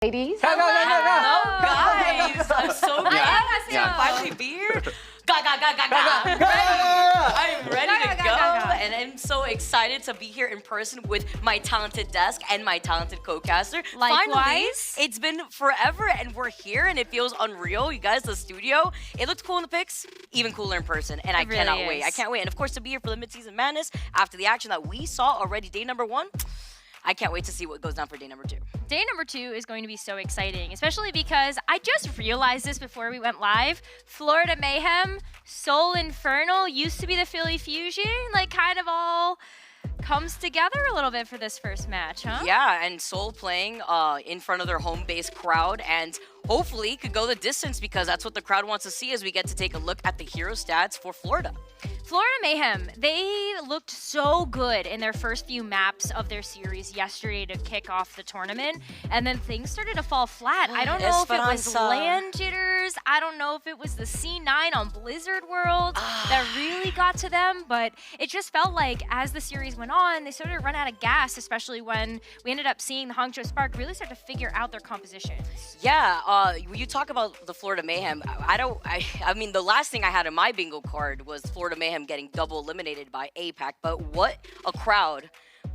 Ladies. Hello, guys. I'm so glad to finally be here. I'm ready to go, and I'm so excited to be here in person with my talented desk and my talented co-caster. Likewise. Finally, it's been forever, and we're here, and it feels unreal. You guys, the studio, it looked cool in the pics, even cooler in person, and I cannot wait. I can't wait, and of course, to be here for the Midseason Madness after the action that we saw already day number 1. I can't wait to see what goes down for day number 2. Day number 2 is going to be so exciting, especially because I just realized this before we went live. Florida Mayhem, Seoul Infernal used to be the Philly Fusion, like kind of all comes together a little bit for this first match, huh? Yeah, and Seoul playing in front of their home-based crowd, and hopefully could go the distance because that's what the crowd wants to see as we get to take a look at the hero stats for Florida. Florida Mayhem, they looked so good in their first few maps of their series yesterday to kick off the tournament, and then things started to fall flat. I don't know if it was land jitters, I don't know if it was the C9 on Blizzard World that really got to them, but it just felt like as the series went on, they started to run out of gas, especially when we ended up seeing the Hangzhou Spark really start to figure out their compositions. Yeah, when you talk about the Florida Mayhem, I mean, the last thing I had in my bingo card was Florida Mayhem getting double eliminated by APAC, but what a crowd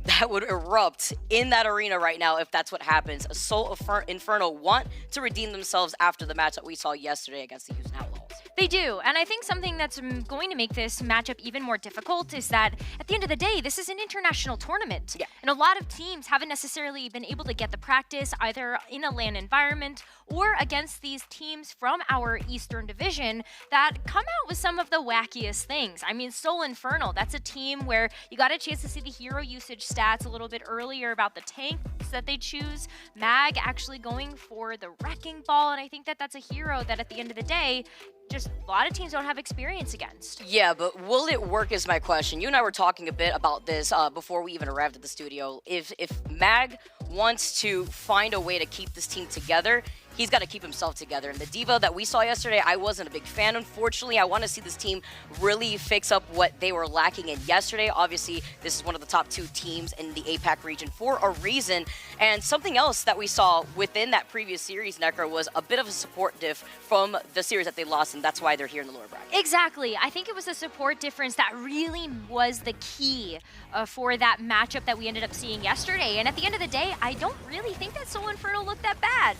that would erupt in that arena right now if that's what happens. Seoul Infernal want to redeem themselves after the match that we saw yesterday against the Houston Outlaws. They do, and I think something that's going to make this matchup even more difficult is that at the end of the day, this is an international tournament. Yeah. And a lot of teams haven't necessarily been able to get the practice either in a LAN environment or against these teams from our Eastern Division that come out with some of the wackiest things. I mean, Seoul Infernal, that's a team where you got a chance to see the hero usage stats a little bit earlier about the tanks that they choose. Mag actually going for the Wrecking Ball, and I think that that's a hero that at the end of the day, just a lot of teams don't have experience against. Yeah, but will it work is my question. You and I were talking a bit about this before we even arrived at the studio. If Mag wants to find a way to keep this team together, he's got to keep himself together. And the diva that we saw yesterday, I wasn't a big fan, unfortunately. I want to see this team really fix up what they were lacking in yesterday. Obviously, this is one of the top 2 teams in the APAC region for a reason. And something else that we saw within that previous series, Necro, was a bit of a support diff from the series that they lost, and that's why they're here in the lower bracket. Exactly. I think it was the support difference that really was the key for that matchup that we ended up seeing yesterday. And at the end of the day, I don't really think that Seoul Infernal looked that bad.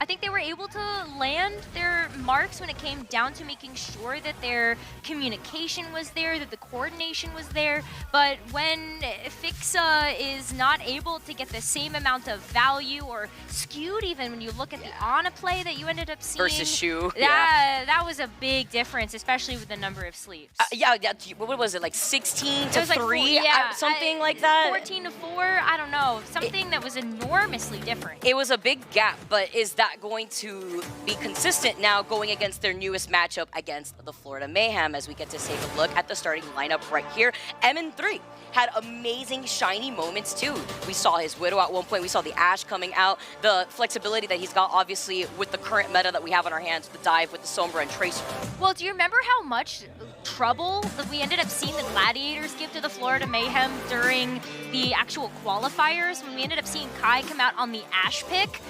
I think they were able to land their marks when it came down to making sure that their communication was there, that the coordination was there. But when Fixa is not able to get the same amount of value or skewed even when you look at the Ana play that you ended up seeing. Versus Shu. That was a big difference, especially with the number of sleeps. Yeah, what was it, like 16 to 3? Like something like that? 14 to 4, I don't know. Something that was enormously different. It was a big gap, but is that going to be consistent now going against their newest matchup against the Florida Mayhem as we get to take a look at the starting lineup right here. MN3 had amazing shiny moments too. We saw his Widow at one point, we saw the Ashe coming out, the flexibility that he's got obviously with the current meta that we have on our hands, the dive with the Sombra and Tracer. Well, do you remember how much trouble that we ended up seeing the Gladiators give to the Florida Mayhem during the actual qualifiers when we ended up seeing Kai come out on the Ashe pick?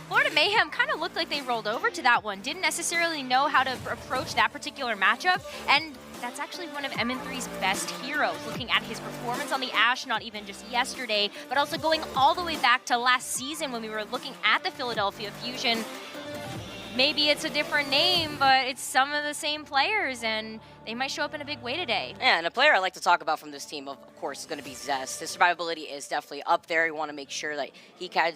Florida Mayhem kind of looked like they rolled over to that one, didn't necessarily know how to approach that particular matchup, and that's actually one of MN3's best heroes, looking at his performance on the Ashe, not even just yesterday, but also going all the way back to last season when we were looking at the Philadelphia Fusion. Maybe it's a different name, but it's some of the same players, and they might show up in a big way today. Yeah, and a player I like to talk about from this team, of course, is going to be Zest. His survivability is definitely up there. You want to make sure that he can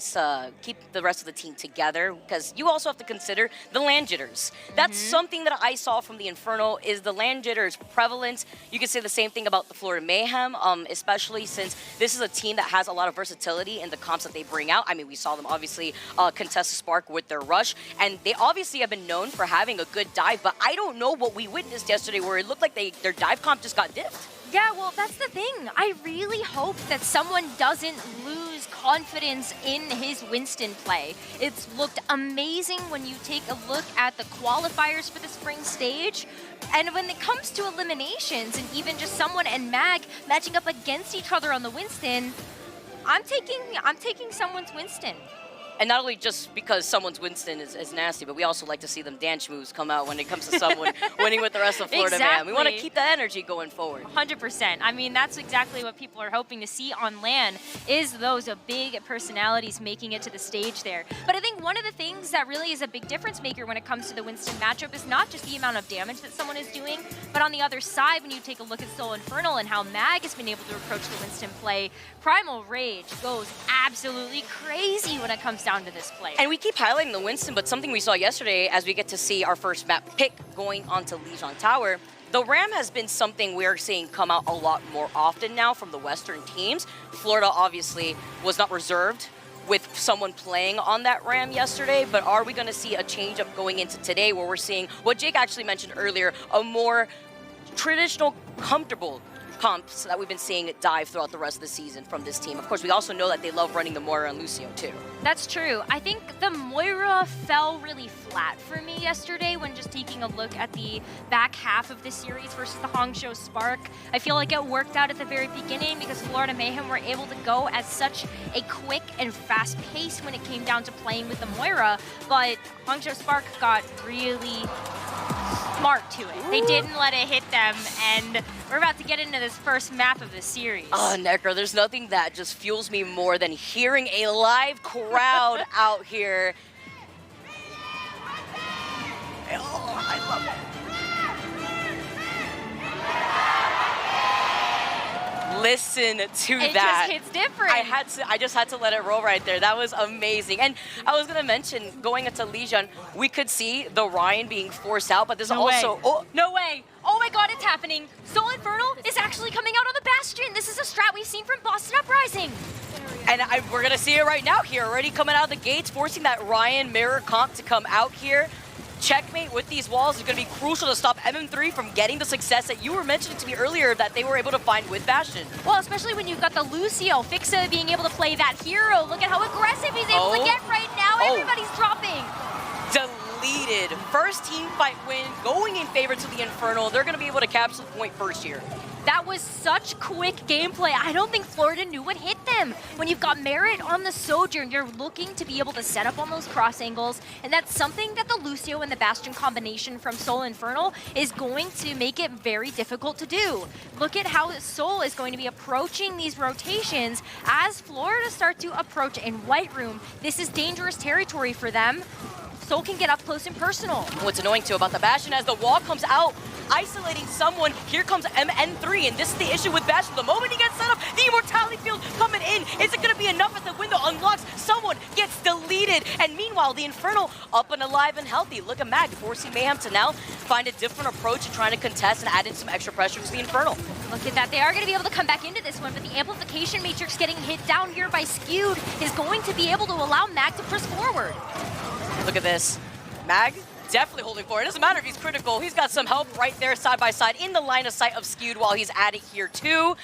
keep the rest of the team together, because you also have to consider the land jitters. That's something that I saw from the Infernal, is the land jitters prevalent. You could say the same thing about the Florida Mayhem, especially since this is a team that has a lot of versatility in the comps that they bring out. I mean, we saw them obviously contest the Spark with their Rush, and they obviously have been known for having a good dive, but I don't know what we witnessed yesterday where it looked like their dive comp just got diffed. Yeah, well, that's the thing. I really hope that someone doesn't lose confidence in his Winston play. It's looked amazing when you take a look at the qualifiers for the spring stage. And when it comes to eliminations and even just someone and Mag matching up against each other on the Winston, I'm taking someone's Winston. And not only just because someone's Winston is nasty, but we also like to see them dance moves come out when it comes to someone winning with the rest of Florida Mayhem. We want to keep that energy going forward. 100%. I mean, that's exactly what people are hoping to see on LAN, is those big personalities making it to the stage there. But I think one of the things that really is a big difference maker when it comes to the Winston matchup is not just the amount of damage that someone is doing, but on the other side, when you take a look at Seoul Infernal and how Mag has been able to approach the Winston play, Primal Rage goes absolutely crazy when it comes down to this play. And we keep highlighting the Winston, but something we saw yesterday as we get to see our first map pick going onto Lijiang Tower, the Ram has been something we're seeing come out a lot more often now from the Western teams. Florida obviously was not reserved with someone playing on that Ram yesterday, but are we going to see a change up going into today where we're seeing what Jake actually mentioned earlier, a more traditional, comfortable comps that we've been seeing dive throughout the rest of the season from this team. Of course, we also know that they love running the Moira and Lucio too. That's true. I think the Moira fell really flat for me yesterday when just taking a look at the back half of the series versus the Hangzhou Spark. I feel like it worked out at the very beginning because Florida Mayhem were able to go at such a quick and fast pace when it came down to playing with the Moira, but Hangzhou Spark got really smart to it. They didn't let it hit them, and we're about to get into this first map of the series. Oh, Necro, there's nothing that just fuels me more than hearing a live crowd out here. Oh, I love it. Listen to that. It just hits different. I just had to let it roll right there. That was amazing. And I was gonna mention, going into Lijiang, we could see the Ryan being forced out, but there's also... Oh, no way. Oh my god, it's happening. Seoul Infernal is actually coming out on the Bastion. This is a strat we've seen from Boston Uprising. And we're gonna see it right now here, already coming out of the gates, forcing that Ryan mirror comp to come out here. Checkmate with these walls is going to be crucial to stop MM3 from getting the success that you were mentioning to me earlier that they were able to find with Bastion. Well, especially when you've got the Lucio, Fixa being able to play that hero. Look at how aggressive he's able to get right now. Everybody's dropping. Deleted. First team fight win, going in favor to the Infernal. They're going to be able to capture the point first here. That was such quick gameplay. I don't think Florida knew what hit them. When you've got Merit on the Sojourn, you're looking to be able to set up on those cross angles, and that's something that the Lucio and the Bastion combination from Seoul Infernal is going to make it very difficult to do. Look at how Seoul is going to be approaching these rotations as Florida start to approach in White Room. This is dangerous territory for them. Seoul can get up close and personal. What's annoying too about the Bastion, as the wall comes out, isolating someone, here comes MN3, and this is the issue with Bastion. The moment he gets set up, the Immortality Field coming in. Is it going to be enough as the window unlocks? Someone gets deleted, and meanwhile, the Infernal up and alive and healthy. Look at Mag forcing Mayhem to now find a different approach and trying to contest and add in some extra pressure to the Infernal. Look at that. They are going to be able to come back into this one, but the Amplification Matrix getting hit down here by Skewed is going to be able to allow Mag to push forward. Look at this. Mag definitely holding forward. It doesn't matter if he's critical. He's got some help right there side by side in the line of sight of Skewed while he's at it here too.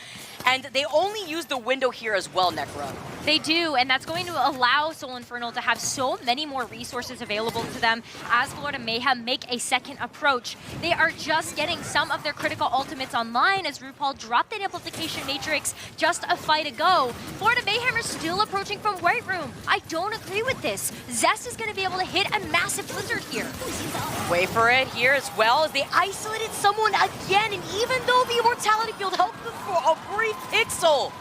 And they only use the window here as well, Necro. They do, and that's going to allow Seoul Infernal to have so many more resources available to them as Florida Mayhem make a second approach. They are just getting some of their critical ultimates online as RuPaul dropped that Amplification Matrix just a fight ago. Florida Mayhem are still approaching from White Room. I don't agree with this. Zest is going to be able to hit a massive blizzard here. Wait for it here as well as they isolated someone again, and even though the Immortality Field helped them for a brief pixel,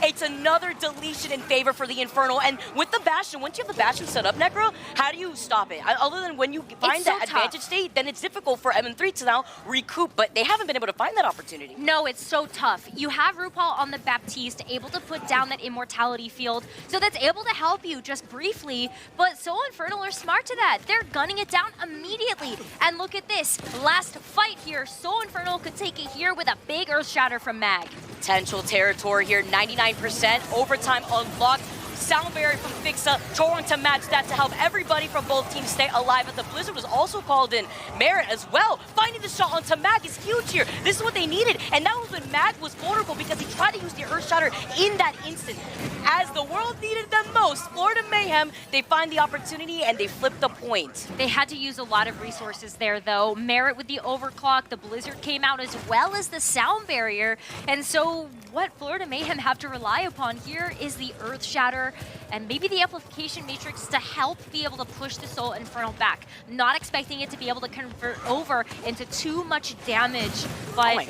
it's another deletion in favor for the Infernal. And with the Bastion, once you have the Bastion set up, Necro, how do you stop it? Other than when you find that advantage state, then it's difficult for MM3 to now recoup, but they haven't been able to find that opportunity. No, it's so tough. You have RuPaul on the Baptiste able to put down that Immortality Field, so that's able to help you just briefly, but Seoul Infernal are smart to that. They're gunning it down immediately. And look at this, last fight here, Seoul Infernal could take it here with a big Earth Shatter from Mag. Potential territory here, 99%, overtime unlocked. Sound Barrier from Fixa, trying to match that to help everybody from both teams stay alive. But the Blizzard was also called in. Merit as well, finding the shot onto Mag is huge here. This is what they needed, and that was when Mag was vulnerable because he tried to use the Earth Shatter in that instant. As the world needed them most, Florida Mayhem, they find the opportunity and they flip the point. They had to use a lot of resources there though. Merit with the overclock, the Blizzard came out as well as the Sound Barrier. And so what Florida Mayhem have to rely upon here is the Earth Shatter Tower, and maybe the Amplification Matrix to help be able to push the Seoul Infernal back. Not expecting it to be able to convert over into too much damage, but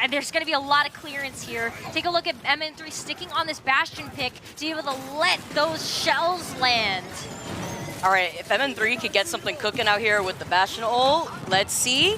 there's going to be a lot of clearance here. Take a look at MN3 sticking on this Bastion pick to be able to let those shells land. All right, if MN3 could get something cooking out here with the Bastion ult, let's see.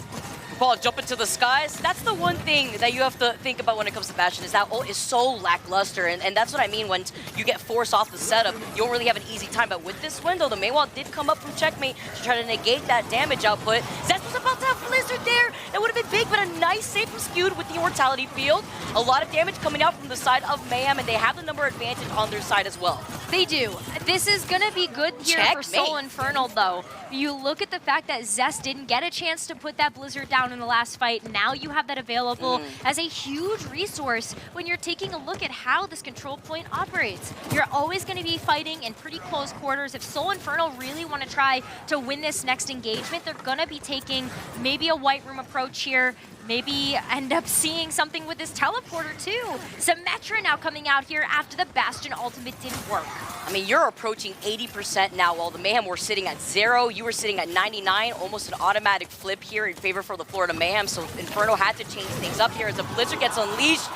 Ball jump into the skies. That's the one thing that you have to think about when it comes to Bastion, is that ult is so lackluster, and that's what I mean when you get forced off the setup. You don't really have an easy time, but with this window, the main wall did come up from Checkmate to try to negate that damage output. Zest was about to have Blizzard there. That would have been big, but a nice save from Skewed with the Immortality Field. A lot of damage coming out from the side of Mayhem, and they have the number advantage on their side as well. They do. This is going to be good here for Seoul Infernal, though. You look at the fact that Zest didn't get a chance to put that Blizzard down in the last fight. Now you have that available as a huge resource when you're taking a look at how this control point operates. You're always going to be fighting in pretty close quarters. If Seoul Infernal really want to try to win this next engagement, they're going to be taking maybe a white room approach here. Maybe end up seeing something with this teleporter too. Symmetra now coming out here after the Bastion ultimate didn't work. I mean, you're approaching 80% now, while the Mayhem were sitting at 0. You were sitting at 99, almost an automatic flip here in favor for the Florida Mayhem. So Inferno had to change things up here as a Blizzard gets unleashed.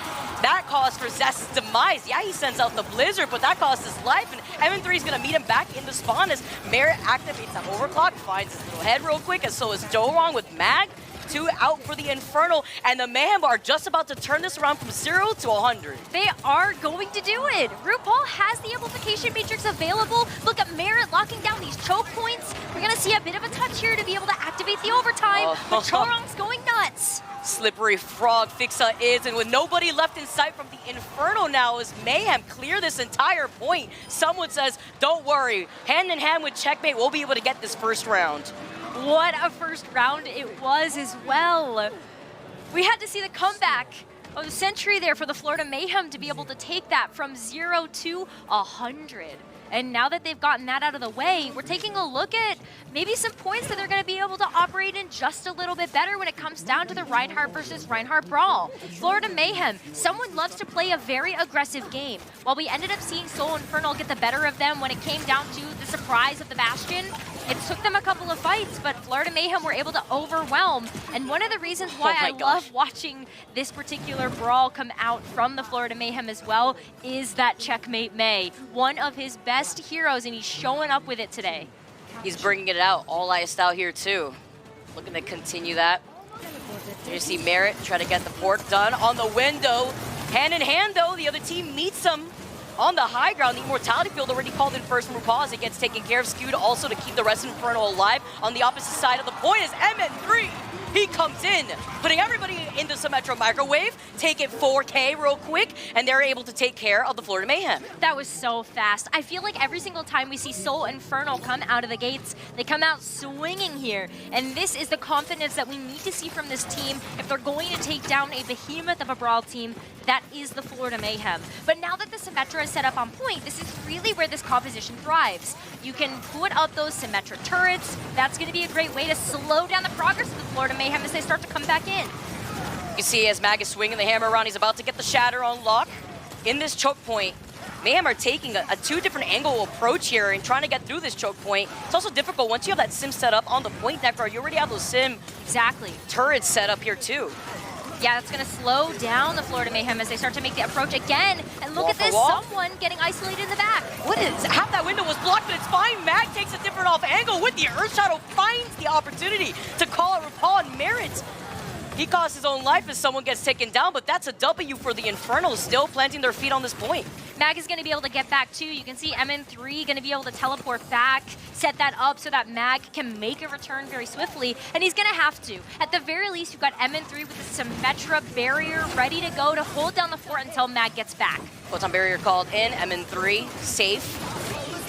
That caused for Zest's demise. Yeah, he sends out the Blizzard, but that cost his life, and MN3 is going to meet him back in the spawn as Merit activates that overclock, finds his little head real quick, and so is Dorong with Mag. 2 out for the Infernal, and the Mayhem are just about to turn this around from 0 to 100. They are going to do it. RuPaul has the Amplification Matrix available. Look at Merit locking down these choke points. We're going to see a bit of a touch here to be able to activate the overtime, but Chorong's going nuts. Slippery Frog Fixa is, and with nobody left in sight from the Infernal now, as Mayhem clear this entire point. Someone says, don't worry, hand in hand with Checkmate, we'll be able to get this first round. What a first round it was as well. We had to see the comeback of the century there for the Florida Mayhem to be able to take that from 0 to 100. And now that they've gotten that out of the way, we're taking a look at maybe some points that they're going to be able to operate in just a little bit better when it comes down to the Reinhardt versus Reinhardt brawl. Florida Mayhem, someone loves to play a very aggressive game. While we ended up seeing Seoul Infernal get the better of them when it came down to the surprise of the Bastion, it took them a couple of fights, but Florida Mayhem were able to overwhelm. And one of the reasons why I love watching this particular brawl come out from the Florida Mayhem as well is that Checkmate May, one of his best heroes, and he's showing up with it today. He's bringing it out, all iced out here too. Looking to continue that. You see Merit try to get the port done on the window. Hand in hand though, the other team meets him on the high ground. The Immortality Field already called in first from RuPaul as it gets taken care of. Skewed also to keep the rest of Infernal alive. On the opposite side of the point is MN3. He comes in, putting everybody into Symmetra Microwave, take it 4K real quick, and they're able to take care of the Florida Mayhem. That was so fast. I feel like every single time we see Seoul Infernal come out of the gates, they come out swinging here. And this is the confidence that we need to see from this team if they're going to take down a behemoth of a brawl team. That is the Florida Mayhem. But now that the Symmetra is set up on point, this is really where this composition thrives. You can put up those Symmetra turrets. That's going to be a great way to slow down the progress of the Florida Mayhem as they start to come back in. You see as Mag is swinging the hammer around, he's about to get the Shatter on lock. In this choke point, Mayhem are taking a 2 different angle approach here and trying to get through this choke point. It's also difficult once you have that sim set up on the point necro. You already have those sim turrets set up here too. Yeah, that's going to slow down the Florida Mayhem as they start to make the approach again. And look at this, someone getting isolated in the back. What is, half that window was blocked, but it's fine. Mag takes a different off angle with the Earth Shadow, finds the opportunity to call out RuPaul and Merit. He costs his own life as someone gets taken down, but that's a W for the Infernal, still planting their feet on this point. Mag is going to be able to get back too. You can see MN3 going to be able to teleport back, set that up so that Mag can make a return very swiftly, and he's going to have to. At the very least, you've got MN3 with the Symmetra barrier ready to go to hold down the fort until Mag gets back. Photon barrier called in, MN3 safe.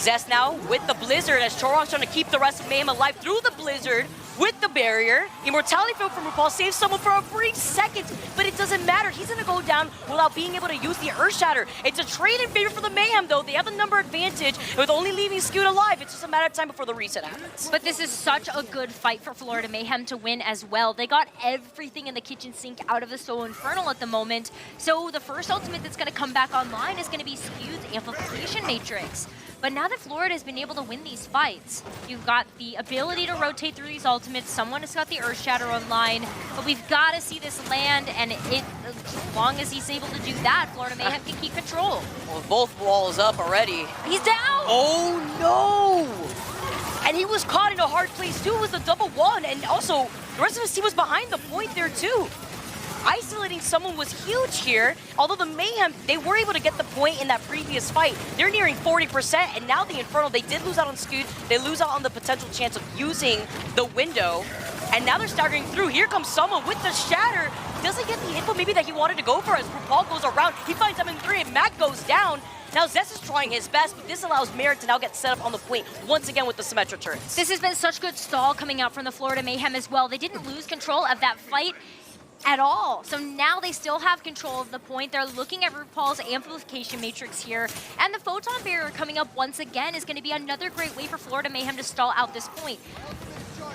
Zest now with the Blizzard as Chorong's trying to keep the rest of Mayhem alive through the Blizzard. with the barrier. Immortality Field from RuPaul saves someone for a brief second, but it doesn't matter. He's going to go down without being able to use the Earth Shatter. It's a trade in favor for the Mayhem, though. They have the number advantage, with only leaving Scoot alive. It's just a matter of time before the reset happens. But this is such a good fight for Florida Mayhem to win as well. They got everything in the kitchen sink out of the Seoul Infernal at the moment, so the first ultimate that's going to come back online is going to be Scoot's Amplification Matrix. But now that Florida has been able to win these fights, you've got the ability to rotate through these ultimates. Someone has got the Earth Shatter online, but we've got to see this land, and as long as he's able to do that, Florida Mayhem can keep control. Well, both walls up already. He's down! Oh, no! And he was caught in a hard place, too. It was the double wall, and also the rest of his team was behind the point there, too. Isolating someone was huge here, although the Mayhem, they were able to get the point in that previous fight. They're nearing 40%, and now the Infernal, they did lose out on Scoot. They lose out on the potential chance of using the window, and now they're staggering through. Here comes someone with the Shatter. Doesn't get the info maybe that he wanted to go for as RuPaul goes around. He finds M3, and Mac goes down. Now Zest is trying his best, but this allows Merritt to now get set up on the point once again with the Symmetra turrets. This has been such good stall coming out from the Florida Mayhem as well. They didn't lose control of that fight at all. So now they still have control of the point. They're looking at RuPaul's Amplification Matrix here, and the Photon Barrier coming up once again is going to be another great way for Florida Mayhem to stall out this point.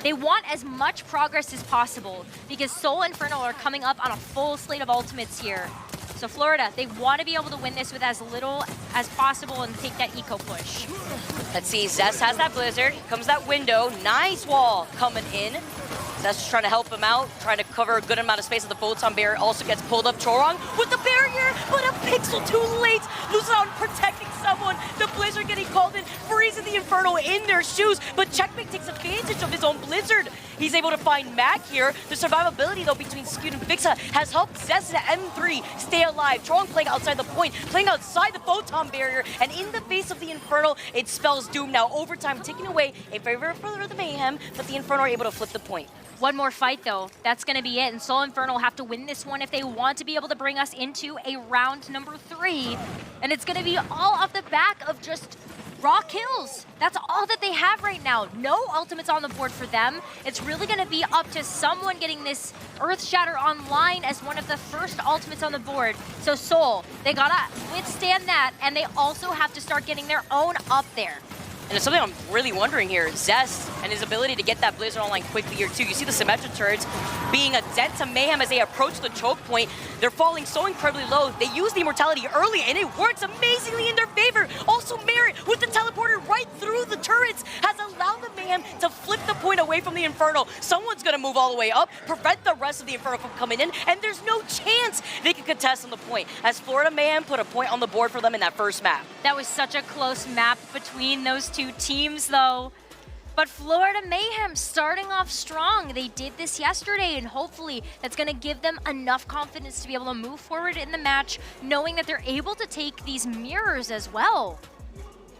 They want as much progress as possible because Seoul Infernal are coming up on a full slate of ultimates here. So Florida, they want to be able to win this with as little as possible and take that eco push. Let's see, Zest has that Blizzard. Here comes that window. Nice wall coming in. Zest trying to help him out, trying to cover a good amount of space. The Photon Barrier also gets pulled up. Chorong with the barrier, but a pixel too late. Loses out on protecting someone. The Blizzard getting called in, freezing the Infernal in their shoes. But Checkmate takes advantage of his own Blizzard. He's able to find Mac here. The survivability, though, between Scoot and Fixa has helped Zest and M3 stay alive. Chorong playing outside the point, playing outside the Photon Barrier, and in the face of the Infernal, it spells doom. Now overtime taking away a favor for the Mayhem, but the Infernal are able to flip the point. One more fight, though. That's going to be it. And Seoul Infernal have to win this one if they want to be able to bring us into a round number 3. And it's going to be all off the back of just raw kills. That's all that they have right now. No ultimates on the board for them. It's really going to be up to someone getting this Earth Shatter online as one of the first ultimates on the board. So Seoul, they got to withstand that, and they also have to start getting their own up there. And it's something I'm really wondering here, Zest and his ability to get that Blizzard online quickly here too. You see the Symmetra turrets being a dent to Mayhem as they approach the choke point. They're falling so incredibly low. They use the immortality early and it works amazingly in their favor. Also Merritt with the teleporter right through the turrets has allowed the Mayhem to flip the point away from the Infernal. Someone's gonna move all the way up, prevent the rest of the Infernal from coming in, and there's no chance they can contest on the point, as Florida Mayhem put a point on the board for them in that first map. That was such a close map between those two teams, though. But Florida Mayhem starting off strong. They did this yesterday, and hopefully that's going to give them enough confidence to be able to move forward in the match, knowing that they're able to take these mirrors as well.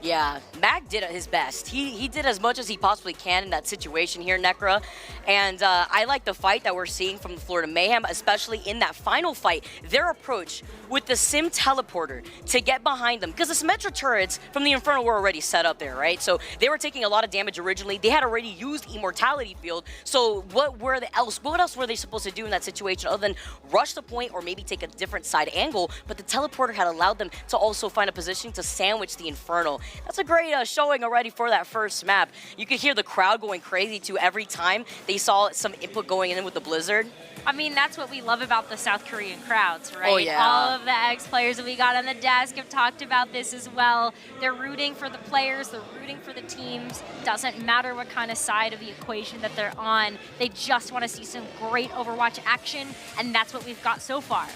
Yeah, Mac did his best. He did as much as he possibly can in that situation here, Necra. And I like the fight that we're seeing from the Florida Mayhem, especially in that final fight. Their approach with the Sim Teleporter to get behind them. Because the Symmetra turrets from the Infernal were already set up there, right? So they were taking a lot of damage originally. They had already used Immortality Field. So what else were they supposed to do in that situation other than rush the point or maybe take a different side angle? But the Teleporter had allowed them to also find a position to sandwich the Infernal. That's a great showing already for that first map. You could hear the crowd going crazy too every time they saw some input going in with the Blizzard. I mean, that's what we love about the South Korean crowds, right? Oh, yeah. All of the ex-players that we got on the desk have talked about this as well. They're rooting for the players, they're rooting for the teams. Doesn't matter what kind of side of the equation that they're on. They just want to see some great Overwatch action, and that's what we've got so far.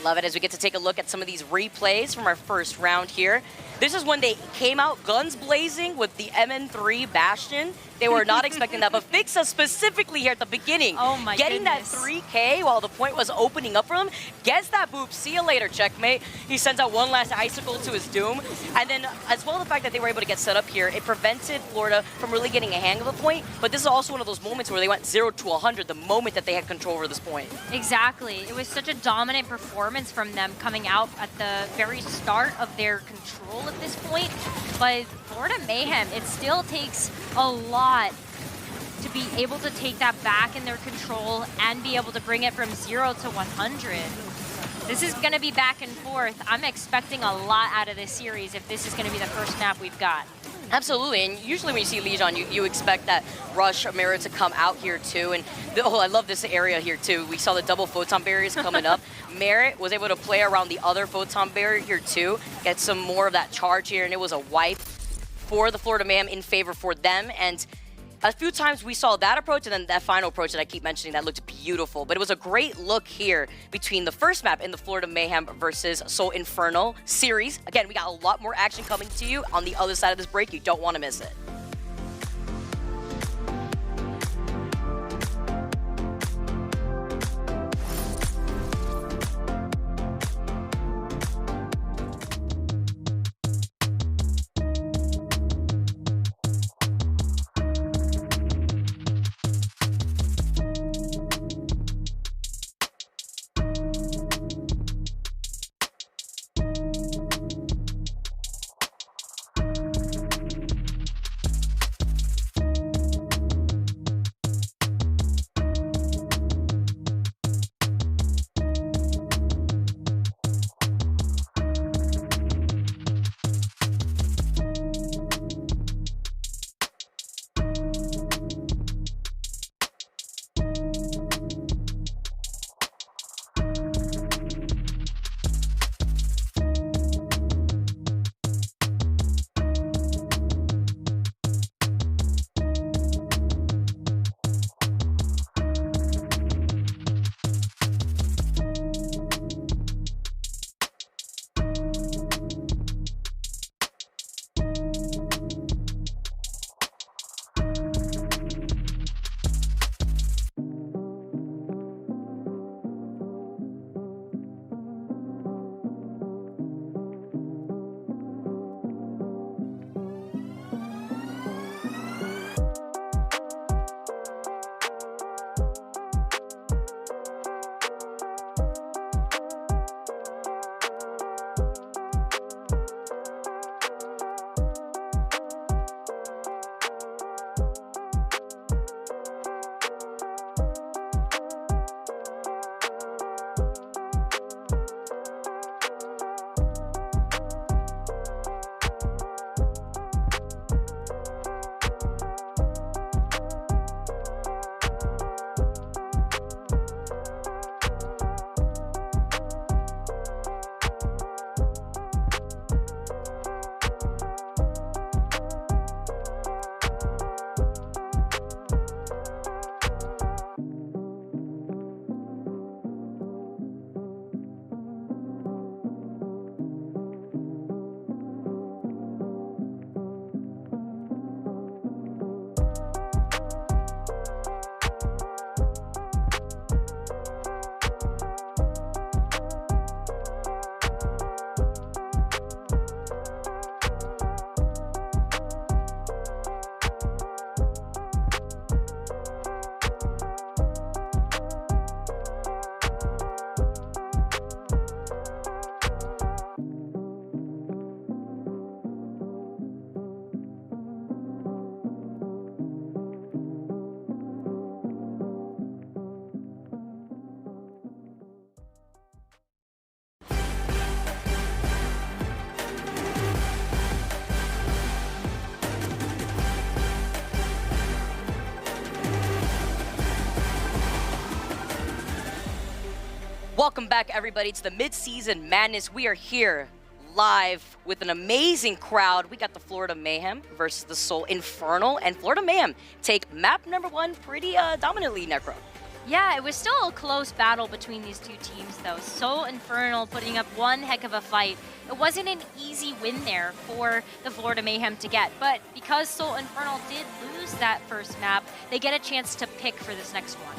Love it as we get to take a look at some of these replays from our first round here. This is when they came out guns blazing with the MN3 Bastion. They were not expecting that, but Fixa specifically here at the beginning, getting goodness. that 3K while the point was opening up for him, gets that boop, see you later, Checkmate. He sends out one last icicle to his doom, and then as well the fact that they were able to get set up here, it prevented Florida from really getting a hang of the point, but this is also one of those moments where they went 0 to 100 the moment that they had control over this point. Exactly. It was such a dominant performance from them coming out at the very start of their control at this point, but Florida Mayhem, it still takes a lot to be able to take that back in their control and be able to bring it from 0 to 100. This is going to be back and forth. I'm expecting a lot out of this series if this is going to be the first map we've got. Absolutely, and usually when you see Lijiang, you expect that Rush Mirror to come out here too, and I love this area here too. We saw the double photon barriers coming up. Merit was able to play around the other photon barrier here too, get some more of that charge here, and it was a wipe for the Florida Mayhem in favor for them. And a few times we saw that approach and then that final approach that I keep mentioning that looked beautiful. But it was a great look here between the first map in the Florida Mayhem versus Seoul Infernal series. Again, we got a lot more action coming to you on the other side of this break. You don't want to miss it. Welcome back, everybody, to the Midseason Madness. We are here live with an amazing crowd. We got the Florida Mayhem versus the Seoul Infernal, and Florida Mayhem take map number 1 pretty dominantly, Necro. Yeah, it was still a close battle between these two teams, though. Seoul Infernal putting up one heck of a fight. It wasn't an easy win there for the Florida Mayhem to get, but because Seoul Infernal did lose that first map, they get a chance to pick for this next one.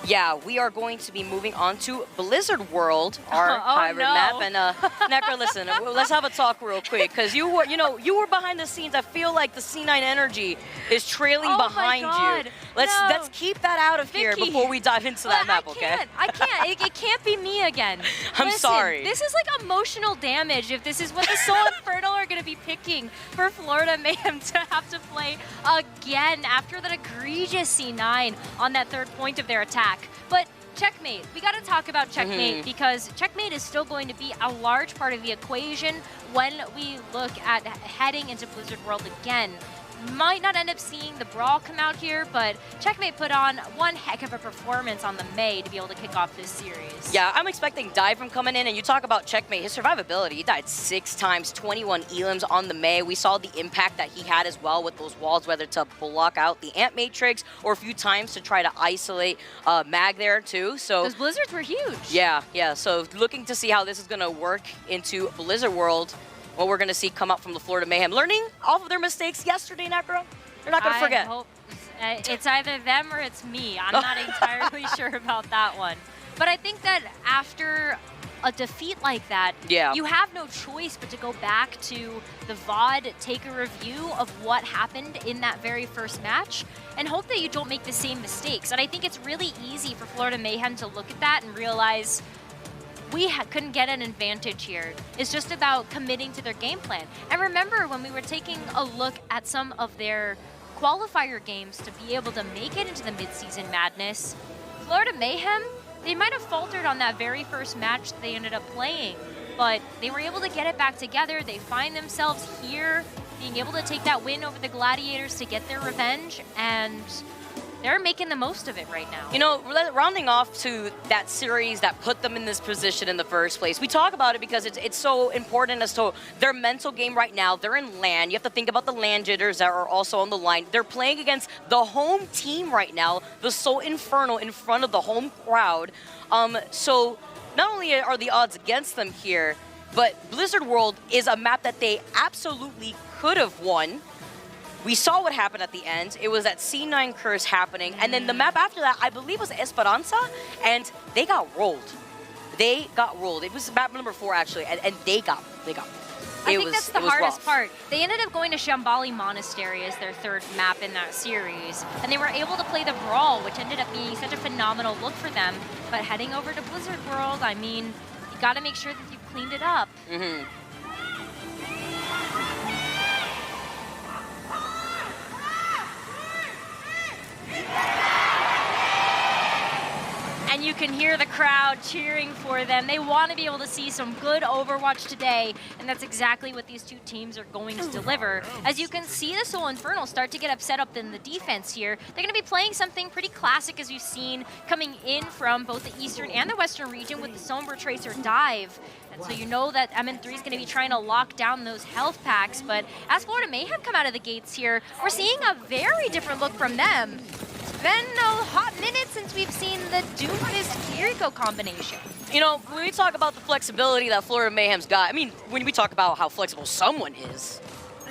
Yeah, we are going to be moving on to Blizzard World, our hybrid map. And Necro, listen, let's have a talk real quick, because you were behind the scenes. I feel like the C9 energy is trailing behind you. Let's keep that out of here before we dive into that map, okay? I can't. It can't be me again. I'm sorry. This is like emotional damage if this is what the Seoul Infernal are going to be picking for Florida Mayhem to have to play again after that egregious C9 on that third point of their attack. But Checkmate, we got to talk about Checkmate because Checkmate is still going to be a large part of the equation when we look at heading into Blizzard World again. Might not end up seeing the Brawl come out here, but Checkmate put on one heck of a performance on the May to be able to kick off this series. Yeah, I'm expecting Dive from coming in, and you talk about Checkmate, his survivability. He died 6 times, 21 elims on the May. We saw the impact that he had as well with those walls, whether to block out the Ant Matrix or a few times to try to isolate Mag there too. So those blizzards were huge. Yeah. So looking to see how this is going to work into Blizzard World. What we're going to see come up from the Florida Mayhem. Learning off of their mistakes yesterday, Necro. They're not going to forget. I hope it's either them or it's me. I'm not entirely sure about that one. But I think that after a defeat like that, you have no choice but to go back to the VOD, take a review of what happened in that very first match, and hope that you don't make the same mistakes. And I think it's really easy for Florida Mayhem to look at that and realize we couldn't get an advantage here. It's just about committing to their game plan. And remember, when we were taking a look at some of their qualifier games to be able to make it into the Midseason Madness, Florida Mayhem, they might have faltered on that very first match they ended up playing, but they were able to get it back together. They find themselves here, being able to take that win over the Gladiators to get their revenge, and they're making the most of it right now. You know, rounding off to that series that put them in this position in the first place, we talk about it because it's so important as to their mental game right now. They're in LAN. You have to think about the LAN jitters that are also on the line. They're playing against the home team right now, the Seoul Infernal, in front of the home crowd. So not only are the odds against them here, but Blizzard World is a map that they absolutely could have won. We saw what happened at the end. It was that C9 curse happening. And then the map after that, I believe, was Esperanza, and they got rolled. It was map number 4, actually, and they got. I think that's the hardest part. They ended up going to Shambali Monastery as their third map in that series, and they were able to play the Brawl, which ended up being such a phenomenal look for them. But heading over to Blizzard World, I mean, you got to make sure that you've cleaned it up. And you can hear the crowd cheering for them. They want to be able to see some good Overwatch today, and that's exactly what these two teams are going to deliver. As you can see the Seoul Infernal start to get upset up in the defense here. They're going to be playing something pretty classic, as we've seen, coming in from both the Eastern and the Western region with the Sombra Tracer dive. And so you know that MN3 is going to be trying to lock down those health packs, but as Florida Mayhem come out of the gates here, we're seeing a very different look from them. It's been a hot minute since we've seen the Doomfist Kiriko combination. You know, when we talk about the flexibility that Florida Mayhem's got, I mean, when we talk about how flexible someone is,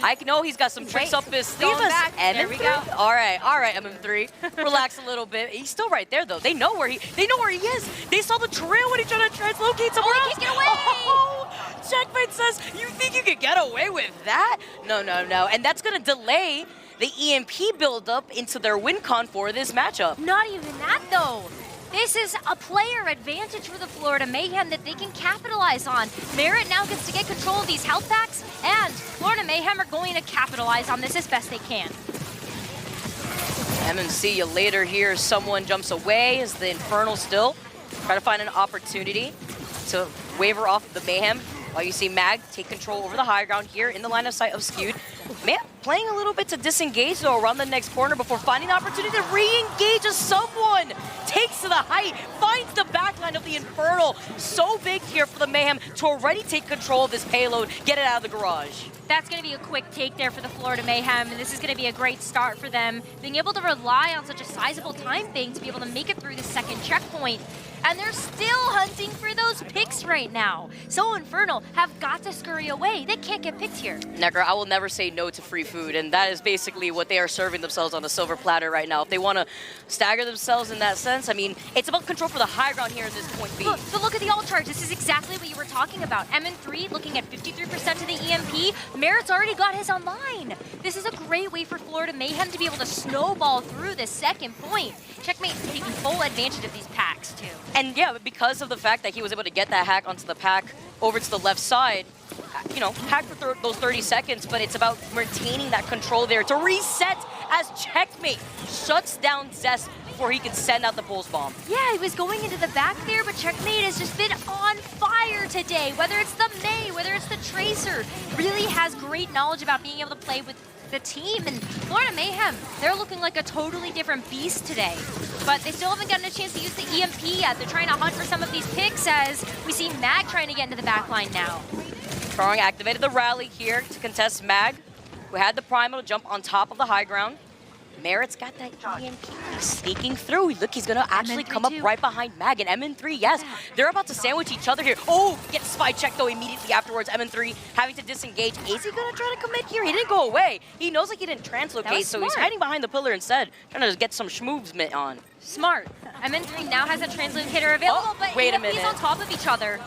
I know he's got some tricks up his sleeve. There we go. All right, MN3. Relax a little bit. He's still right there, though. They know where he is. They saw the trail when he tried to translocate somewhere else. He can't get away. Oh, Checkmate says, you think you could get away with that? No. And that's going to delay the EMP buildup into their win con for this matchup. Not even that, though. This is a player advantage for the Florida Mayhem that they can capitalize on. Merit now gets to get control of these health packs, and Florida Mayhem are going to capitalize on this as best they can. See you later here. Someone jumps away as the Infernal still try to find an opportunity to waver off the Mayhem. While you see Mag take control over the high ground here in the line of sight of Skewed. Man, playing a little bit to disengage though around the next corner before finding an opportunity to re-engage as someone takes to the height, finds the backline of the Infernal. So big here for the Mayhem to already take control of this payload, get it out of the garage. That's going to be a quick take there for the Florida Mayhem, and this is going to be a great start for them, being able to rely on such a sizable time bank to be able to make it through the second checkpoint. And they're still hunting for those picks right now. So Infernal have got to scurry away. They can't get picked here. Necro, I will never say no to free food, and that is basically what they are serving themselves on a silver platter right now. If they want to stagger themselves in that sense, I mean, it's about control for the high ground here in this point B. But look at the ult charge. This is exactly what you were talking about. MN3 looking at 53% to the EMP. Merit's already got his online. This is a great way for Florida Mayhem to be able to snowball through this second point. Checkmate taking full advantage of these packs, too. And yeah, because of the fact that he was able to get that hack onto the pack over to the left side, you know, hack for those 30 seconds, but it's about retaining that control there to reset as Checkmate shuts down Zest before he can send out the pulse bomb. Yeah, he was going into the back there, but Checkmate has just been on fire today. Whether it's the Mei, whether it's the Tracer, really has great knowledge about being able to play with the team. And Florida Mayhem, they're looking like a totally different beast today. But they still haven't gotten a chance to use the EMP yet. They're trying to hunt for some of these picks as we see Mag trying to get into the back line now. Strong activated the rally here to contest Mag, who had the primal to jump on top of the high ground. Merit's got that EMP sneaking through. Look, he's gonna actually come up right behind Mag, and MN3, yes, they're about to sandwich each other here. Oh, gets spy checked though immediately afterwards. MN3 having to disengage. Is he gonna try to commit here? He didn't go away. He knows like he didn't translocate, so he's hiding behind the pillar instead, trying to get some schmoovement on. Smart. MN3 now has a translocator available, but wait a EMP's minute. on top of each other.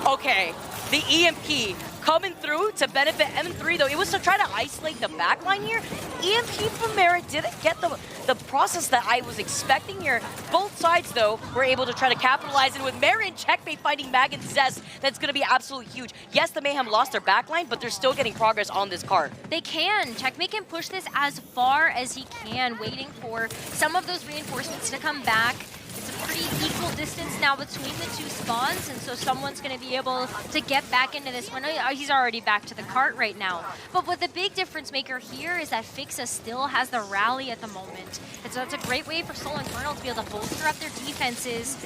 Okay, the EMP coming through to benefit M3 though. It was to try to isolate the backline here. EMP from Merit didn't get the process that I was expecting here. Both sides though were able to try to capitalize, and with Merit and Checkmate fighting Mag and Zest, that's gonna be absolutely huge. Yes, the Mayhem lost their backline, but they're still getting progress on this card. They can. Checkmate can push this as far as he can, waiting for some of those reinforcements to come back. It's a pretty equal distance now between the two spawns, and so someone's going to be able to get back into this one. He's already back to the cart right now. But what the big difference maker here is that Fixa still has the rally at the moment. And so that's a great way for Seoul Infernal to be able to bolster up their defenses.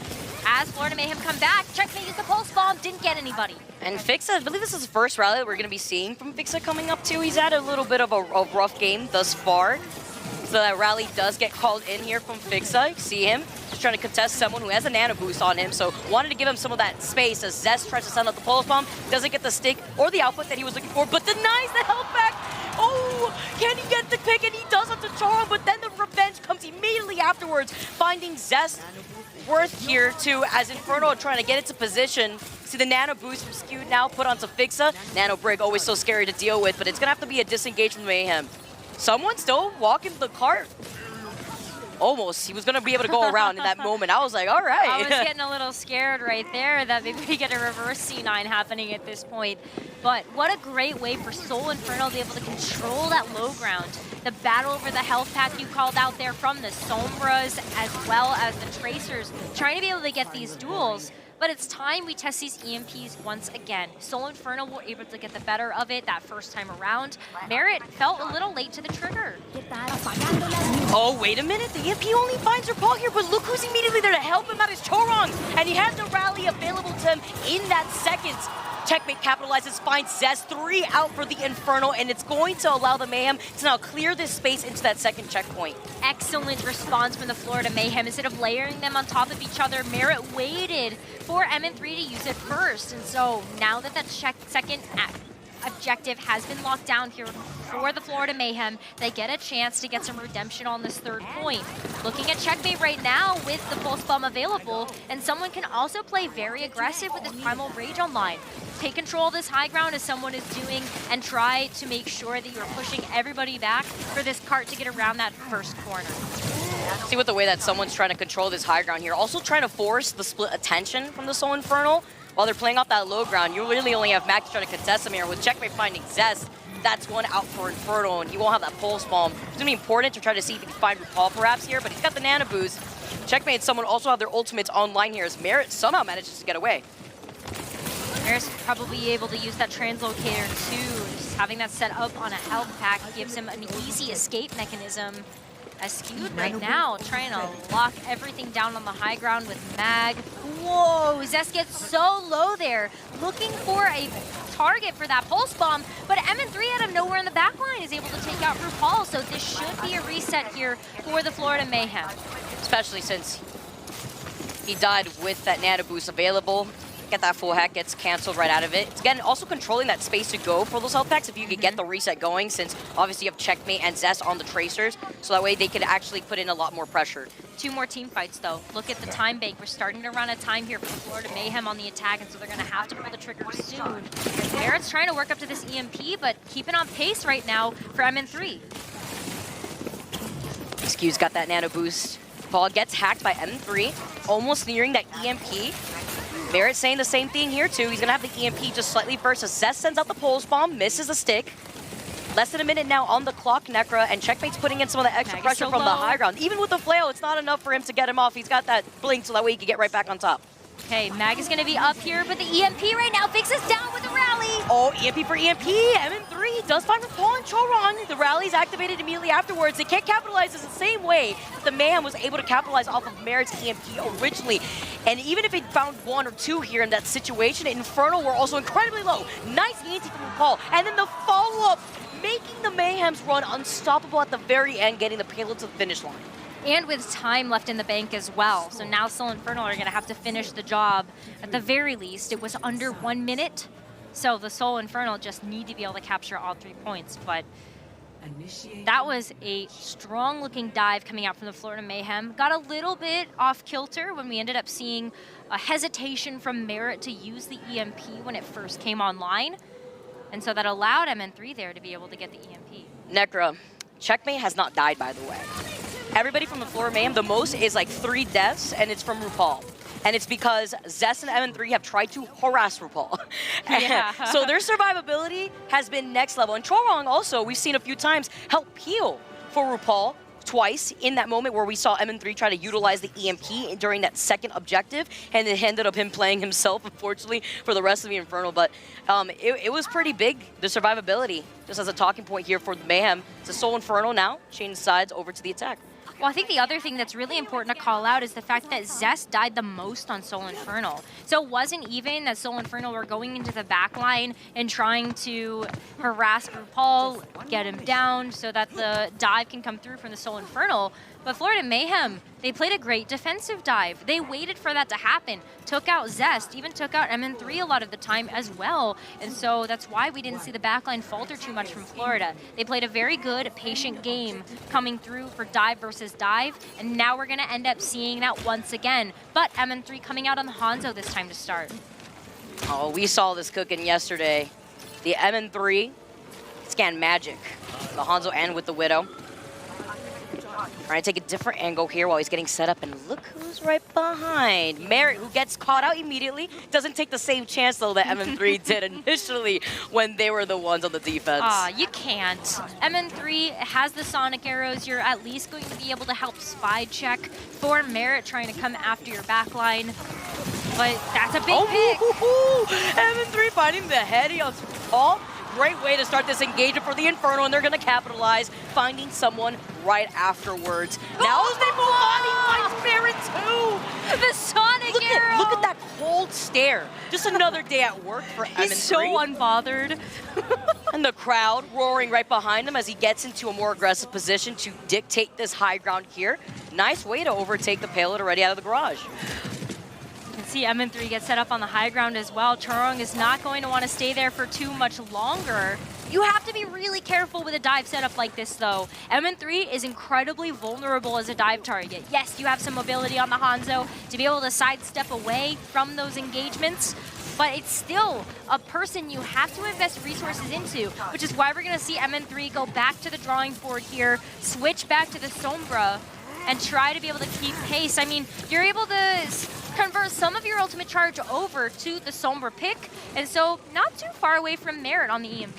As Florida Mayhem come back, Checkmate used the pulse bomb, didn't get anybody. And Fixa, I believe this is the first rally that we're going to be seeing from Fixa coming up too. He's had a little bit of a rough game thus far. So that rally does get called in here from Fixa. You see him just trying to contest someone who has a nano boost on him. So wanted to give him some of that space as Zest tries to send out the pulse bomb. Doesn't get the stick or the output that he was looking for, but denies the health back. Oh, can he get the pick? And he does have to charm, but then the revenge comes immediately afterwards, finding Zest worth here too, as Infernal trying to get into position. See the nano boost from Skewed now put onto Fixa. Nano Brig always so scary to deal with, but it's gonna have to be a disengage from Mayhem. Someone still walking the cart. Almost. He was going to be able to go around in that moment. I was like, all right. I was getting a little scared right there that maybe we get a reverse C9 happening at this point. But what a great way for Seoul Infernal to be able to control that low ground. The battle over the health pack you called out there from the Sombras as well as the Tracers, trying to be able to get these duels. But it's time we test these EMPs once again. Seoul Infernal were able to get the better of it that first time around. Merit felt a little late to the trigger. Oh, wait a minute. The EMP only finds her Paul here, but look who's immediately there to help him out is Chorong. And he has the rally available to him in that second. Checkmate capitalizes, finds Zest 3 out for the Infernal, and it's going to allow the Mayhem to now clear this space into that second checkpoint. Excellent response from the Florida Mayhem. Instead of layering them on top of each other, Merit waited for MN3 to use it first. And so now that second objective has been locked down here for the Florida Mayhem, they get a chance to get some redemption on this third point. Looking at Checkmate right now with the pulse bomb available, and someone can also play very aggressive with this Primal Rage online. Take control of this high ground as someone is doing, and try to make sure that you're pushing everybody back for this cart to get around that first corner. See with the way that someone's trying to control this high ground here, also trying to force the split attention from the Seoul Infernal. While they're playing off that low ground, you really only have Max trying to contest him here. With Checkmate finding Zest, that's one out for Infernal, and he won't have that pulse bomb. It's gonna be important to try to see if he can find RuPaul perhaps here, but he's got the nano boost. Checkmate and someone also have their ultimates online here as Merit somehow manages to get away. Merit's probably able to use that translocator too. Just having that set up on a health pack gives him an easy escape mechanism. As Skewed right now, trying to lock everything down on the high ground with Mag. Whoa, Zest gets so low there, looking for a target for that pulse bomb, but MN3 out of nowhere in the back line is able to take out RuPaul, so this should be a reset here for the Florida Mayhem. Especially since he died with that nano boost available. get that full hack, gets canceled right out of it. Again, also controlling that space to go for those health packs if you could get the reset going, since obviously you have Checkmate and Zest on the tracers, so that way they could actually put in a lot more pressure. 2 more team fights, though. Look at the time bank. We're starting to run out of time here for Florida Mayhem on the attack, and so they're going to have to pull the trigger soon. Merit's trying to work up to this EMP, but keeping on pace right now for MN3. Excuse got that nano boost. Paul gets hacked by M3, almost nearing that EMP. Merit saying the same thing here too. He's gonna have the EMP just slightly first. As Zest sends out the pulse bomb, misses the stick. Less than a minute now on the clock, Necra, and Checkmate's putting in some of the extra pressure from the high ground. Even with the flail, it's not enough for him to get him off. He's got that blink so that way he can get right back on top. Okay, Mag is going to be up here, but the EMP right now fixes down with the rally. Oh, EMP for EMP. MN3 does find Paul and Chorong. The rally's activated immediately afterwards. They can't capitalize this the same way that the Mayhem was able to capitalize off of Merit's EMP originally. And even if it found 1 or 2 here in that situation, Infernal were also incredibly low. Nice ENT from Paul. And then the follow-up, making the Mayhem's run unstoppable at the very end, getting the payload to the finish line. And with time left in the bank as well. So now Seoul Infernal are going to have to finish the job. At the very least, it was under 1 minute. So the Seoul Infernal just need to be able to capture all 3 points. But that was a strong-looking dive coming out from the Florida Mayhem. Got a little bit off kilter when we ended up seeing a hesitation from Merit to use the EMP when it first came online. And so that allowed MN3 there to be able to get the EMP. Necra, Checkmate has not died, by the way. Everybody from the Florida Mayhem, the most is like 3 deaths, and it's from RuPaul. And it's because Zest and MN3 have tried to harass RuPaul. Yeah. So their survivability has been next level. And Chorong also, we've seen a few times, help peel for RuPaul twice in that moment where we saw MN3 try to utilize the EMP during that second objective, and it ended up him playing himself, unfortunately, for the rest of the Infernal. But it was pretty big, the survivability, just as a talking point here for the Mayhem. It's a Seoul Infernal now, change sides over to the attack. Well, I think the other thing that's really important to call out is the fact that Zest died the most on Seoul Infernal. So it wasn't even that Seoul Infernal were going into the back line and trying to harass RuPaul, get him down so that the dive can come through from the Seoul Infernal. But Florida Mayhem, they played a great defensive dive. They waited for that to happen, took out Zest, even took out MN3 a lot of the time as well. And so that's why we didn't see the backline falter too much from Florida. They played a very good, patient game coming through for dive versus dive, and now we're gonna end up seeing that once again. But MN3 coming out on the Hanzo this time to start. Oh, we saw this cooking yesterday. The MN3 scan magic, the Hanzo and with the Widow. Trying to take a different angle here while he's getting set up, and look who's right behind. Merit, who gets caught out immediately, doesn't take the same chance though that MN3 did initially when they were the ones on the defense. You can't. MN3 has the Sonic arrows. You're at least going to be able to help spy check for Merit trying to come after your backline. But that's a big pick. MN3 finding the head on Paul. Great way to start this engagement for the Infernal, and they're going to capitalize, finding someone right afterwards. Now as they move on, he finds Merit too! The Sonic arrow! Look at that cold stare. Just another day at work for MN3. He's so unbothered. And the crowd roaring right behind him as he gets into a more aggressive position to dictate this high ground here. Nice way to overtake the payload already out of the garage. See MN3 get set up on the high ground as well. Chorong is not going to want to stay there for too much longer. You have to be really careful with a dive setup like this though. MN3 is incredibly vulnerable as a dive target. Yes, you have some mobility on the Hanzo to be able to sidestep away from those engagements, but it's still a person you have to invest resources into, which is why we're going to see MN3 go back to the drawing board here, switch back to the Sombra, and try to be able to keep pace. I mean, you're able to convert some of your ultimate charge over to the Sombra pick, and so not too far away from Merit on the EMP.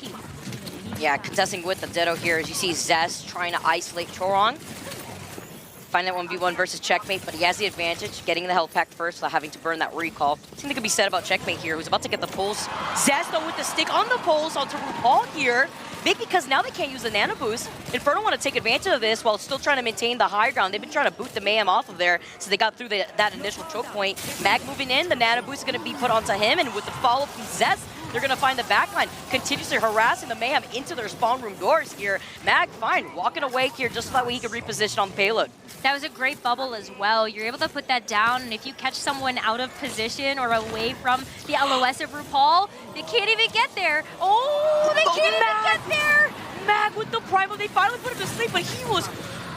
Yeah, contesting with the Ditto here as you see Zest trying to isolate Chorong. Find that 1v1 versus Checkmate, but he has the advantage, getting the health pack first without having to burn that recall. Something could be said about Checkmate here, who's about to get the pulse. Zest though with the stick on the pulse onto RuPaul here. Big because now they can't use the nano boost. Infernal want to take advantage of this while still trying to maintain the high ground. They've been trying to boot the Mayhem off of there, so they got through that initial choke point. Mag moving in, the nano boost is going to be put onto him, and with the follow from Zest, They're gonna find the backline, continuously harassing the Mayhem into their spawn room doors here. Mag, fine, walking away here just so that way he can reposition on the payload. That was a great bubble as well. You're able to put that down, and if you catch someone out of position or away from the LOS of RuPaul, they can't even get there. Oh, they can't even get there! Mag with the primal, they finally put him to sleep, but he was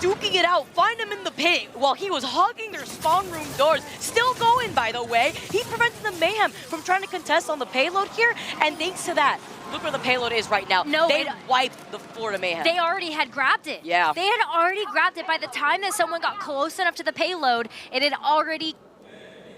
duking it out. Find him in the pit while he was hugging their spawn room doors. Still going, by the way. He prevented the Mayhem from trying to contest on the payload here, and thanks to that, look where the payload is right now. No, they wiped the Florida Mayhem. They already had grabbed it. Yeah. They had already grabbed it. By the time that someone got close enough to the payload, it had already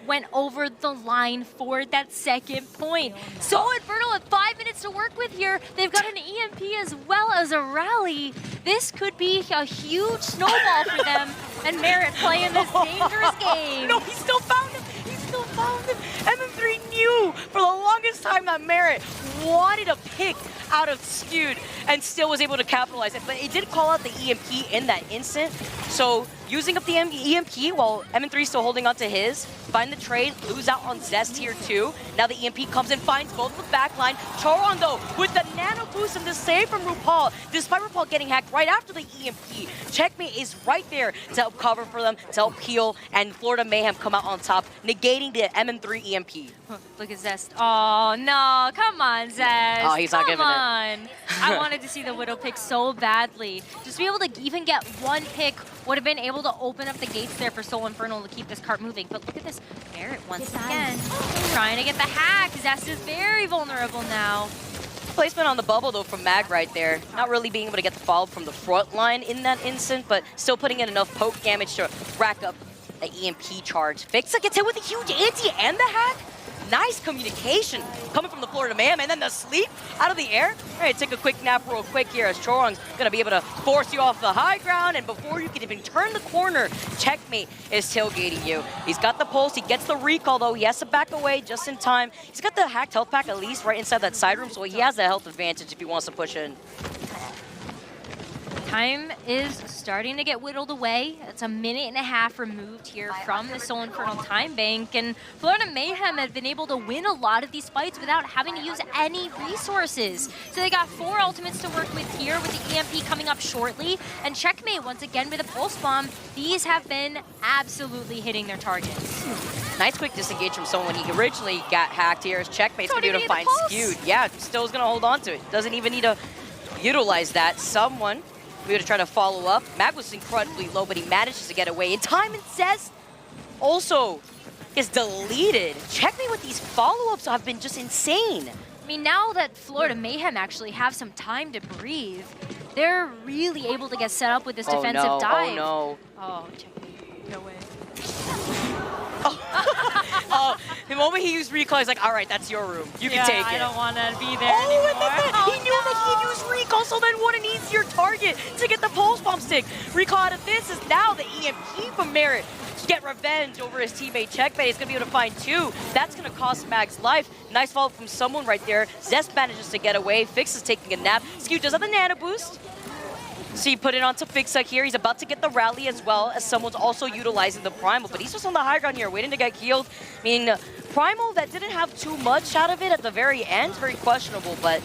went over the line for that second point. Seoul Infernal with 5 minutes to work with here. They've got an EMP as well as a rally. This could be a huge snowball for them. And Merritt playing this dangerous game. No, he still found him. He still found him. MM3 knew for the longest time that Merritt wanted a pick out of Skewed and still was able to capitalize it. But it did call out the EMP in that instant. So using up the EMP while MM3 is still holding on to his. Find the trade, lose out on Zest here too. Now the EMP comes in, finds both the backline. Choron though, with the nano boost and the save from RuPaul, despite RuPaul getting hacked right after the EMP. Checkmate is right there to help cover for them, to help heal, and Florida Mayhem come out on top, negating the MM3 EMP. Look at Zest. Oh, no. Come on, Zest. Oh, he's not giving it. Come on. I wanted to see the Widow pick so badly. Just to be able to even get one pick would have been able to open up the gates there for Seoul Infernal to keep this cart moving. But look at this. Merritt once again trying to get the hack. Zest is very vulnerable now. Placement on the bubble though from Mag right there. Not really being able to get the follow from the front line in that instant, but still putting in enough poke damage to rack up the EMP charge. Fixa gets hit with a huge anti and the hack. Nice communication coming from the Florida Mayhem, and then the sleep out of the air. All right, take a quick nap real quick here as Chorong's gonna be able to force you off the high ground, and before you can even turn the corner, Checkmate is tailgating you. He's got the pulse, he gets the recall though, he has to back away just in time. He's got the hacked health pack at least right inside that side room, so he has the health advantage if he wants to push in. Time is starting to get whittled away. It's a minute and a half removed here from the Seoul Infernal time bank, and Florida Mayhem have been able to win a lot of these fights without having to use any resources. So they got 4 ultimates to work with here, with the EMP coming up shortly, and Checkmate once again with a pulse bomb. These have been absolutely hitting their targets. Nice quick disengage from someone when he originally got hacked here as Checkmate's gonna be able to find Skewed. Yeah, still is gonna hold on to it. Doesn't even need to utilize that. Someone we would try to follow up. Mag was incredibly low, but he manages to get away in time, and Zest also is deleted. Checkmate with these follow-ups have been just insane. I mean, now that Florida Mayhem actually have some time to breathe, they're really able to get set up with this defensive dive. Oh no. Oh, Checkmate. No way. Oh, the moment he used recall, he's like, all right, that's your room. You can take it. I don't want to be there anymore. He knew that he used recall, so then what an easier target to get the pulse bomb stick. Recall out of this is now the EMP from Merritt to get revenge over his teammate Checkmate. He's going to be able to find 2. That's going to cost Mag's life. Nice follow from someone right there. Zest manages to get away. Fix is taking a nap. Skew does have the nano boost. So you put it onto Fixa here. He's about to get the rally as well, as someone's also utilizing the Primal, but he's just on the high ground here, waiting to get killed. I mean, Primal that didn't have too much out of it at the very end, very questionable, but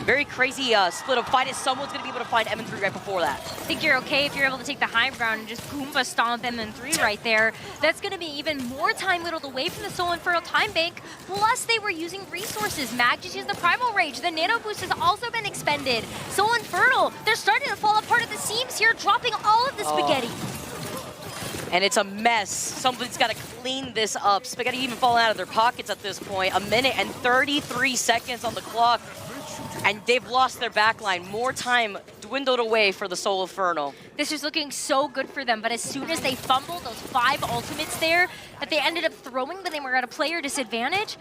very crazy split of fight as someone's going to be able to find M3 right before that. I think you're okay if you're able to take the high ground and just Goomba stomp M3 right there. That's going to be even more time whittled away from the Seoul Infernal time bank. Plus, they were using resources. Mag just used the Primal Rage. The Nano Boost has also been expended. Seoul Infernal, they're starting to fall apart at the seams here, dropping all of the spaghetti. And it's a mess. Somebody's got to clean this up. Spaghetti even falling out of their pockets at this point. 1 minute and 33 seconds on the clock. And they've lost their backline. More time dwindled away for the Seoul Infernal. This is looking so good for them, but as soon as they fumbled those 5 ultimates there that they ended up throwing when they were at a player disadvantage,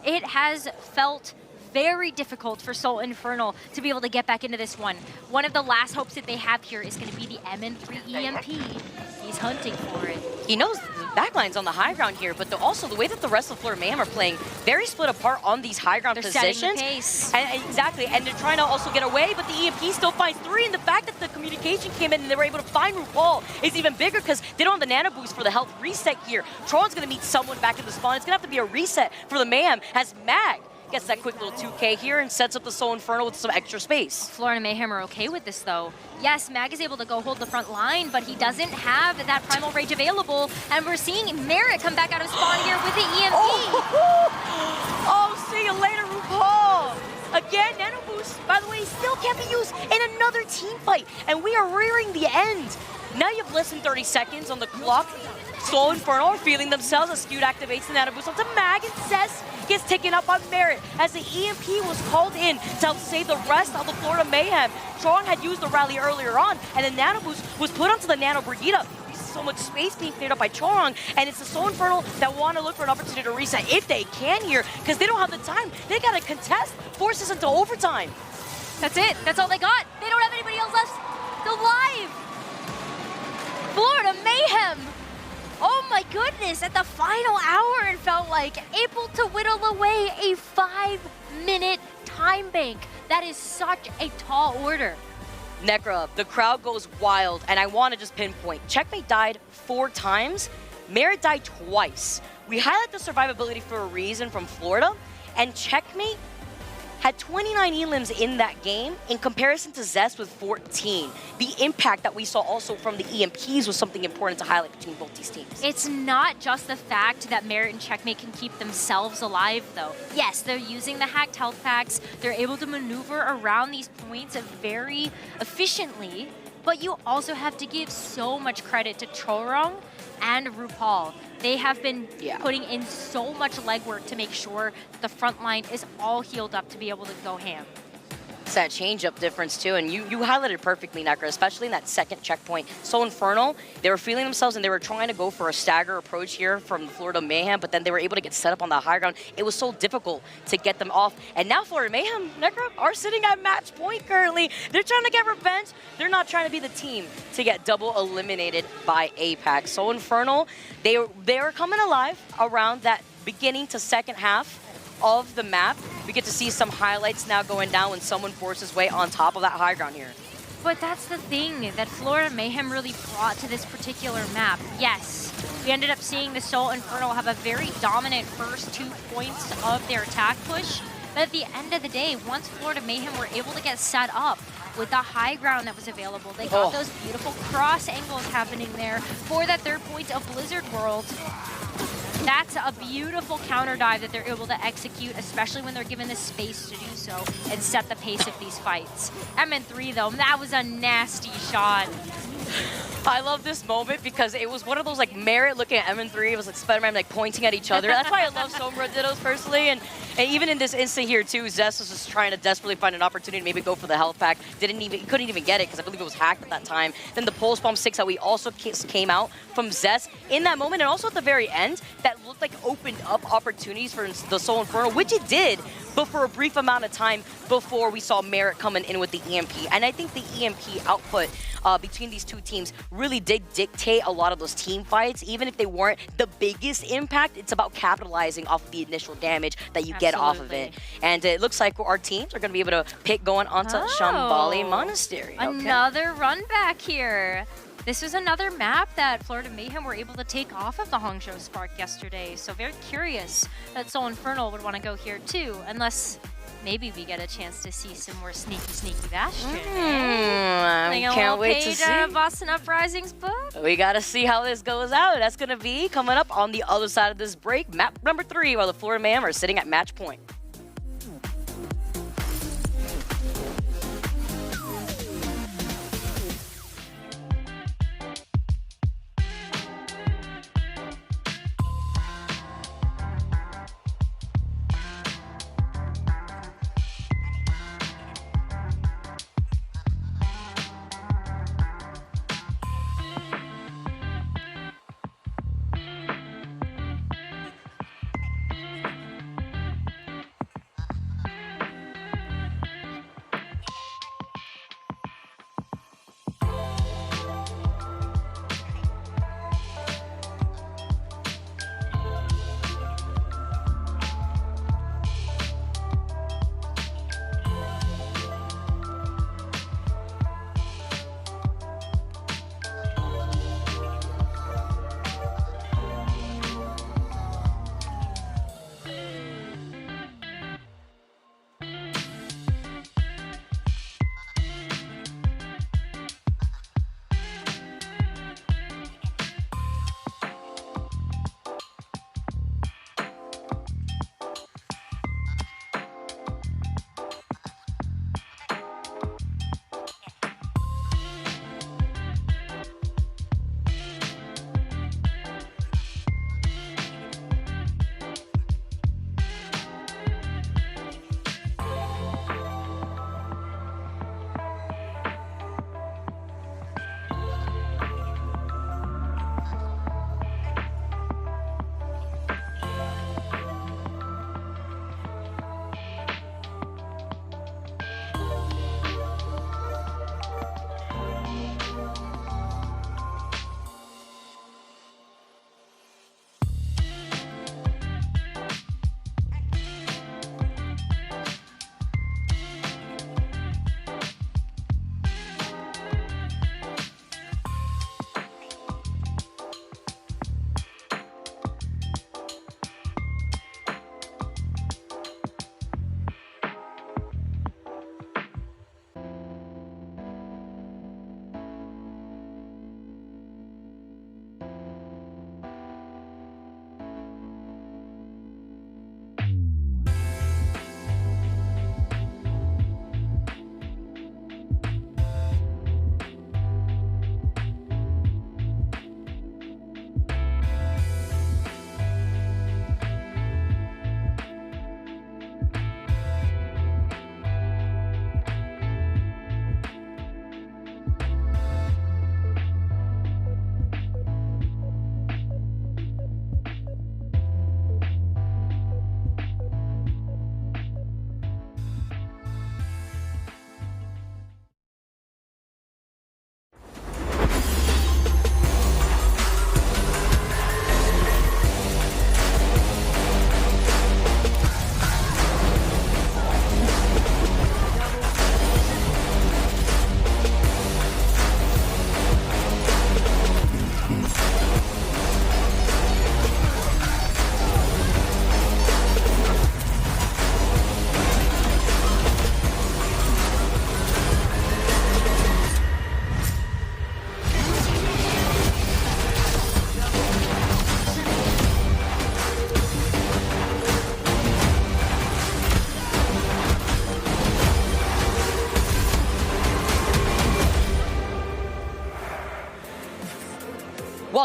it has felt very difficult for Seoul Infernal to be able to get back into this one. One of the last hopes that they have here is going to be the MN3 EMP. He's hunting for it. He knows the backline's on the high ground here, but also the way that the rest of Florida Mayhem are playing, very split apart on these high ground positions. Setting the pace. And exactly, and they're trying to also get away, but the EMP still finds 3, and the fact that the communication came in and they were able to find RuPaul is even bigger because they don't have the nano boost for the health reset here. Tron's going to meet someone back in the spawn. It's going to have to be a reset for the Mayhem as Mag gets that quick little 2K here and sets up the Seoul Infernal with some extra space. Florida Mayhem are okay with this, though. Yes, Mag is able to go hold the front line, but he doesn't have that Primal Rage available, and we're seeing Merit come back out of spawn here with the EMP. Oh, see you later, RuPaul. Again, Nano Boost, by the way, still can't be used in another team fight, and we are rearing the end. Now you have less than 30 seconds on the clock. Seoul Infernal are feeling themselves as Skewed activates the Nano Boost onto Mag, and Zest gets taken up on Merit as the EMP was called in to help save the rest of the Florida Mayhem. Strong had used the rally earlier on, and the Nano Boost was put onto the Nano Brigitte. So much space being cleared up by Chorong, and it's the Seoul Infernal that want to look for an opportunity to reset if they can here, because they don't have the time. They got to contest, force this into overtime. That's it. That's all they got. They don't have anybody else left alive. Florida Mayhem. Oh my goodness, at the final hour, it felt like able to whittle away a 5-minute time bank. That is such a tall order. Necra, the crowd goes wild, and I want to just pinpoint. Checkmate died 4 times. Merit died twice. We highlight the survivability for a reason from Florida, and Checkmate had 29 elims in that game in comparison to Zest with 14. The impact that we saw also from the EMPs was something important to highlight between both these teams. It's not just the fact that Merit and Checkmate can keep themselves alive, though. Yes, they're using the hacked health packs. They're able to maneuver around these points very efficiently, but you also have to give so much credit to Chorong and RuPaul. They have been putting in so much legwork to make sure that the front line is all healed up to be able to go ham. It's that change-up difference, too, and you highlighted perfectly, Necra, especially in that second checkpoint. Seoul Infernal, they were feeling themselves, and they were trying to go for a stagger approach here from the Florida Mayhem, but then they were able to get set up on the high ground. It was so difficult to get them off, and now Florida Mayhem, Necra, are sitting at match point currently. They're trying to get revenge. They're not trying to be the team to get double eliminated by APAC. Seoul Infernal, they are coming alive around that beginning to second half of the map. We get to see some highlights now going down when someone forces way on top of that high ground here. But that's the thing that Florida Mayhem really brought to this particular map. Yes, we ended up seeing the Seoul Infernal have a very dominant first 2 points of their attack push. But at the end of the day, once Florida Mayhem were able to get set up with the high ground that was available, they got those beautiful cross angles happening there for that 3rd point of Blizzard World. That's a beautiful counter dive that they're able to execute, especially when they're given the space to do so and set the pace of these fights. MN3 though, that was a nasty shot. I love this moment because it was one of those like Merit looking at MN3, it was like Spider-Man like pointing at each other. That's why I love Sombra Dittos personally, and even in this instant here too, Zest was just trying to desperately find an opportunity to maybe go for the health pack. Couldn't even get it because I believe it was hacked at that time. Then the Pulse Bomb 6 that we also came out from Zest in that moment, and also at the very end, that looked like opened up opportunities for the Seoul Infernal, which it did, but for a brief amount of time before we saw Merit coming in with the EMP. And I think the EMP output between these two teams really did dictate a lot of those team fights. Even if they weren't the biggest impact, it's about capitalizing off the initial damage that you get off of it. And it looks like our teams are going to be able to pick going onto Shambali Monastery. Another run back here. This was another map that Florida Mayhem were able to take off of the Hangzhou Spark yesterday. So very curious that Seoul Infernal would want to go here too, unless maybe we get a chance to see some more sneaky Bastion. Can't wait to see. Boston Uprising's book. We got to see how this goes out. That's going to be coming up on the other side of this break. Map number 3, while the Florida Mayhem are sitting at match point.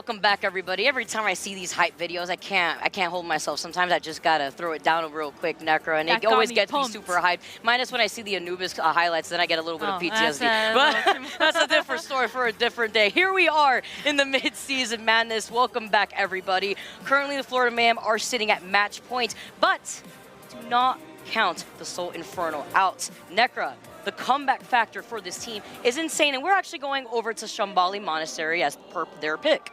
Welcome back, everybody. Every time I see these hype videos, I can't hold myself. Sometimes I just gotta throw it down real quick, Necro, and it always gets me super hyped. Minus when I see the Anubis highlights, then I get a little bit of PTSD. But that's a different story for a different day. Here we are in the mid-season madness. Welcome back, everybody. Currently, the Florida Mayhem are sitting at match point, but do not count the Seoul Infernal out. Necro, the comeback factor for this team is insane, and we're actually going over to Shambali Monastery as per their pick.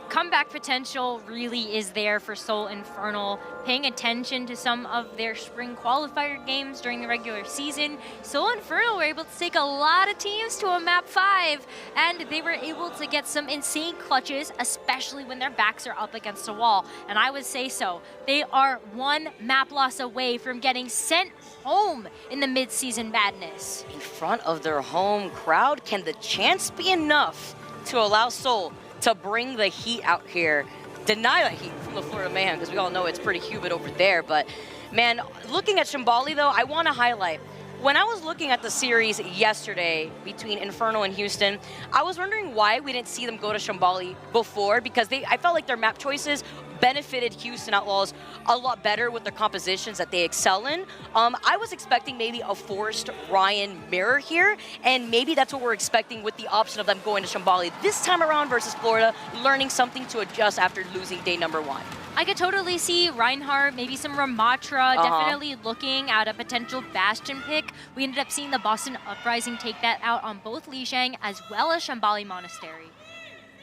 Comeback potential really is there for Seoul Infernal. Paying attention to some of their spring qualifier games during the regular season, Seoul Infernal were able to take a lot of teams to a map 5, and they were able to get some insane clutches, especially when their backs are up against a wall. And I would say so. They are one map loss away from getting sent home in the mid-season madness. In front of their home crowd, can the chance be enough to allow Seoul to bring the heat out here, deny the heat from the Florida Mayhem, because we all know it's pretty humid over there. But man, looking at Shambali though, I want to highlight, when I was looking at the series yesterday between Infernal and Houston, I was wondering why we didn't see them go to Shambali before, because I felt like their map choices benefited Houston Outlaws a lot better with their compositions that they excel in. I was expecting maybe a forced Ryan mirror here, and maybe that's what we're expecting with the option of them going to Shambali this time around versus Florida, learning something to adjust after losing day number 1. I could totally see Reinhardt, maybe some Ramatra, definitely looking at a potential Bastion pick. We ended up seeing the Boston Uprising take that out on both Lijiang as well as Shambali Monastery.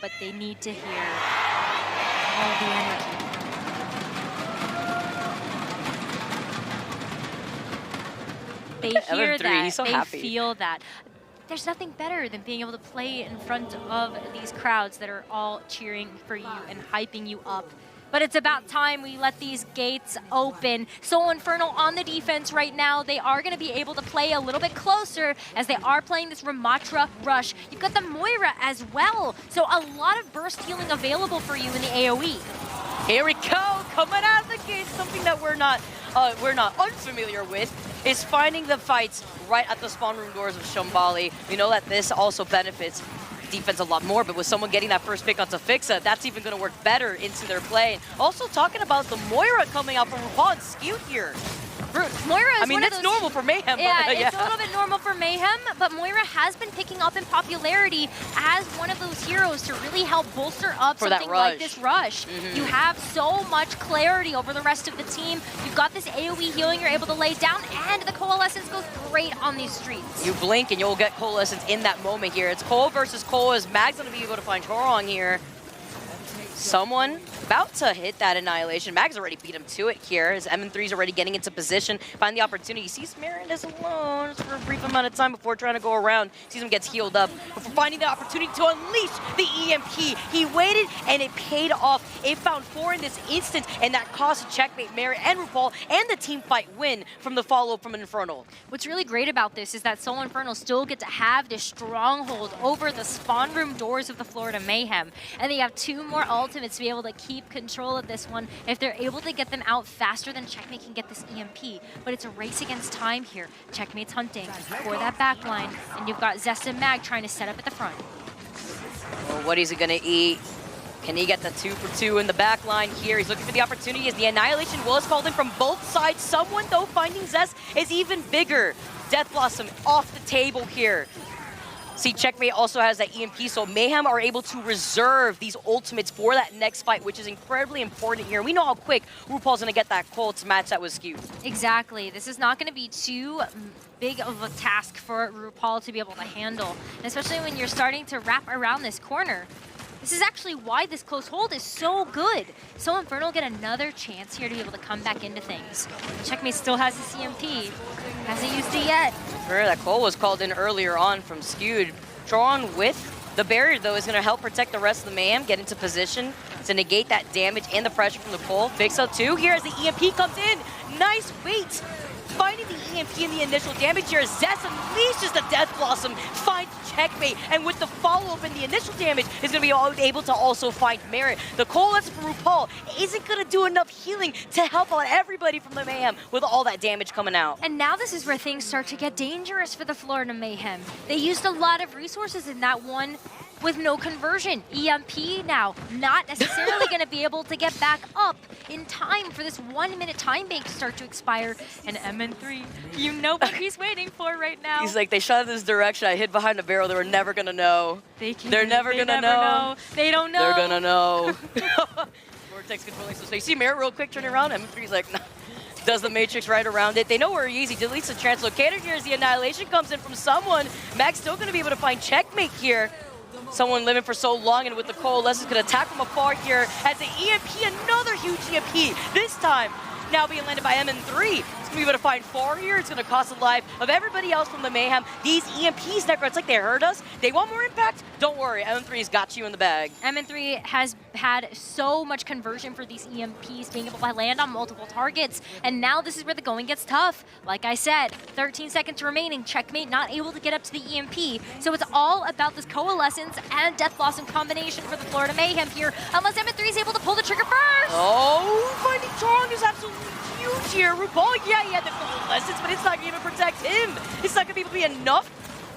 But they need to hear all the energy. They hear that, he's so they happy. feel that. There's nothing better than being able to play in front of these crowds that are all cheering for you and hyping you up. But it's about time we let these gates open. Seoul Infernal on the defense right now. They are going to be able to play a little bit closer as they are playing this Ramatra rush. You've got the Moira as well. So a lot of burst healing available for you in the AoE. Here we go, coming out of the gate. Something that we're not unfamiliar with is finding the fights right at the spawn room doors of Shambali. We know that this also benefits defense a lot more, but with someone getting that first pick onto Fixa, that's even going to work better into their play. And also talking about the Moira coming out from RuPaul and Skewed here. Moira is that's normal for Mayhem. Yeah, it's a little bit normal for Mayhem, but Moira has been picking up in popularity as one of those heroes to really help bolster up for something like this rush. You have so much clarity over the rest of the team. You've got this AoE healing you're able to lay down, and the Coalescence goes great on these streets. You blink and you'll get Coalescence in that moment here. It's Cole versus Cole, as Mag's going to be able to find Chorong here. Someone about to hit that Annihilation. Mag's already beat him to it here. His M3's already getting into position. Find the opportunity. Sees Marin is alone just for a brief amount of time before trying to go around. Sees him gets healed up. Before finding the opportunity to unleash the EMP. He waited and it paid off. It found 4 in this instant, and that cost a checkmate. Marin and RuPaul and the team fight win from the follow-up from Infernal. What's really great about this is that Seoul Infernal still get to have this stronghold over the spawn room doors of the Florida Mayhem. And they have 2 more ultimates to be able to keep control of this one if they're able to get them out faster than Checkmate can get this EMP. But it's a race against time here. Checkmate's hunting for that backline, and you've got Zest and Mag trying to set up at the front. Well, what is he gonna eat? Can he get the 2 for 2 in the back line here? He's looking for the opportunity as the Annihilation was called in from both sides. Someone, though, finding Zest is even bigger. Death Blossom off the table here. See, Checkmate also has that EMP, so Mayhem are able to reserve these ultimates for that next fight, which is incredibly important here. We know how quick RuPaul's gonna get that call to match that with Skewed. Exactly. This is not gonna be too big of a task for RuPaul to be able to handle, and especially when you're starting to wrap around this corner. This is actually why this close hold is so good. So Infernal get another chance here to be able to come back into things. Checkmate still has his CMP. Hasn't used it yet. Sure, that call was called in earlier on from Skewed. Tron with the barrier, though, is going to help protect the rest of the Mayhem, get into position to negate that damage and the pressure from the pole. Fixa too, here as the EMP comes in. Nice wait. Finding the EMP in the initial damage here, Zest unleashes the Death Blossom, finds Checkmate, and with the follow-up in the initial damage, is going to be able to also find Merit. The Coalescence from RuPaul isn't going to do enough healing to help out everybody from the Mayhem with all that damage coming out. And now this is where things start to get dangerous for the Florida Mayhem. They used a lot of resources in that one with no conversion. EMP now not necessarily going to be able to get back up in time for this 1 minute time bank to start to expire. And MN3, you know what he's waiting for right now. He's like, they shot in this direction. I hid behind a barrel. They were never going to know. They're never going to know. They don't know. They're going to know. Vortex controlling some space. See Merit real quick turning around. MN3's like, nah. Does the Matrix right around it. They know where easy. Deletes the translocator here as the Annihilation comes in from someone. Mag's still going to be able to find checkmate here. Someone living for so long, and with the Coalescence going to attack from afar here as the EMP, another huge EMP. This time, now being landed by MN3. It's going to be able to find 4 here. It's going to cost the life of everybody else from the Mayhem. These EMPs, Necro, it's like they heard us. They want more impact? Don't worry, MN3's got you in the bag. MN3 has had so much conversion for these EMPs, being able to land on multiple targets, and now this is where the going gets tough. Like I said, 13 seconds remaining, checkmate not able to get up to the EMP, so it's all about this Coalescence and Death Blossom combination for the Florida Mayhem here, unless MN3 is able to pull the trigger first! Oh, finding Chong is absolutely huge here. RuPaul, yeah, he had the Coalescence, but it's not going to even protect him. It's not going to be enough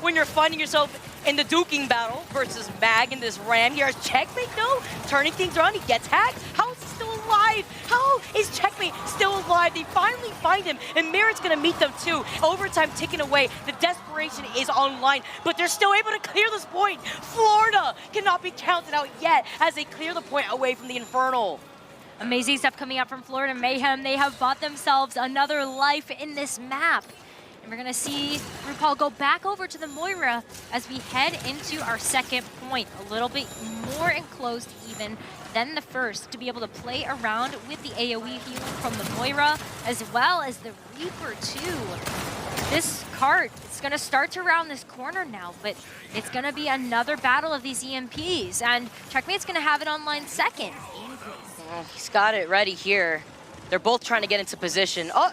when you're finding yourself in the duking battle versus Mag in this Ram here. Checkmate, though, turning things around. He gets hacked. How is he still alive? How is Checkmate still alive? They finally find him, and Merit's going to meet them, too. Overtime ticking away. The desperation is online, but they're still able to clear this point. Florida cannot be counted out yet as they clear the point away from the Infernal. Amazing stuff coming out from Florida Mayhem. They have bought themselves another life in this map. And we're gonna see RuPaul go back over to the Moira as we head into our second point. A little bit more enclosed even than the first, to be able to play around with the AoE healing from the Moira, as well as the Reaper too. This cart is gonna start to round this corner now, but it's gonna be another battle of these EMPs, and Checkmate's gonna have it online second. He's got it ready here. They're both trying to get into position. Oh,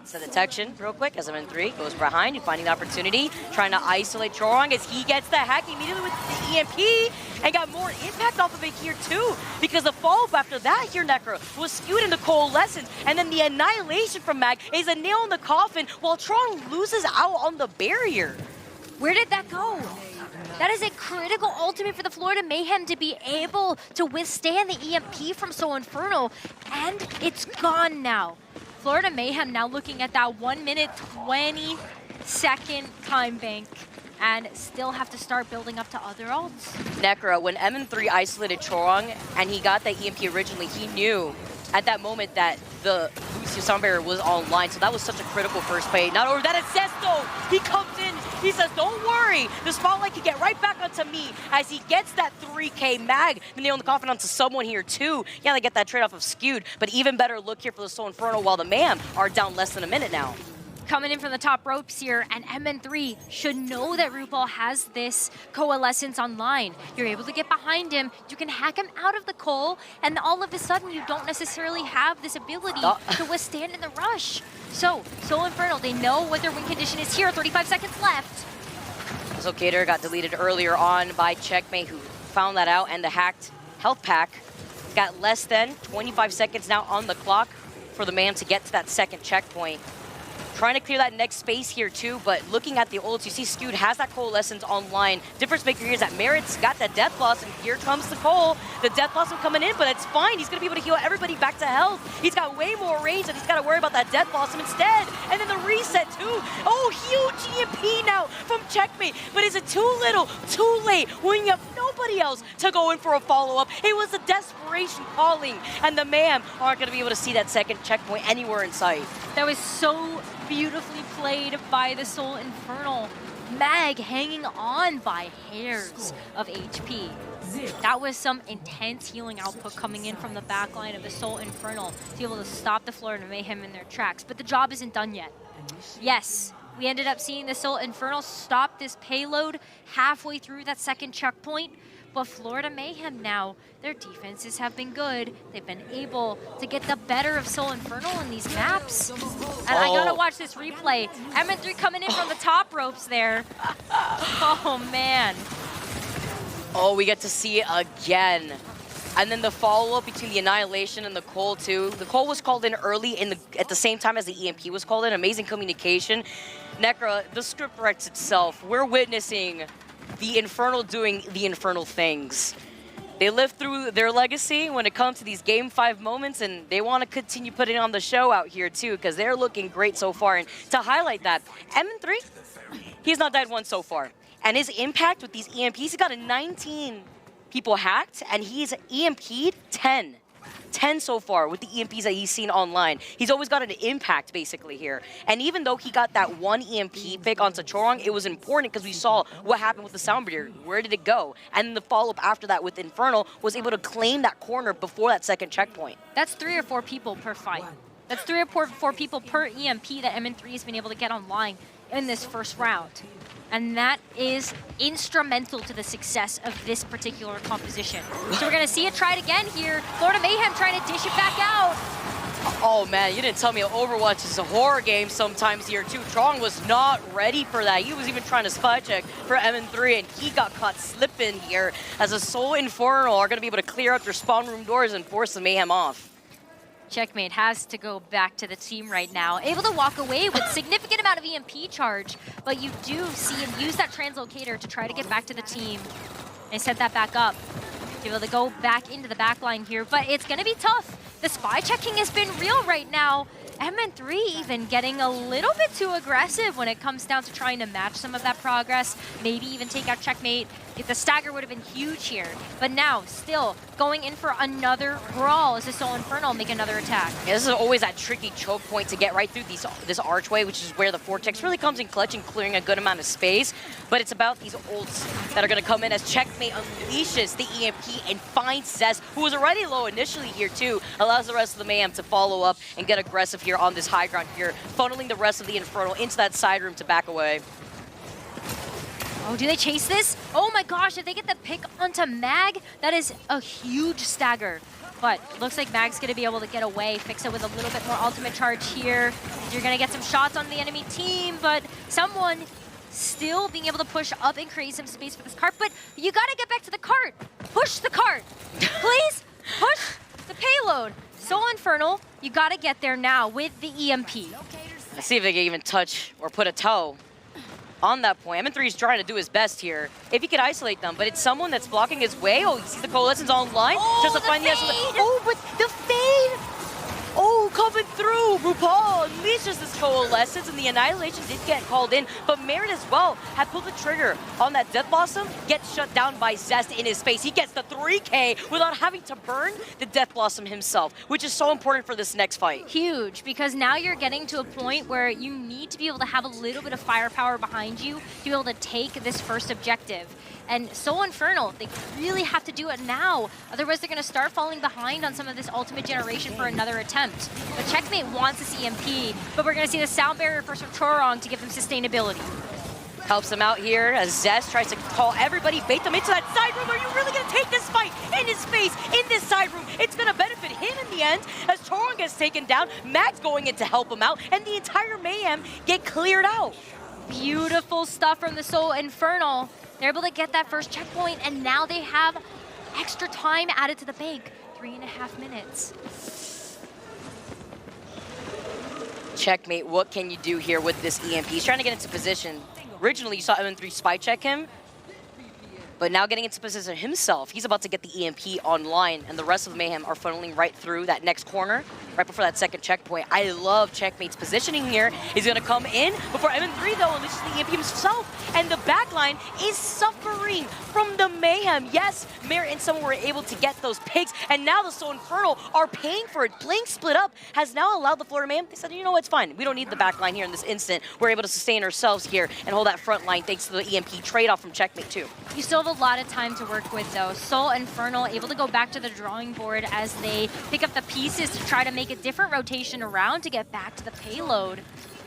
it's a detection real quick as MN3 goes behind and finding the opportunity, trying to isolate Chorong as he gets the hack immediately with the EMP and got more impact off of it here too, because the follow-up after that here, Necro, was skewed into Coalescence, and then the Annihilation from Mag is a nail in the coffin while Chorong loses out on the barrier. Where did that go? That is a critical ultimate for the Florida Mayhem to be able to withstand the EMP from Seoul Infernal, and it's gone now. Florida Mayhem now looking at that 1 minute 20 second time bank and still have to start building up to other ults. Necro, when MN3 isolated Chorong and he got that EMP originally, he knew at that moment that the Lucio Sound Barrier was online, so that was such a critical first play. Not only that, assess though, he comes in, he says, don't worry, the spotlight can get right back onto me as he gets that 3K Mag, the nail in the coffin onto someone here too. Yeah, they get that trade-off of skewed, but even better look here for the Soul Infernal while the Mayhem are down less than a minute now. Coming in from the top ropes here, and MN3 should know that RuPaul has this Coalescence online. You're able to get behind him, you can hack him out of the coal, and all of a sudden you don't necessarily have this ability to withstand in the rush. So, Soul Infernal, they know what their win condition is here, 35 seconds left. Locator got deleted earlier on by Checkmate, who found that out, and the hacked health pack got less than 25 seconds now on the clock for the man to get to that second checkpoint. Trying to clear that next space here too, but looking at the ults, you see Skewed has that Coalescence online. Difference maker here is that Merit's got that Death Blossom. Here comes the Cole. The Death Blossom coming in, but it's fine. He's going to be able to heal everybody back to health. He's got way more range, and he's got to worry about that Death Blossom instead. And then the reset too. Oh, huge EMP now from Checkmate. But is it too little, too late when you have nobody else to go in for a follow-up? It was a desperation calling, and the Mayhem aren't going to be able to see that second checkpoint anywhere in sight. That was so beautifully played by the Soul Infernal. Mag hanging on by hairs of HP. That was some intense healing output coming in from the backline of the Soul Infernal to be able to stop the Florida Mayhem in their tracks. But the job isn't done yet. Yes, we ended up seeing the Soul Infernal stop this payload halfway through that second checkpoint. But Florida Mayhem now, their defenses have been good. They've been able to get the better of Soul Infernal in these maps. And I gotta watch this replay. MN3 coming in from the top ropes there. Oh man. Oh, we get to see it again. And then the follow-up between the Annihilation and the Cole too. The Cole was called in early at the same time as the EMP was called in. Amazing communication. Necra, the script writes itself. We're witnessing the Infernal doing the Infernal things. They live through their legacy when it comes to these Game 5 moments, and they want to continue putting on the show out here too, because they're looking great so far. And to highlight that, MN3, he's not died once so far. And his impact with these EMPs, he got a 19 people hacked, and he's EMP'd 10. 10 so far with the EMPs that he's seen online. He's always got an impact basically here. And even though he got that one EMP pick on Sachorong, it was important because we saw what happened with the Soundbreeder. Where did it go? And the follow-up after that with Infernal was able to claim that corner before that second checkpoint. That's 3 or 4 people per fight. That's 3 or 4 people per EMP that MN3 has been able to get online in this first round. And that is instrumental to the success of this particular composition. So we're going to see it tried again here. Florida Mayhem trying to dish it back out. Oh man, you didn't tell me Overwatch is a horror game sometimes here too. Trong was not ready for that. He was even trying to spy check for MN3 and he got caught slipping here as the Seoul Infernal are going to be able to clear out their spawn room doors and force the Mayhem off. Checkmate has to go back to the team right now. Able to walk away with significant amount of EMP charge, but you do see him use that translocator to try to get back to the team. They set that back up to be able to go back into the back line here, but it's going to be tough. The spy checking has been real right now. MN3 even getting a little bit too aggressive when it comes down to trying to match some of that progress, maybe even take out Checkmate. If the stagger would have been huge here, but now still going in for another brawl as the Seoul Infernal make another attack. Yeah, this is always that tricky choke point to get right through this archway, which is where the Vortex really comes in clutch and clearing a good amount of space. But it's about these ults that are going to come in as Checkmate unleashes the EMP and finds Zest, who was already low initially here too, allows the rest of the Mayhem to follow up and get aggressive here on this high ground here, funneling the rest of the Infernal into that side room to back away. Oh, do they chase this? Oh my gosh, if they get the pick onto Mag, that is a huge stagger. But looks like Mag's gonna be able to get away, fix it with a little bit more ultimate charge here. You're gonna get some shots on the enemy team, but someone still being able to push up and create some space for this cart. But you gotta get back to the cart. Push the cart, please. Push the payload. Soul Infernal, you gotta get there now with the EMP. Let's see if they can even touch or put a toe on that point. MN3 is trying to do his best here. If he could isolate them, but it's someone that's blocking his way. Oh, he sees the Coalescence online. Oh, just to find the fade. but the fade! Oh, coming through. RuPaul unleashes this Coalescence, and the Annihilation did get called in, but Merit as well had pulled the trigger on that Death Blossom, gets shut down by Zest in his face. He gets the 3K without having to burn the Death Blossom himself, which is so important for this next fight. Huge, because now you're getting to a point where you need to be able to have a little bit of firepower behind you to be able to take this first objective. And Soul Infernal, they really have to do it now. Otherwise, they're going to start falling behind on some of this ultimate generation for another attempt. But Checkmate wants this EMP, but we're going to see the sound barrier for Chorong to give them sustainability. Helps him out here as Zest tries to call everybody, bait them into that side room. Are you really going to take this fight in his face, in this side room? It's going to benefit him in the end as Chorong gets taken down. Mag's going in to help him out, and the entire Mayhem get cleared out. Beautiful stuff from the Soul Infernal. They're able to get that first checkpoint, and now they have extra time added to the bank. 3.5 minutes. Checkmate, what can you do here with this EMP? He's trying to get into position. Originally, you saw MN3 spy check him, but now getting into position himself, he's about to get the EMP online, and the rest of the Mayhem are funneling right through that next corner, right before that second checkpoint. I love Checkmate's positioning here. He's going to come in before MN3, though, unleashes the EMP himself, and the backline is suffering from the Mayhem. Yes, Merit and someone were able to get those picks, and now the Soul Infernal are paying for it. Blink split up has now allowed the Florida Mayhem. They said, you know what, it's fine. We don't need the backline here in this instant. We're able to sustain ourselves here and hold that front line thanks to the EMP trade-off from Checkmate, too. You still have a lot of time to work with, though. Soul Infernal able to go back to the drawing board as they pick up the pieces to try to make a different rotation around to get back to the payload.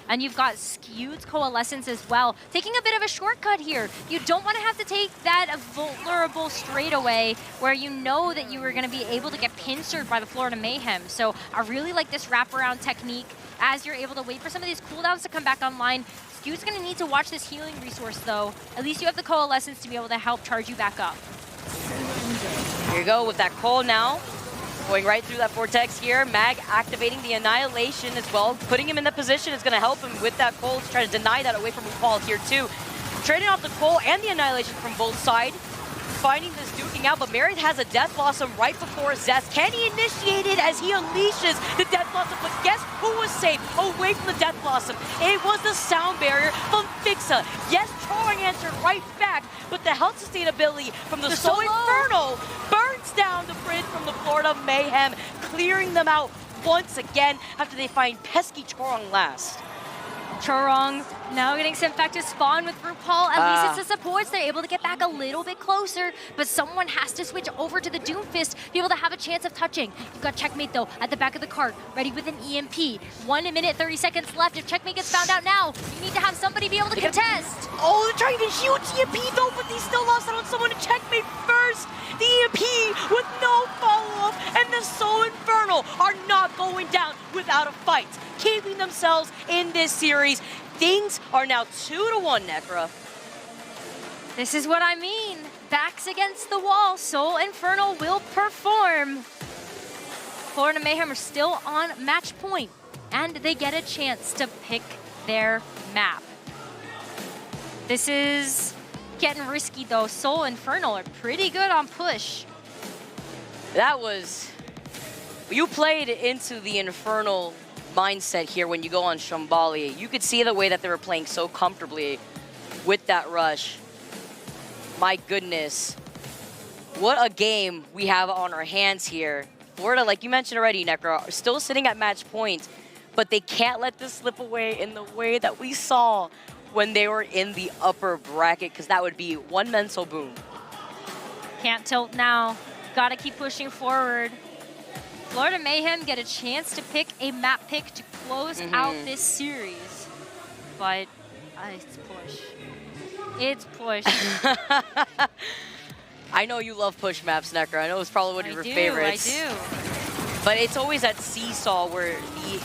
And you've got Skewed's Coalescence as well, taking a bit of a shortcut here. You don't want to have to take that vulnerable straightaway where you know that you were going to be able to get pincered by the Florida Mayhem. So I really like this wraparound technique as you're able to wait for some of these cooldowns to come back online. Skewed's going to need to watch this healing resource, though. At least you have the Coalescence to be able to help charge you back up. Here you go with that Coal now. Going right through that Vortex here. Mag activating the Annihilation as well. Putting him in the position is going to help him with that Coal to try to deny that away from RuPaul here too. trading off the Coal and the Annihilation from both sides. Finding this duking out, but Merit has a Death Blossom right before Zest. Can he initiate it as he unleashes the Death Blossom? But guess who was safe away from the Death Blossom? It was the sound barrier from Fixa. Yes, Troring answered right back, but the health sustainability from the Seoul Infernal burns down the bridge from the Florida Mayhem, clearing them out once again after they find pesky Chorong last. Chorong now getting sent back to spawn with RuPaul. At least it's the supports. They're able to get back a little bit closer, but someone has to switch over to the Doomfist to be able to have a chance of touching. You've got Checkmate, though, at the back of the cart, ready with an EMP. 1 minute, 30 seconds left. If Checkmate gets found out now, you need to have somebody be able to contest. Oh, they're trying to huge EMP, though, but they still lost out on someone to Checkmate first. The EMP with no follow-up, and the Seoul Infernal are not going down without a fight, keeping themselves in this series. Things are now 2-1, Necra. This is what I mean. Backs against the wall. Seoul Infernal will perform. Florida Mayhem are still on match point, and they get a chance to pick their map. This is getting risky, though. Seoul Infernal are pretty good on push. That was... You played into the Infernal mindset here when you go on Shambali. You could see the way that they were playing so comfortably with that rush. My goodness. What a game we have on our hands here. Florida, like you mentioned already, Necro, are still sitting at match point, but they can't let this slip away in the way that we saw when they were in the upper bracket, because that would be one mental boom. Can't tilt now. Gotta keep pushing forward. Florida Mayhem get a chance to pick a map pick to close out this series. But it's push. It's push. I know you love push maps, Necro. I know it's probably one of your favorites. I do. But it's always that seesaw where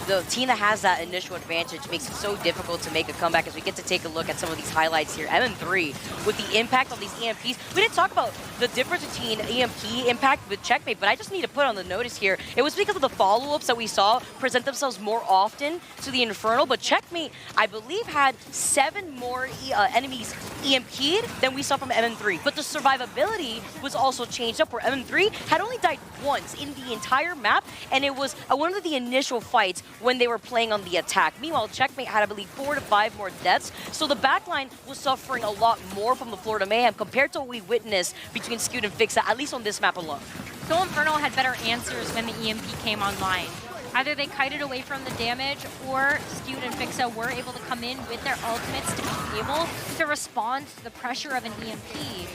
the team that has that initial advantage makes it so difficult to make a comeback, as we get to take a look at some of these highlights here. MN3, with the impact on these EMPs. We didn't talk about the difference between EMP impact with Checkmate, but I just need to put on the notice here. It was because of the follow-ups that we saw present themselves more often to the Infernal, but Checkmate, I believe, had 7 more enemies EMP'd than we saw from MN3. But the survivability was also changed up, where MN3 had only died once in the entire map, and it was one of the initial fights when they were playing on the attack. Meanwhile, Checkmate had, I believe, 4 to 5 more deaths, so the backline was suffering a lot more from the Florida Mayhem compared to what we witnessed between Skewed and Fixa, at least on this map alone. Seoul Infernal had better answers when the EMP came online. Either they kited away from the damage, or Skewed and Fixa were able to come in with their ultimates to be able to respond to the pressure of an EMP.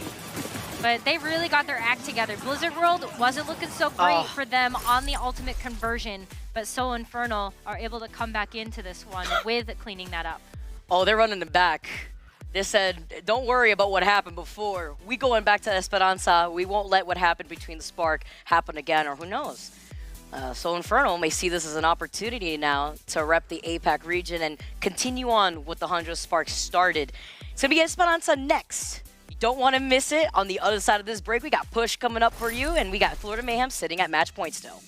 But they really got their act together. Blizzard World wasn't looking so great for them on the ultimate conversion, but Seoul Infernal are able to come back into this one with cleaning that up. Oh, they're running them back. They said, don't worry about what happened before. We going back to Esperanza. We won't let what happened between the Spark happen again, or who knows. Seoul Infernal may see this as an opportunity now to rep the APAC region and continue on what the 100 Spark started. It's going to be Esperanza next. Don't want to miss it. On the other side of this break, we got Push coming up for you, and we got Florida Mayhem sitting at match point still.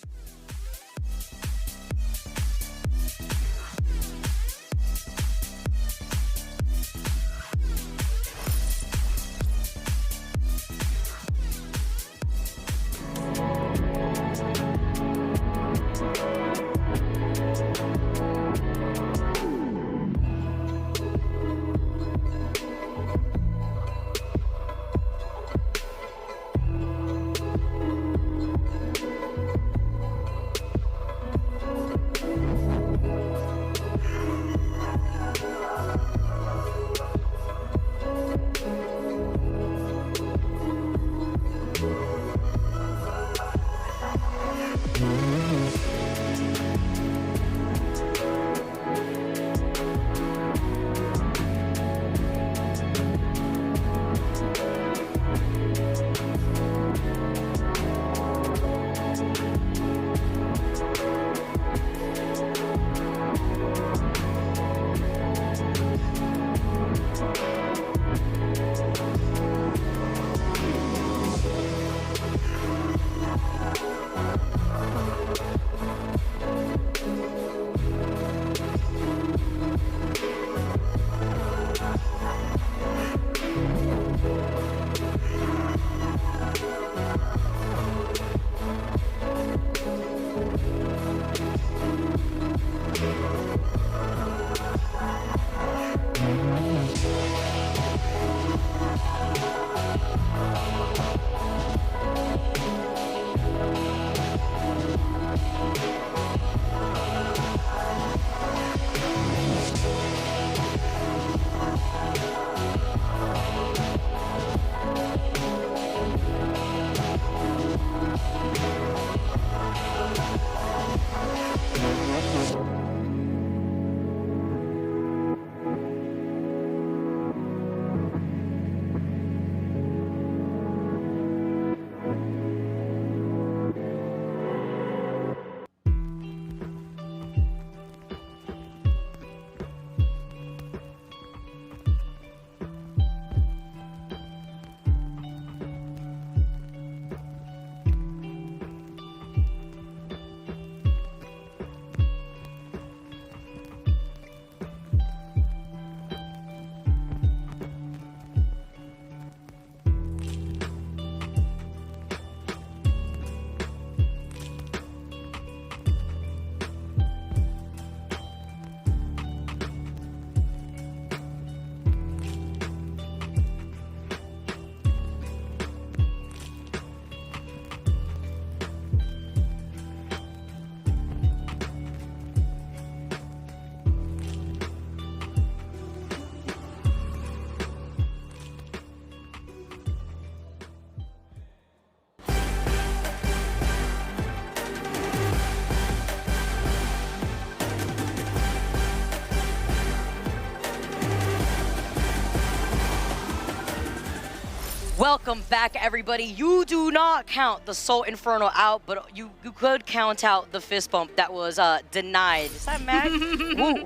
Welcome back, everybody. You do not count the Seoul Infernal out, but you could count out the fist bump that was denied. Is that Mag?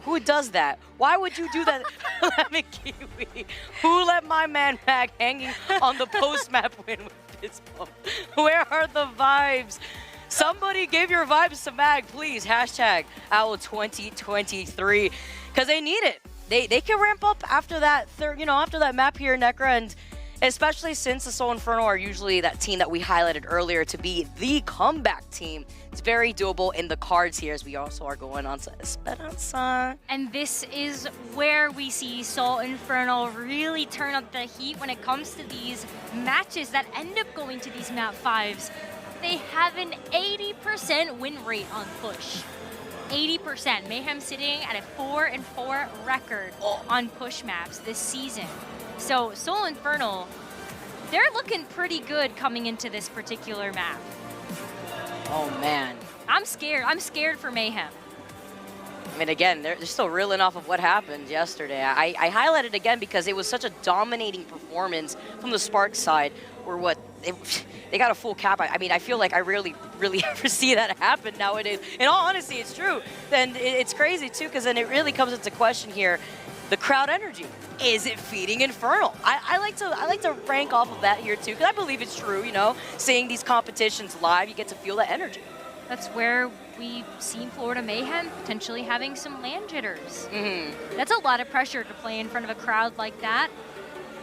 Who does that? Why would you do that? Lemon Kiwi. Who let my man Mag hanging on the post-map win with fist bump? Where are the vibes? Somebody give your vibes to Mag, please. Hashtag OWL2023, because they need it. They can ramp up after that after that map here, Necra, and especially since the Seoul Infernal are usually that team that we highlighted earlier to be the comeback team. It's very doable in the cards here, as we also are going on to Esperanza. And this is where we see Seoul Infernal really turn up the heat when it comes to these matches that end up going to these map 5s. They have an 80% win rate on push. 80%. Mayhem sitting at a 4-4 record on push maps this season. So Seoul Infernal, they're looking pretty good coming into this particular map. Oh man. I'm scared. I'm scared for Mayhem. I mean, again, they're still reeling off of what happened yesterday. I highlighted again because it was such a dominating performance from the Spark side, where they got a full cap. I mean, I feel like I really ever see that happen nowadays. In all honesty, it's true. Then it's crazy too, because then it really comes into question here. The crowd energy, is it feeding Infernal? I like to rank off of that here too, because I believe it's true. Seeing these competitions live, you get to feel the energy. That's where we've seen Florida Mayhem potentially having some land jitters. That's a lot of pressure to play in front of a crowd like that.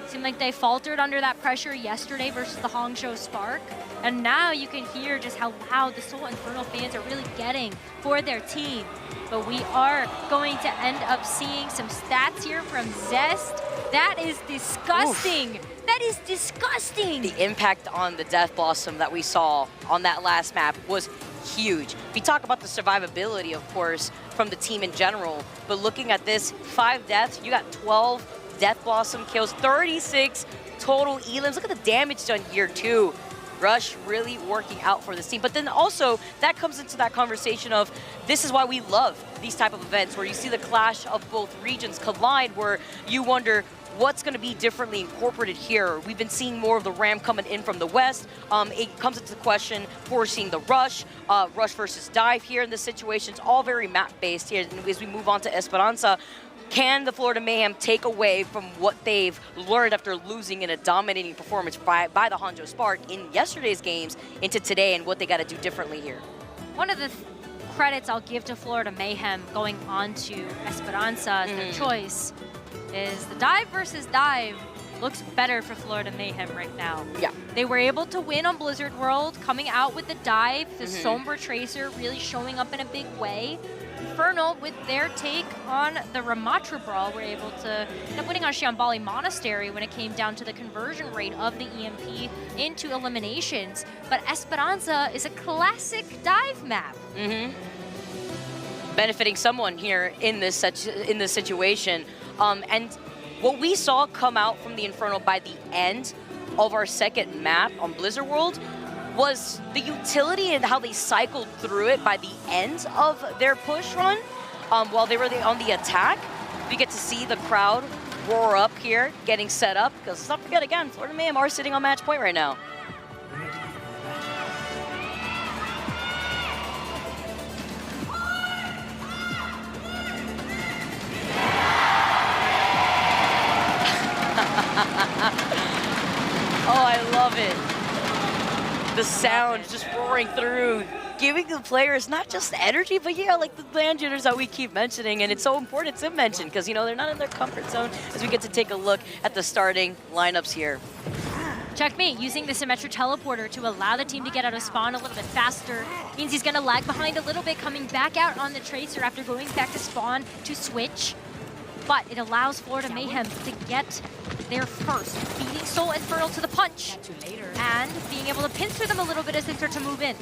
Seemed like they faltered under that pressure yesterday versus the Hangzhou Spark. And now you can hear just how loud the Seoul Infernal fans are really getting for their team. But we are going to end up seeing some stats here from Zest. That is disgusting. Oof. That is disgusting. The impact on the Death Blossom that we saw on that last map was huge. We talk about the survivability, of course, from the team in general, but looking at this, 5 deaths, you got 12 Death Blossom kills, 36 total elims. Look at the damage done here too. Rush really working out for this team. But then also, that comes into that conversation of, this is why we love these type of events, where you see the clash of both regions collide, where you wonder, what's going to be differently incorporated here? We've been seeing more of the Ram coming in from the west. It comes into the question, forcing the Rush versus Dive here in this situation. It's all very map-based here. And as we move on to Esperanza, can the Florida Mayhem take away from what they've learned after losing in a dominating performance by the Hangzhou Spark in yesterday's games into today, and what they got to do differently here? One of the credits I'll give to Florida Mayhem going on to Esperanza as their choice is the Dive versus Dive looks better for Florida Mayhem right now. Yeah. They were able to win on Blizzard World, coming out with the Dive, the Sombra Tracer really showing up in a big way. Infernal, with their take on the Ramatra Brawl, were able to end up winning on Shambali Monastery when it came down to the conversion rate of the EMP into eliminations. But Esperanza is a classic dive map. Benefiting someone here in this situation. And what we saw come out from the Infernal by the end of our second map on Blizzard World was the utility and how they cycled through it by the end of their push run. While they were on the attack, we get to see the crowd roar up here, getting set up, because let's not forget again, Florida Mayhem are sitting on match point right now. Oh, I love it. The sound just roaring through, giving the players not just energy, but like the land jitters that we keep mentioning. And it's so important to mention because, they're not in their comfort zone as we get to take a look at the starting lineups here. Checkmate, using the Symmetra teleporter to allow the team to get out of spawn a little bit faster. Means he's going to lag behind a little bit, coming back out on the Tracer after going back to spawn to switch. But it allows Florida Mayhem to get there first, beating Seoul Infernal to the punch, and being able to pincer them a little bit as they start to move in.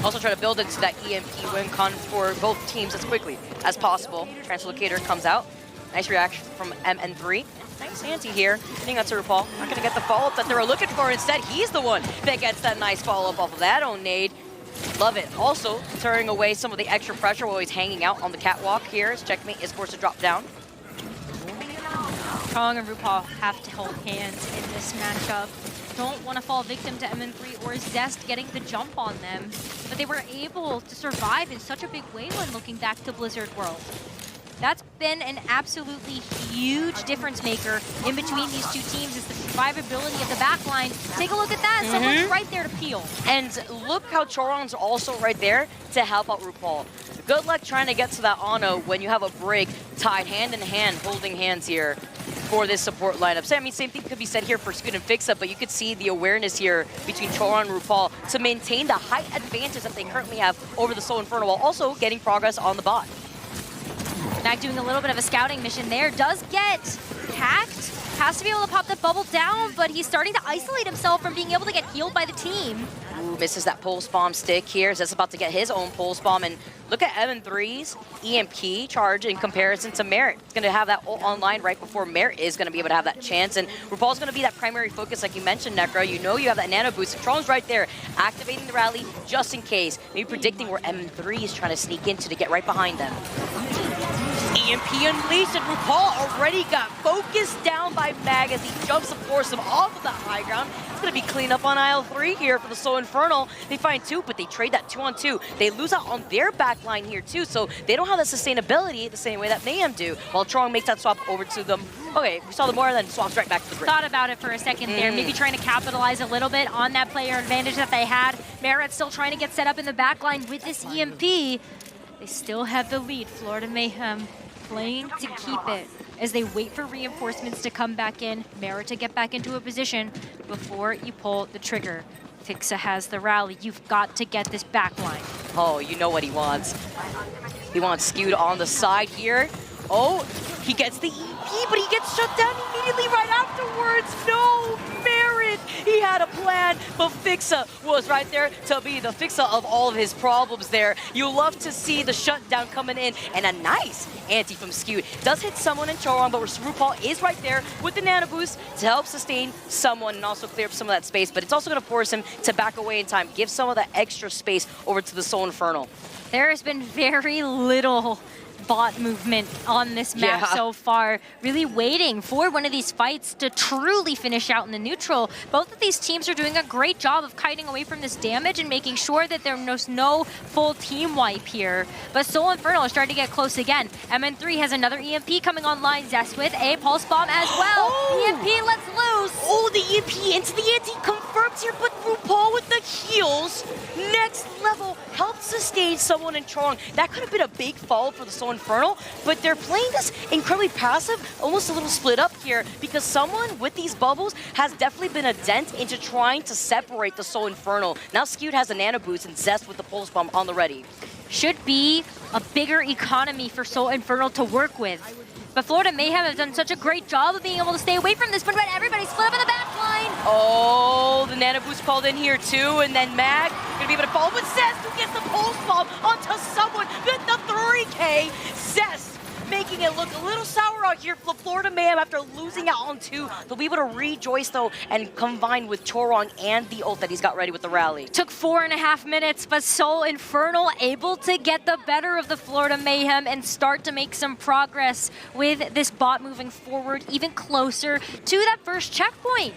Also try to build into that EMP win con for both teams as quickly as possible. Translocator comes out. Nice reaction from MN3. Nice anti here, hitting that to RuPaul. Not going to get the follow-up that they were looking for. Instead, he's the one that gets that nice follow-up off of that own nade. Love it. Also, turning away some of the extra pressure while he's hanging out on the catwalk here as Checkmate is forced to drop down. Chong and RuPaul have to hold hands in this matchup. don't want to fall victim to MN3 or Zest getting the jump on them. But they were able to survive in such a big way when looking back to Blizzard World. That's been an absolutely huge difference maker in between these two teams is the survivability of the backline. Take a look at that. Someone's right there to peel. And look how Choron's also right there to help out RuPaul. Good luck trying to get to that Ono when you have a break tied hand in hand, holding hands here for this support lineup. So, I mean, same thing could be said here for Scoot and Fixa, but you could see the awareness here between Choron and RuPaul to maintain the height advantage that they currently have over the Seoul Infernal while also getting progress on the bot. Mag doing a little bit of a scouting mission there. Does get hacked. Has to be able to pop the bubble down, but he's starting to isolate himself from being able to get healed by the team. Ooh, misses that pulse bomb stick here. Zest's about to get his own pulse bomb. And look at MN3's EMP charge in comparison to Merit. It's going to have that ult online right before Merit is going to be able to have that chance. And RuPaul's going to be that primary focus, like you mentioned, Necro. You know you have that nano boost. Tron's right there, activating the rally just in case. Maybe predicting where MN3 is trying to sneak into to get right behind them. EMP unleashed, and RuPaul already got focused down by Mag as he jumps to force him off of that high ground. It's going to be clean up on aisle 3 here for the Seoul Infernal. They find 2, but they trade that 2-on-2. They lose out on their back line here too, so they don't have the sustainability the same way that Mayhem do, while Trong makes that swap over to them. Okay, we saw the more, then swaps right back to the bridge. Thought about it for a second there, maybe trying to capitalize a little bit on that player advantage that they had. Merit still trying to get set up in the back line with this EMP. They still have the lead. Florida Mayhem playing to keep it as they wait for reinforcements to come back in. Merit to get back into a position before you pull the trigger. Fixa has the rally. You've got to get this back line. Oh, you know what he wants. He wants Skewed on the side here. Oh, he gets the EP, but he gets shut down immediately right afterwards. No, Merit. He had a plan, but Fixa was right there to be the Fixa of all of his problems there. You love to see the shutdown coming in, and a nice anti from Skewed. Does hit someone in Choron, but RuPaul is right there with the nano boost to help sustain someone and also clear up some of that space, but it's also going to force him to back away in time, give some of that extra space over to the Seoul Infernal. There has been very little bot movement on this map so far. Really waiting for one of these fights to truly finish out in the neutral. Both of these teams are doing a great job of kiting away from this damage and making sure that there's no full team wipe here. But Seoul Infernal is starting to get close again. MN3 has another EMP coming online. Zest with a pulse bomb as well. EMP lets loose. Oh, the EMP into the anti confirms here, but RuPaul with the heals. Next level helps sustain someone in Trong. That could have been a big fall for the Seoul Infernal, but they're playing this incredibly passive, almost a little split up here, because someone with these bubbles has definitely been a dent into trying to separate the Seoul Infernal. Now Skewed has a nano boost and Zest with the pulse bomb on the ready. Should be a bigger economy for Seoul Infernal to work with. But Florida Mayhem have done such a great job of being able to stay away from this, but everybody's split up in the back line. Oh, the nano boost called in here too, and then Mag gonna be able to follow with Zest, who gets the pulse bomb onto someone with the 3K. Zest making it look a little sour out here for Florida Mayhem after losing out on 2. They'll be able to rejoice though and combine with Choron and the ult that he's got ready with the rally. Took 4.5 minutes, but Seoul Infernal able to get the better of the Florida Mayhem and start to make some progress with this bot moving forward even closer to that first checkpoint.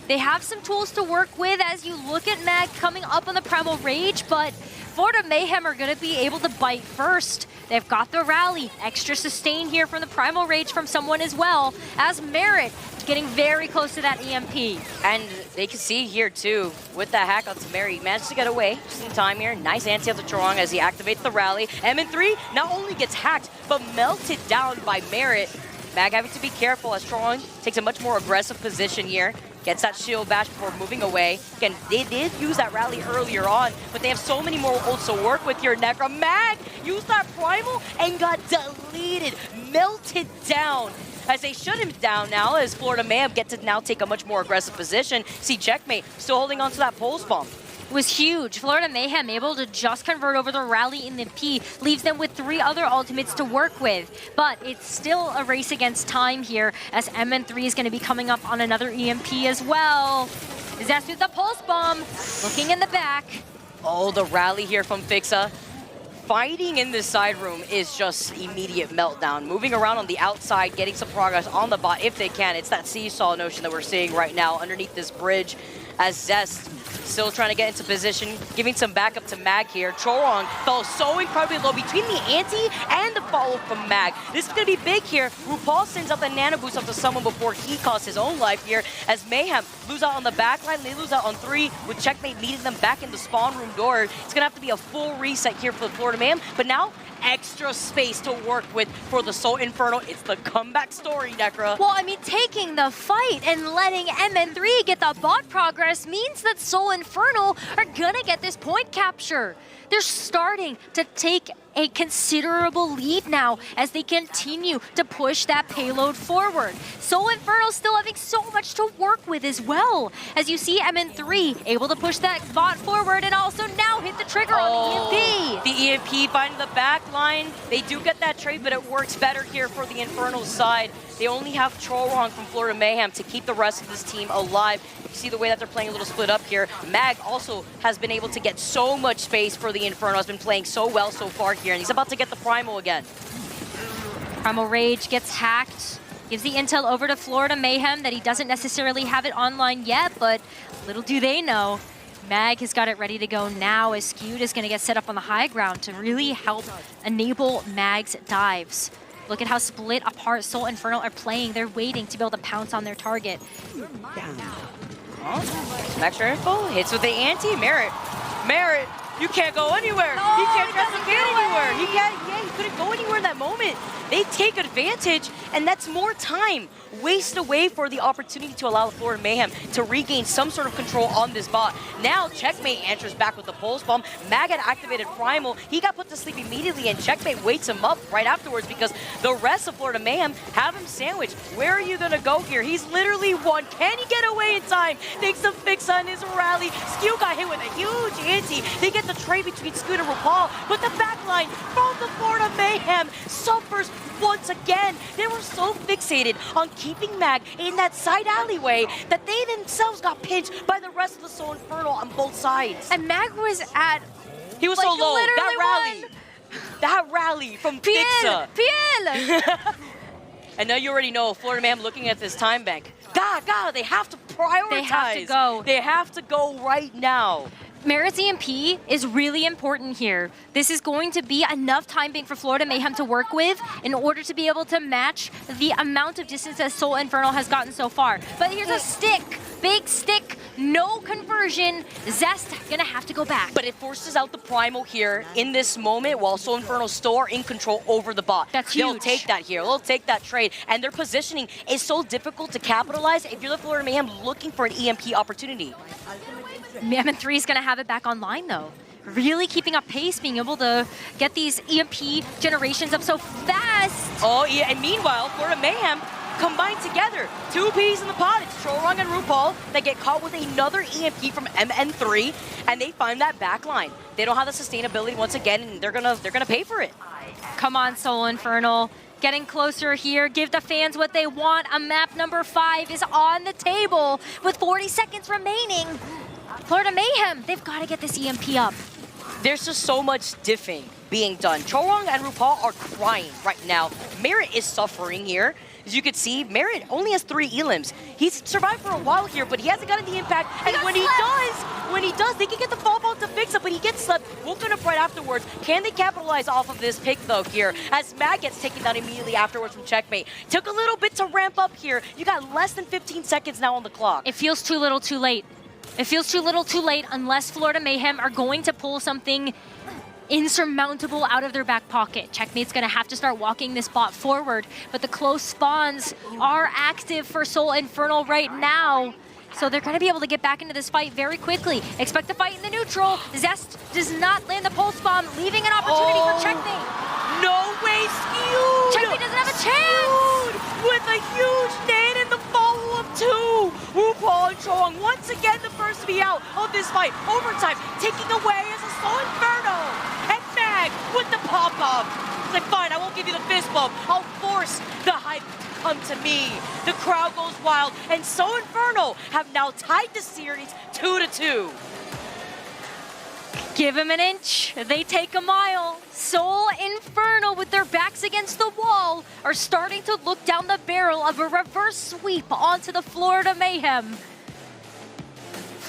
They have some tools to work with as you look at Mag coming up on the Primal Rage, but Florida Mayhem are going to be able to bite first. They've got the rally. Extra sustain here from the Primal Rage from someone as well, as Merit getting very close to that EMP. And they can see here too, with that hack onto Merit, he managed to get away just in time here. Nice anti onto Chorong as he activates the rally. MN3 not only gets hacked, but melted down by Merit. Mag having to be careful as Chorong takes a much more aggressive position here. Gets that shield bash before moving away. Again, they did use that rally earlier on, but they have so many more ults to work with here. Necro Mag used that primal and got deleted, melted down. As they shut him down now, as Florida Mayhem get to now take a much more aggressive position. See Checkmate still holding on to that pulse bomb. Was huge. Florida Mayhem able to just convert over the rally in the P, leaves them with 3 other ultimates to work with. But it's still a race against time here, as MN3 is going to be coming up on another EMP as well. Zest with the pulse bomb, looking in the back. Oh, the rally here from Fixa. Fighting in this side room is just immediate meltdown. Moving around on the outside, getting some progress on the bot if they can. It's that seesaw notion that we're seeing right now underneath this bridge. as Zest still trying to get into position, giving some backup to Mag here. Chorong fell so incredibly low between the anti and the follow from Mag. This is going to be big here. RuPaul sends out the nano boost up to someone before he costs his own life here, as Mayhem lose out on the back line. They lose out on 3, with Checkmate meeting them back in the spawn room door. It's going to have to be a full reset here for the Florida Mayhem, but now extra space to work with for the Seoul Infernal. It's the comeback story, Necra. Well, I mean, taking the fight and letting MN3 get the bot progress means that Seoul Infernal are gonna get this point capture. They're starting to take a considerable lead now as they continue to push that payload forward. Seoul Infernal still having so much to work with as well. As you see MN3 able to push that bot forward and also now hit the trigger on the EMP. The EMP finding the back line. They do get that trade, but it works better here for the Infernal side. They only have Chorong from Florida Mayhem to keep the rest of this team alive. You see the way that they're playing a little split up here. Mag also has been able to get so much space for the Infernal, has been playing so well so far here, and he's about to get the Primal again. Primal Rage gets hacked, gives the intel over to Florida Mayhem that he doesn't necessarily have it online yet, but little do they know, Mag has got it ready to go now as Skewed is going to get set up on the high ground to really help enable Mag's dives. Look at how split apart Seoul Infernal are playing. They're waiting to be able to pounce on their target. Some extra info, hits with the anti. Merit, you can't go anywhere. No, he can't he get anywhere. He couldn't go anywhere in that moment. They take advantage, and that's more time wasted away for the opportunity to allow the Florida Mayhem to regain some sort of control on this bot. Now Checkmate answers back with the pulse bomb. Mag had activated Primal. He got put to sleep immediately, and Checkmate waits him up right afterwards because the rest of Florida Mayhem have him sandwiched. Where are you gonna go here? He's literally one. Can he get away in time? Takes the fix on his rally. Skew got hit with a huge anti. They get the trade between Scoot and RuPaul, but the backline from the Florida Mayhem suffers once again. They were so fixated on keeping Mag in that side alleyway that they themselves got pinched by the rest of the Seoul Infernal on both sides. And Mag was at... He was like, so low. That rally from Fixa. Piel! And now you already know Florida Mayhem looking at this time bank. God, they have to prioritize. They have to go. They have to go right now. Merit's EMP is really important here. This is going to be enough time bank for Florida Mayhem to work with in order to be able to match the amount of distance that Seoul Infernal has gotten so far. But here's a stick, big stick, no conversion. Zest gonna have to go back. But it forces out the Primal here in this moment while Seoul Infernal still are in control over the bot. That's huge. They'll take that here. They'll take that trade. And their positioning is so difficult to capitalize if you're the Florida Mayhem looking for an EMP opportunity. MN3 is going to have it back online, though. Really keeping up pace, being able to get these EMP generations up so fast. Oh, yeah, and meanwhile, Florida Mayhem combined together. 2 peas in the pot. It's Chorong and RuPaul that get caught with another EMP from MN3, and they find that back line. They don't have the sustainability once again, and they're gonna pay for it. Come on, Seoul Infernal. Getting closer here, give the fans what they want. A map number 5 is on the table with 40 seconds remaining. Florida Mayhem, they've got to get this EMP up. There's just so much diffing being done. Chorong and RuPaul are crying right now. Merit is suffering here. As you can see, Merit only has 3 elims. He's survived for a while here, but he hasn't gotten the impact. And when he does, they can get the fall ball to fix it, but he gets slept, woken up right afterwards. Can they capitalize off of this pick, though, here? As Mag gets taken down immediately afterwards from Checkmate. Took a little bit to ramp up here. You got less than 15 seconds now on the clock. It feels too little too late. It feels too little too late unless Florida Mayhem are going to pull something insurmountable out of their back pocket. Checkmate's gonna have to start walking this bot forward, but the close spawns are active for Seoul Infernal right now. So they're gonna be able to get back into this fight very quickly. Expect the fight in the neutral. Zest does not land the pulse bomb, leaving an opportunity for Checkmate. No way, Skewed! Checkmate doesn't have a chance! With a huge nade in the follow-up too! RuPaul and Chorong once again the first to be out of this fight. Overtime, taking away as a Seoul Infernal! And Mag with the pop-up. It's like, fine, I won't give you the fist bump. I'll force the hype to come to me. The crowd goes wild, and Seoul Infernal have now tied the series 2-2. Give him an inch, they take a mile. Seoul Infernal, with their backs against the wall, are starting to look down the barrel of a reverse sweep onto the Florida Mayhem.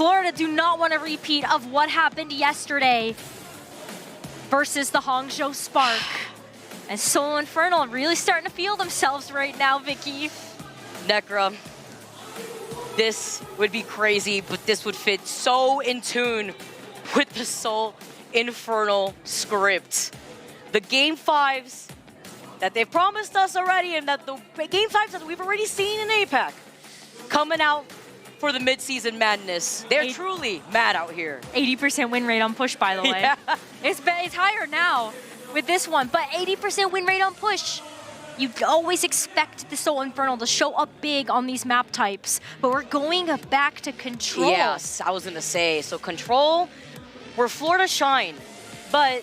Florida do not want a repeat of what happened yesterday versus the Hangzhou Spark. And Seoul Infernal really starting to feel themselves right now, Vicky. Necra, this would be crazy, but this would fit so in tune with the Seoul Infernal script. The Game 5s that they've promised us already, and that the Game 5s that we've already seen in APAC coming out for the Midseason Madness. They're truly mad out here. 80% win rate on push, by the way. Yeah. It's higher now with this one, but 80% win rate on push. You always expect the Seoul Infernal to show up big on these map types, but we're going back to Control. Yes, I was gonna say, so Control, where Florida shine, but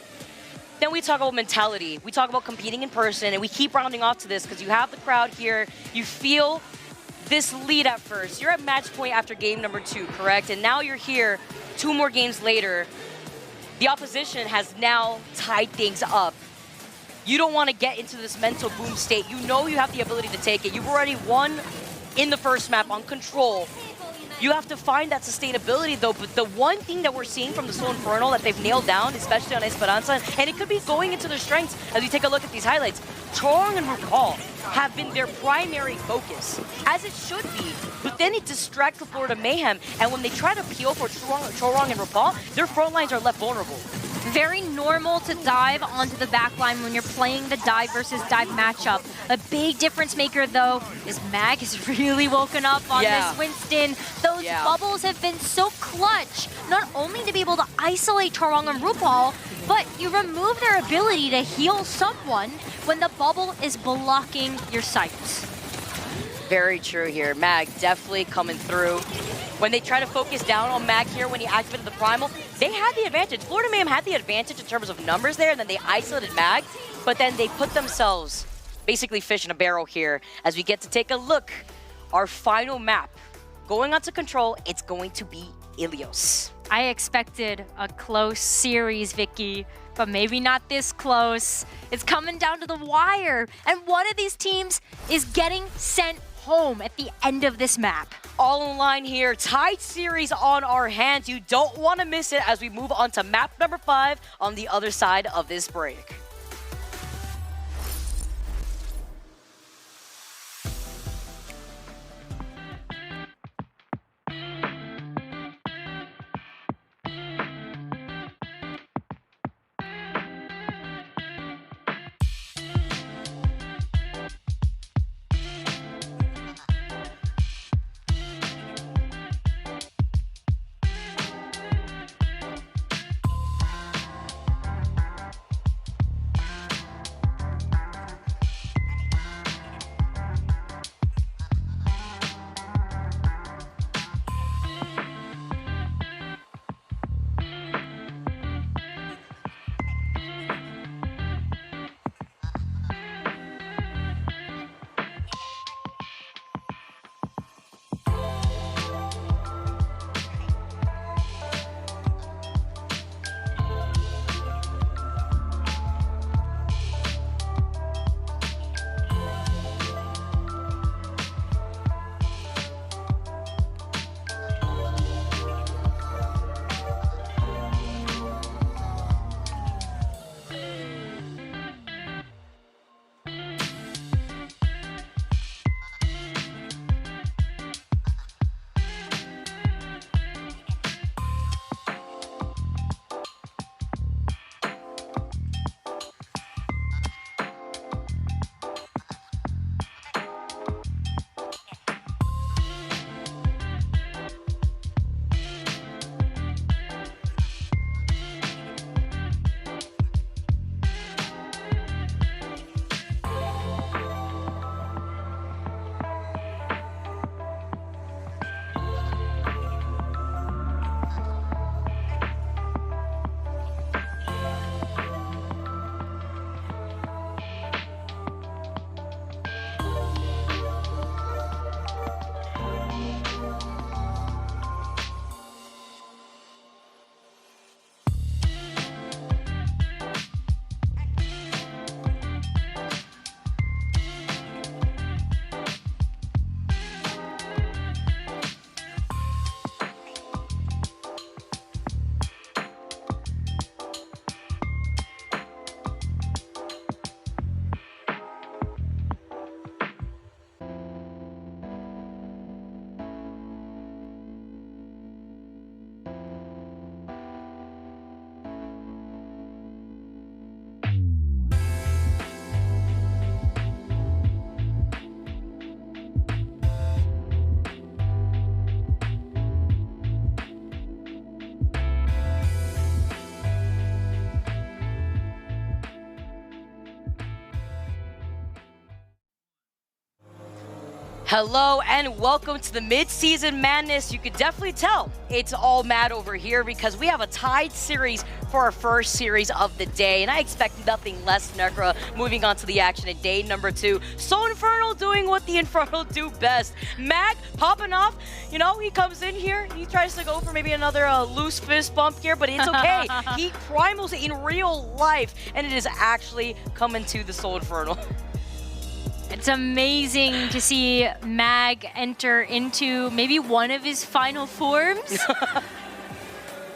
then we talk about mentality. We talk about competing in person, and we keep rounding off to this because you have the crowd here. You feel this lead at first. You're at match point after game number 2, correct? And now you're here 2 more games later. The opposition has now tied things up. You don't want to get into this mental boom state. You know you have the ability to take it. You've already won in the first map on Control. You have to find that sustainability though, but the one thing that we're seeing from the Seoul Infernal that they've nailed down, especially on Esperanza, and it could be going into their strengths as we take a look at these highlights, Chorong and RuPaul have been their primary focus, as it should be, but then it distracts the Florida Mayhem, and when they try to peel for Chorong and RuPaul, their front lines are left vulnerable. Very normal to dive onto the back line when you're playing the dive versus dive matchup. A big difference maker, though, is Mag has really woken up on this Winston. Those bubbles have been so clutch, not only to be able to isolate Chorong and RuPaul, but you remove their ability to heal someone when the bubble is blocking your sights. Very true here. Mag definitely coming through. When they try to focus down on Mag here when he activated the Primal, they had the advantage. Florida Mayhem had the advantage in terms of numbers there, and then they isolated Mag, but then they put themselves basically fish in a barrel here as we get to take a look. Our final map. Going on to Control, it's going to be Ilios. I expected a close series, Vicky, but maybe not this close. It's coming down to the wire, and one of these teams is getting sent home at the end of this map. All in line here, tied series on our hands. You don't want to miss it as we move on to map number 5 on the other side of this break. Hello and welcome to the Midseason Madness. You could definitely tell it's all mad over here because we have a tied series for our first series of the day, and I expect nothing less, Necra, moving on to the action in day number 2. Seoul Infernal doing what the Infernal do best. Mag popping off, you know, he comes in here, he tries to go for maybe another loose fist bump here, but it's okay. He primals it in real life, and it is actually coming to the Seoul Infernal. It's amazing to see Mag enter into maybe one of his final forms.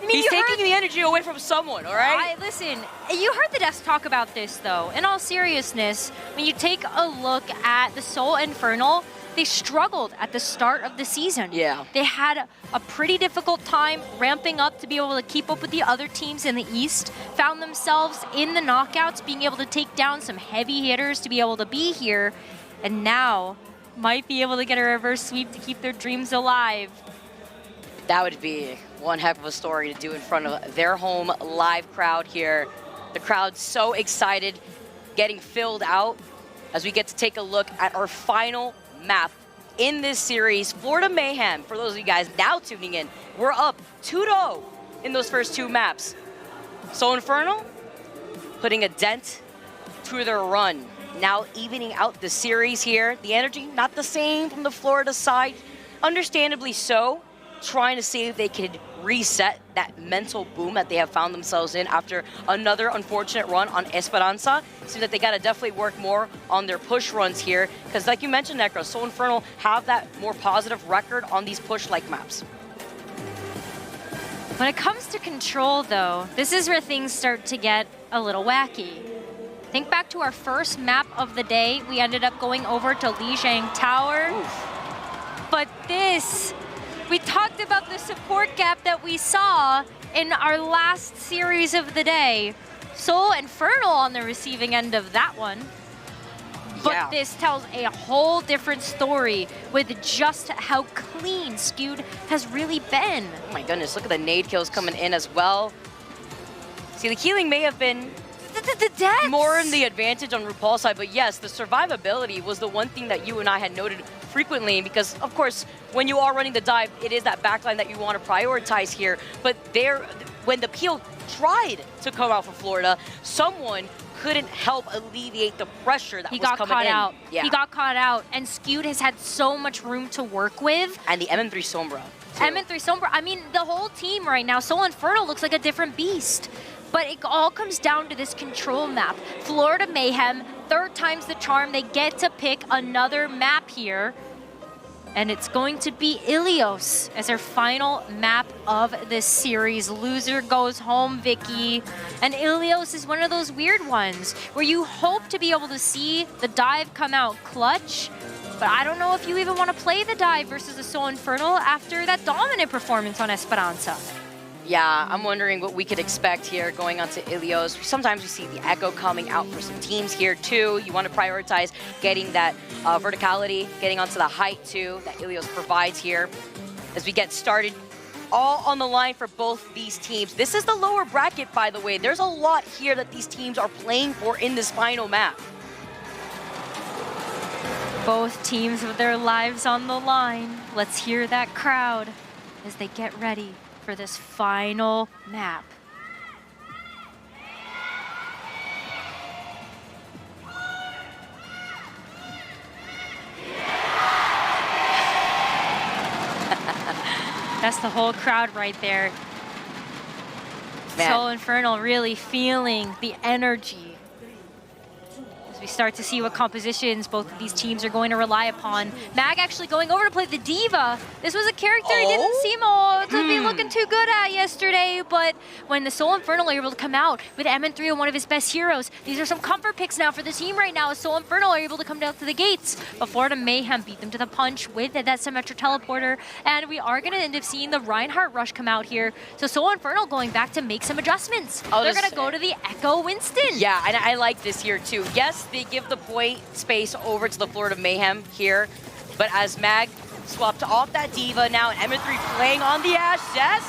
He's taking the energy away from someone, all right? Listen, you heard the devs talk about this, though. In all seriousness, when you take a look at the Seoul Infernal, they struggled at the start of the season. Yeah. They had a pretty difficult time ramping up to be able to keep up with the other teams in the East, found themselves in the knockouts, being able to take down some heavy hitters to be able to be here, and now might be able to get a reverse sweep to keep their dreams alive. That would be one heck of a story to do in front of their home live crowd here. The crowd's so excited, getting filled out as we get to take a look at our final map in this series. Florida Mayhem, for those of you guys now tuning in, we're up 2-0 in those first 2 maps. Seoul Infernal putting a dent to their run, now evening out the series here. The energy not the same from the Florida side, understandably so, trying to see if they could reset that mental boom that they have found themselves in after another unfortunate run on Esperanza. Seems that they got to definitely work more on their push runs here, because like you mentioned, Necro, Seoul Infernal have that more positive record on these push-like maps. When it comes to control, though, this is where things start to get a little wacky. Think back to our first map of the day. We ended up going over to Lijiang Tower. Oof. But this, we talked about the support gap that we saw in our last series of the day. Seoul Infernal on the receiving end of that one. But yeah, this tells a whole different story with just how clean Skewed has really been. Oh my goodness, look at the nade kills coming in as well. See, the healing may have been deaths. more in the advantage on RuPaul's side, but yes, the survivability was the one thing that you and I had noted frequently, because of course, when you are running the dive, it is that backline that you want to prioritize here. But there, when the peel tried to come out for Florida, someone couldn't help alleviate the pressure that was coming in. He got caught out. Yeah. He got caught out, and Skewed has had so much room to work with. And the MM3 Sombra. MM3 Sombra, I mean, the whole team right now, Seoul Infernal looks like a different beast. But it all comes down to this control map. Florida Mayhem, 3rd time's the charm. They get to pick another map here. And it's going to be Ilios as their final map of this series. Loser goes home, Vicky. And Ilios is one of those weird ones where you hope to be able to see the dive come out clutch. But I don't know if you even want to play the dive versus the Seoul Infernal after that dominant performance on Esperanza. Yeah, I'm wondering what we could expect here going on to Ilios. Sometimes we see the Echo coming out for some teams here too. You want to prioritize getting that verticality, getting onto the height too, that Ilios provides here. As we get started, all on the line for both these teams. This is the lower bracket, by the way. There's a lot here that these teams are playing for in this final map. Both teams with their lives on the line. Let's hear that crowd as they get ready for this final map. That's the whole crowd right there. Seoul Infernal really feeling the energy as we start to see what compositions both of these teams are going to rely upon. Mag actually going over to play the Diva. This was a character he didn't seem to be looking too good at yesterday, but when the Seoul Infernal are able to come out with MN3 on one of his best heroes, these are some comfort picks now for the team right now as Seoul Infernal are able to come down to the gates. But Florida Mayhem beat them to the punch with that symmetric teleporter, and we are going to end up seeing the Reinhardt rush come out here. So Seoul Infernal going back to make some adjustments. They're going to go to the Echo Winston. Yeah, and I like this here too. Yes, they give the point space over to the Florida Mayhem here, but as Mag swapped off that Diva now, and M3 playing on the Ashe, yes,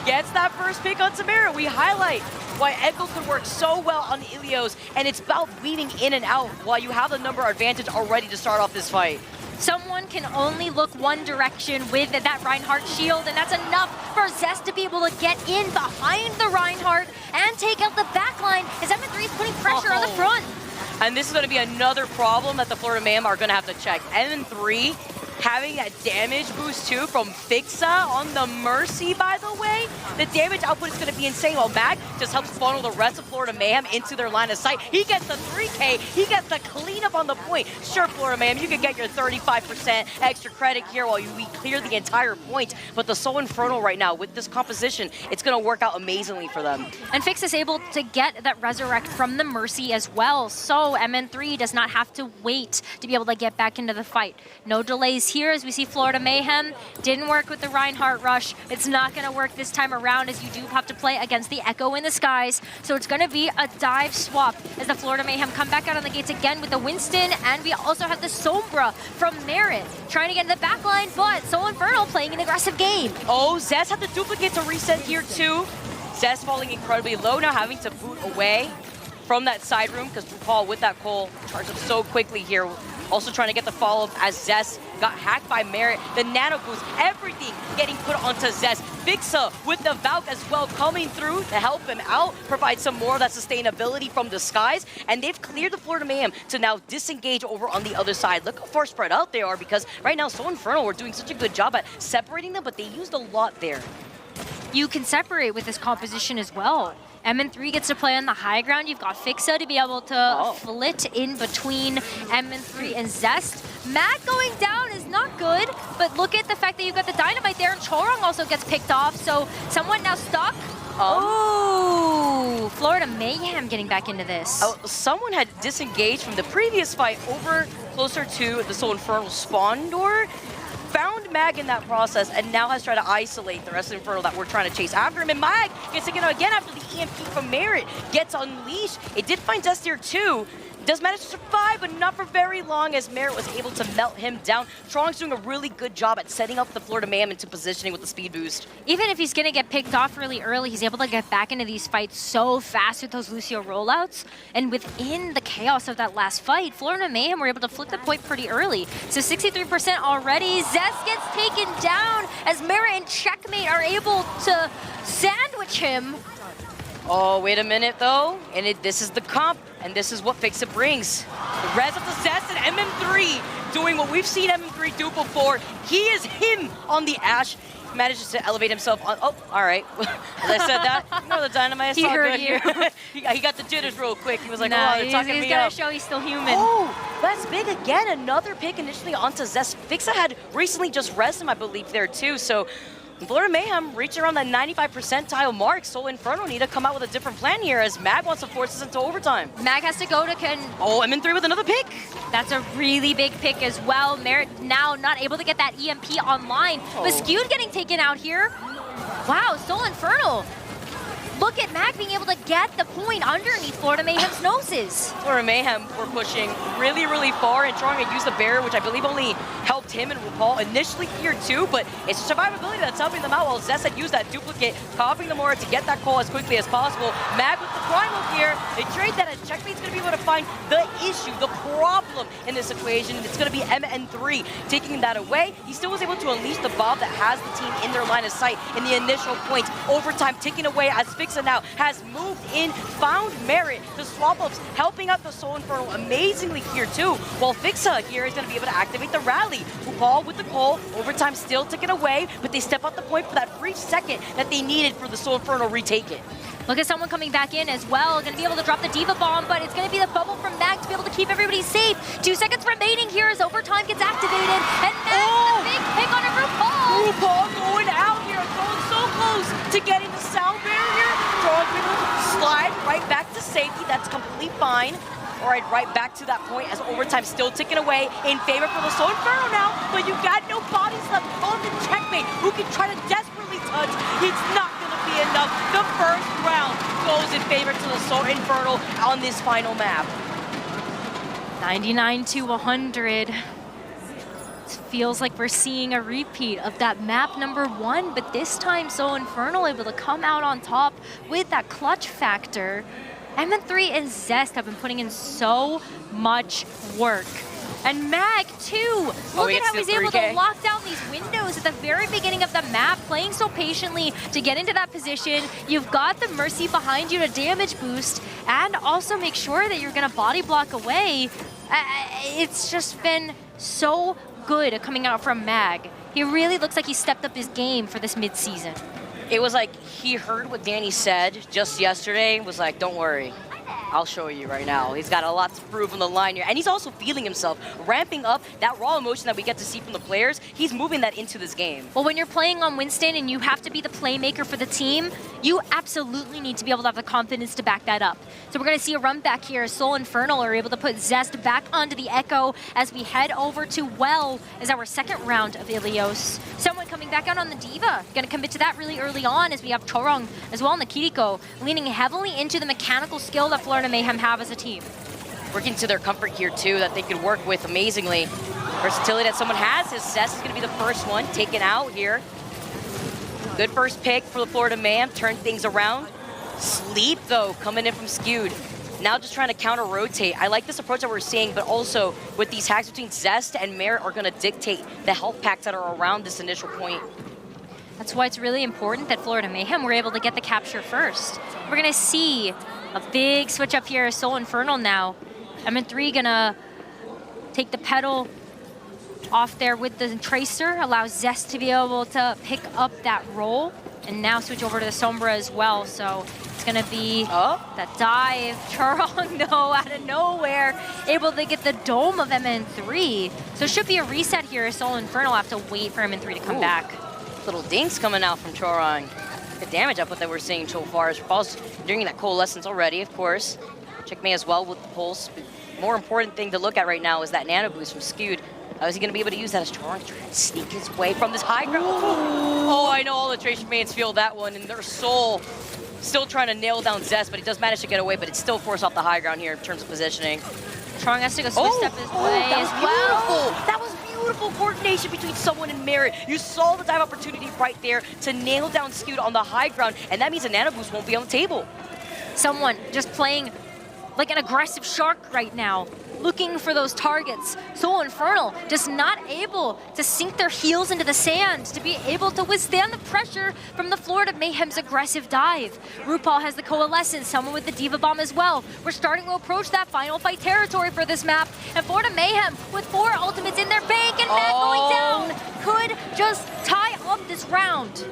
gets that first pick on Samira. We highlight why Echo could work so well on Ilios, and it's about weaving in and out while you have the number advantage already to start off this fight. Someone can only look one direction with that Reinhardt shield, and that's enough for Zest to be able to get in behind the Reinhardt and take out the backline as MN3 is putting pressure on the front. And this is going to be another problem that the Florida Mayhem are going to have to check. MN3 having that damage boost too from Fixa on the Mercy, by the way. The damage output is going to be insane, while Mag just helps funnel the rest of Florida Mayhem into their line of sight. He gets the 3K, he gets the cleanup on the point. Sure, Florida Mayhem, you can get your 35% extra credit here while we clear the entire point, but the Seoul Infernal right now, with this composition, it's going to work out amazingly for them. And Fix is able to get that Resurrect from the Mercy as well, so MN3 does not have to wait to be able to get back into the fight. No delays here as we see Florida Mayhem. Didn't work with the Reinhardt rush. It's not going to work this time around as you do have to play against the Echo in the skies. So it's going to be a dive swap as the Florida Mayhem come back out on the gates again with the Winston, and we also have the Sombra from Merit trying to get in the back line, but Seoul Infernal playing an aggressive game. Oh, Zest had the duplicate to reset here too. Zest falling incredibly low now, having to boot away from that side room because RuPaul with that Cole charged up so quickly here. Also trying to get the follow-up as Zest got hacked by Merit. The nano boost, everything getting put onto Zest. Fixa with the Valk as well coming through to help him out, provide some more of that sustainability from the skies. And they've cleared the Florida Mayhem to now disengage over on the other side. Look how far spread out they are, because right now Seoul Infernal were doing such a good job at separating them, but they used a lot there. You can separate with this composition as well. MN3 gets to play on the high ground. You've got Fixa to be able to flit in between MN3 and Zest. Mag going down is not good, but look at the fact that you've got the Dynamite there, and Chorong also gets picked off, so someone now stuck. Oh, Florida Mayhem getting back into this. Oh, someone had disengaged from the previous fight over closer to the Seoul Infernal spawn door. Found Mag in that process and now has tried to isolate the rest of Infernal that we're trying to chase after him. And Mag gets taken out again after the EMP from Merit gets unleashed. It did find Zest here too. Does manage to survive, but not for very long as Merit was able to melt him down. Strong's doing a really good job at setting up the Florida Mayhem into positioning with the speed boost. Even if he's going to get picked off really early, he's able to get back into these fights so fast with those Lucio rollouts. And within the chaos of that last fight, Florida Mayhem were able to flip the point pretty early. So 63% already. Zest gets taken down as Merit and Checkmate are able to sandwich him. Oh, wait a minute though, and this is the comp, and this is what Fixa brings. The res of the Zest and MN3 doing what we've seen MN3 do before. He is him on the Ashe. Manages to elevate himself on. Oh, all right. As I said that, you know the Dynamite. It's all good here. he got the jitters real quick. He was like, nah, oh, they're talking me up. He's got to show he's still human. Oh, that's big again. Another pick initially onto Zest. Fixa had recently just rested him, I believe, there too. So Florida Mayhem reaching around that 95 percentile mark. Seoul Infernal need to come out with a different plan here as Mag wants to force us into overtime. Mag has to go to Oh, MN3 with another pick. That's a really big pick as well. Merit now not able to get that EMP online. But Skewed getting taken out here. Wow, Seoul Infernal. Look at Mag being able to get the point underneath Florida Mayhem's noses. Florida Mayhem were pushing really, really far and trying to use the barrier, which I believe only helped him and RuPaul initially here too, but it's survivability that's helping them out while Zest had used that duplicate, copying the Mora to get that call as quickly as possible. Mag with the primal here. They trade that, and Checkmate's going to be able to find the issue, the problem in this equation. It's going to be MN3 taking that away. He still was able to unleash the bomb that has the team in their line of sight in the initial point. Overtime ticking away as Fixa now has moved in, found Merit. The swap-ups helping out the Seoul Infernal amazingly here too, while Fixa here is going to be able to activate the rally. RuPaul with the call, overtime still ticking away, but they step out the point for that brief second that they needed for the Seoul Infernal retake it. Look at someone coming back in as well. Going to be able to drop the Diva Bomb, but it's going to be the bubble from Mag to be able to keep everybody safe. 2 seconds remaining here as overtime gets activated. And Mag with a big pick on a RuPaul. RuPaul going out here, going so close to getting the sound barrier. Throwing people slide right back to safety. That's completely fine. All right, right back to that point as overtime still ticking away in favor for the Seoul Infernal now, but you got no bodies left on the Checkmate who can try to desperately touch. It's not going to be enough. The first round goes in favor to the Seoul Infernal on this final map. 99 to 100. It feels like we're seeing a repeat of that map number 1, but this time Seoul Infernal able to come out on top with that clutch factor. MN3 and Zest have been putting in so much work And Mag, too. Look at how he's able to 3K. lock down these windows at the very beginning of the map, playing so patiently to get into that position. You've got the Mercy behind you to damage boost, and also make sure that you're going to body block away. It's just been so good coming out from Mag. He really looks like he stepped up his game for this mid-season. It was like he heard what Danny said just yesterday, was like, don't worry. I'll show you right now. He's got a lot to prove on the line here. And he's also feeling himself, ramping up that raw emotion that we get to see from the players. He's moving that into this game. Well, when you're playing on Winston and you have to be the playmaker for the team, you absolutely need to be able to have the confidence to back that up. So we're going to see a run back here as Seoul Infernal are able to put Zest back onto the Echo as we head over to Well as our second round of Ilios. Someone coming back out on the Diva. Going to commit to that really early on as we have Chorong as well on the Kiriko, leaning heavily into the mechanical skill that Florida Mayhem have as a team. Working to their comfort here too, that they could work with amazingly. Versatility that someone has. His Zest is going to be the first one taken out here. Good first pick for the Florida Mayhem, turn things around. Sleep though, coming in from Skewed. Now just trying to counter rotate. I like this approach that we're seeing, but also with these hacks between Zest and Merit are going to dictate the health packs that are around this initial point. That's why it's really important that Florida Mayhem were able to get the capture first. We're going to see a big switch up here as Seoul Infernal now. MN3 gonna take the pedal off there with the Tracer, allows Zest to be able to pick up that roll, and now switch over to the Sombra as well. So it's gonna be that dive. Chorong, no, out of nowhere, able to get the dome of MN3. So it should be a reset here as Seoul Infernal have to wait for MN3 to come back. Little dinks coming out from Chorong. The damage output that we're seeing so far is during that coalescence already, of course. Checkmate as well with the pulse. More important thing to look at right now is that nano boost from Skewed. How is he going to be able to use that as Chorong trying to sneak his way from this high ground? Oh, I know all the Tracer mains feel that one, and their soul still trying to nail down Zest, but he does manage to get away, but it's still forced off the high ground here in terms of positioning. Chorong has to go switch step his way as well. That was beautiful coordination between someone and Merit. You saw the dive opportunity right there to nail down Skewed on the high ground, and that means a nano boost won't be on the table. Someone just playing like an aggressive shark right now, looking for those targets. Seoul Infernal just not able to sink their heels into the sand to be able to withstand the pressure from the Florida Mayhem's aggressive dive. RuPaul has the Coalescence, someone with the Diva Bomb as well. We're starting to approach that final fight territory for this map, and Florida Mayhem with 4 ultimates in their bank, and Matt going down could just tie up this round.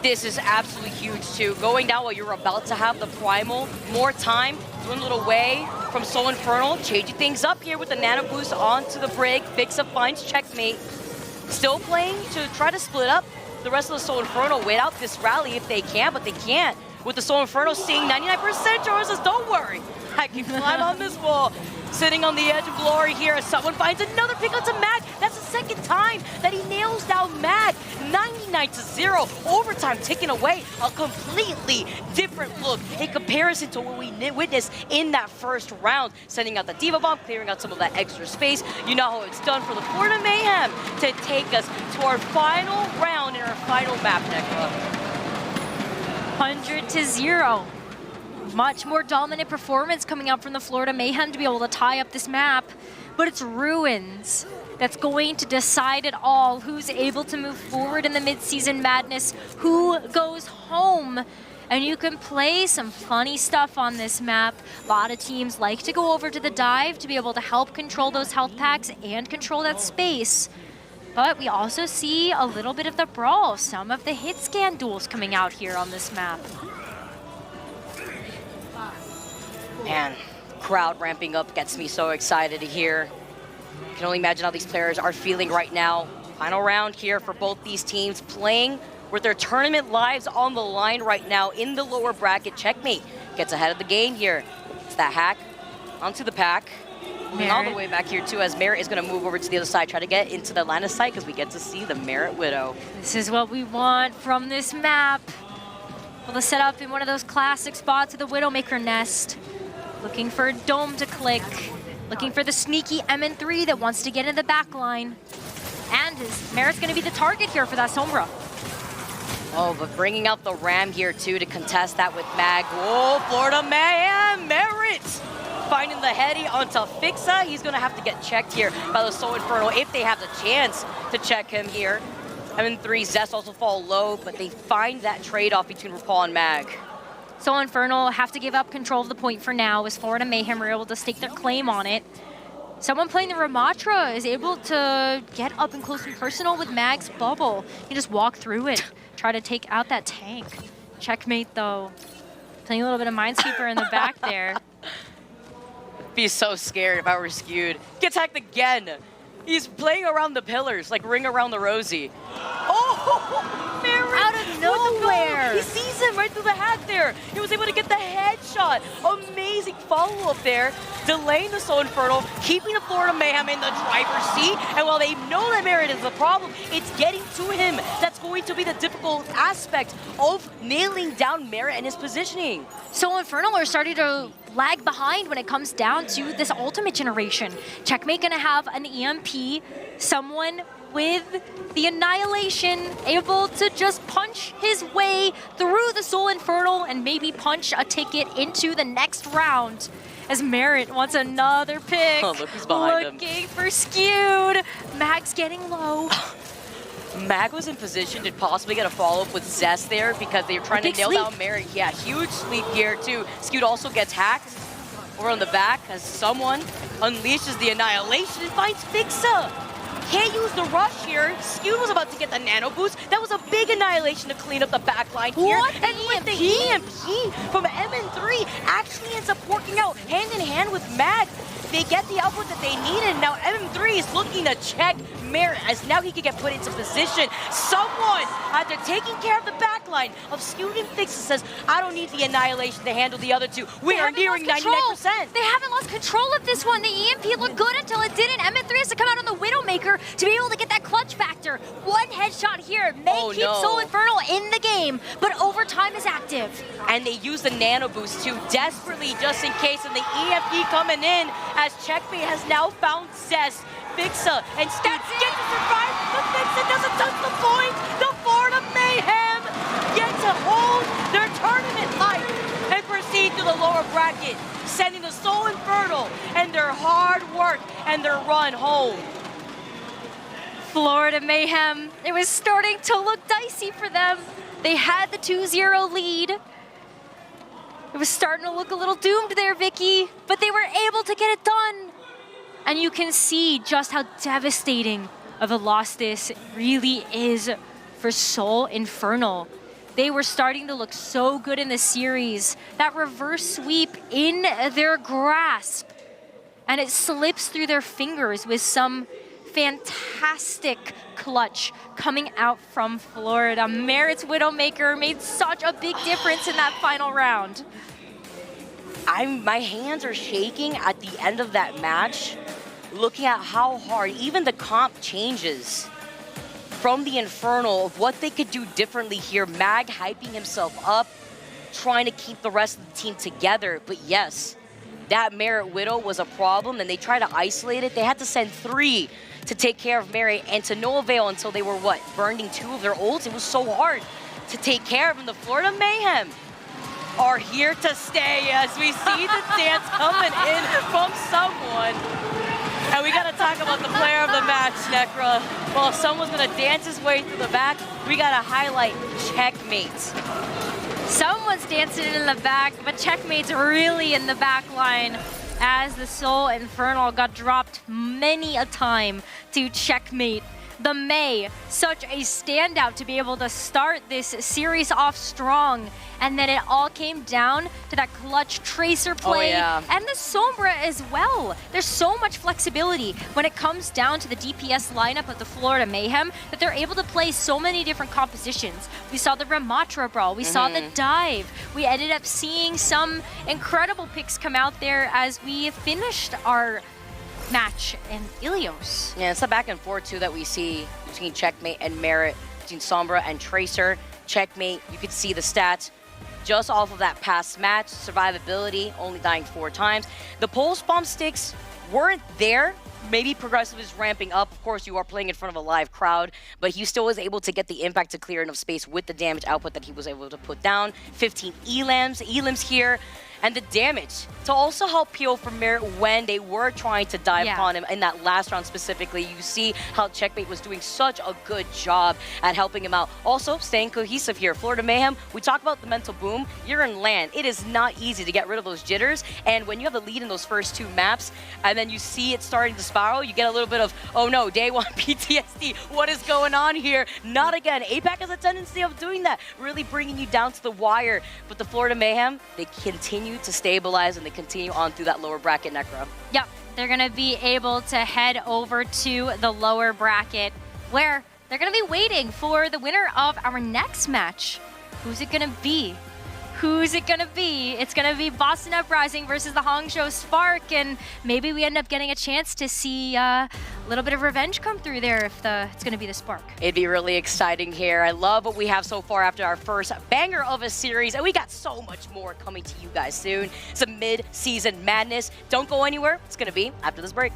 This is absolutely huge too. Going down while you're about to have the primal, more time, dwindled away from Seoul Infernal, changing things up here with the nano boost onto the brig. Fix up finds checkmate. Still playing to try to split up the rest of the Seoul Infernal, wait out this rally if they can, but they can't. With the Seoul Infernal seeing 99%, Joris says, don't worry, I can climb on this wall. Sitting on the edge of glory here as someone finds another pick onto Mag. That's the second time that he nails down Mag. 99-0, overtime ticking away. A completely different look in comparison to what we witnessed in that first round. Sending out the Diva Bomb, clearing out some of that extra space. You know how it's done for the Florida Mayhem to take us to our final round in our final map, Nekla. 100-0. Much more dominant performance coming out from the Florida Mayhem to be able to tie up this map. But it's Ruins that's going to decide it all. Who's able to move forward in the Midseason Madness? Who goes home? And you can play some funny stuff on this map. A lot of teams like to go over to the dive to be able to help control those health packs and control that space. But we also see a little bit of the brawl, some of the hit scan duels coming out here on this map. Man, crowd ramping up gets me so excited to hear. I can only imagine how these players are feeling right now. Final round here for both these teams, playing with their tournament lives on the line right now in the lower bracket. Checkmate gets ahead of the game here. It's that hack onto the pack. Moving all the way back here too, as Merit is going to move over to the other side, try to get into the line of sight because we get to see the Merit Widow. This is what we want from this map. Able to set up in one of those classic spots of the Widowmaker nest. Looking for a dome to click. Looking for the sneaky MN3 that wants to get in the back line. And Merit's going to be the target here for that Sombra. Oh, but bringing out the Ram here too to contest that with Mag. Whoa, Florida Mayhem, Merit finding the heady onto Fixa. He's going to have to get checked here by the Seoul Infernal if they have the chance to check him here. M3 Zest also fall low, but they find that trade-off between RuPaul and Mag. Seoul Infernal have to give up control of the point for now as Florida Mayhem are able to stake their claim on it. Someone playing the Ramatra is able to get up and close and personal with Mag's bubble. He just walk through it, try to take out that tank. Checkmate though. Playing a little bit of Minesweeper in the back there. Be so scared if I were skewed. Gets hacked again. He's playing around the pillars, like Ring Around the Rosie. Oh, Merritt out of nowhere. He sees him right through the hack there. He was able to get the headshot. Amazing follow-up there. Delaying the Seoul Infernal, keeping the Florida Mayhem in the driver's seat. And while they know that Merritt is the problem, it's getting to him. That's going to be the difficult aspect of nailing down Merritt and his positioning. Seoul Infernal are starting to lag behind when it comes down to this ultimate generation. Checkmate gonna have an EMP, someone with the Annihilation able to just punch his way through the Seoul Infernal and maybe punch a ticket into the next round. As Merritt wants another pick. Oh, look who's behind him. Looking for skewed. Mag's getting low. Mag was in position to possibly get a follow-up with Zest there because they were trying to nail down Merritt. Yeah, huge sleep here too. Skewed also gets hacked over on the back as someone unleashes the Annihilation and finds Fixa. Can't use the rush here. Skewed was about to get the nano boost. That was a big Annihilation to clean up the back line here. What? And with the EMP from MN3 actually ends up working out hand in hand with Mag. They get the output that they needed. Now M3 is looking to check Merritt as now he can get put into position. Someone, after taking care of the backline of Skewed and Fixa, says, I don't need the Annihilation to handle the other two. We are nearing 99%. They haven't lost control of this one. The EMP looked good until it didn't. MN3 has to come out on the Widowmaker to be able to get that clutch factor. One headshot here may keep Seoul Infernal in the game, but overtime is active. And they use the nano boost too, desperately just in case, and the EMP coming in as Checkmate has now found Zest. Fixa and Skewed get to survive, but Fixa doesn't touch the point. The Florida Mayhem get to hold their tournament life and proceed to the lower bracket, sending the Seoul Infernal and their hard work and their run home. Florida Mayhem, it was starting to look dicey for them. They had the 2-0 lead. It was starting to look a little doomed there, Vicky, but they were able to get it done. And you can see just how devastating of a loss this really is for Seoul Infernal. They were starting to look so good in the series. That reverse sweep in their grasp. And it slips through their fingers with some fantastic clutch coming out from Florida. Merritt's Widowmaker made such a big difference in that final round. My hands are shaking at the end of that match, looking at how hard even the comp changes from the Infernal of what they could do differently here. Mag hyping himself up, trying to keep the rest of the team together. But yes, that Merritt Widow was a problem, and they tried to isolate it. They had to send 3 to take care of Merritt, and to no avail until they were, what, burning 2 of their ults? It was so hard to take care of them. The Florida Mayhem are here to stay as we see the dance coming in from someone. And we gotta talk about the player of the match, Necra. Well, if someone's gonna dance his way through the back, we gotta highlight Checkmate. Someone's dancing in the back, but Checkmate's really in the back line as the Seoul Infernal got dropped many a time to Checkmate. The May, such a standout to be able to start this series off strong. And then it all came down to that clutch Tracer play and the Sombra as well. There's so much flexibility when it comes down to the DPS lineup of the Florida Mayhem that they're able to play so many different compositions. We saw the Ramatra brawl, we saw the dive. We ended up seeing some incredible picks come out there as we finished our match in Ilios. Yeah, it's the back and forth too that we see between Checkmate and Merritt, between Sombra and Tracer. Checkmate, you could see the stats just off of that past match. Survivability, only dying 4 times. The pulse bomb sticks weren't there. Maybe Progressive is ramping up. Of course, you are playing in front of a live crowd, but he still was able to get the impact to clear enough space with the damage output that he was able to put down. 15 elims here. and the damage to also help peel from Mir when they were trying to dive upon him in that last round specifically. You see how Checkmate was doing such a good job at helping him out. Also, staying cohesive here. Florida Mayhem, we talk about the mental boom. You're in LAN. It is not easy to get rid of those jitters, and when you have the lead in those first 2 maps, and then you see it starting to spiral, you get a little bit of, oh no, day 1 PTSD. What is going on here? Not again. APAC has a tendency of doing that, really bringing you down to the wire. But the Florida Mayhem, they continue to stabilize and they continue on through that lower bracket, Necro. Yep, they're going to be able to head over to the lower bracket where they're going to be waiting for the winner of our next match. Who's it going to be? Who's it going to be? It's going to be Boston Uprising versus the Hangzhou Spark, and maybe we end up getting a chance to see a little bit of revenge come through there if it's going to be the Spark. It'd be really exciting here. I love what we have so far after our first banger of a series, and we got so much more coming to you guys soon. Some mid-season madness. Don't go anywhere. It's going to be after this break.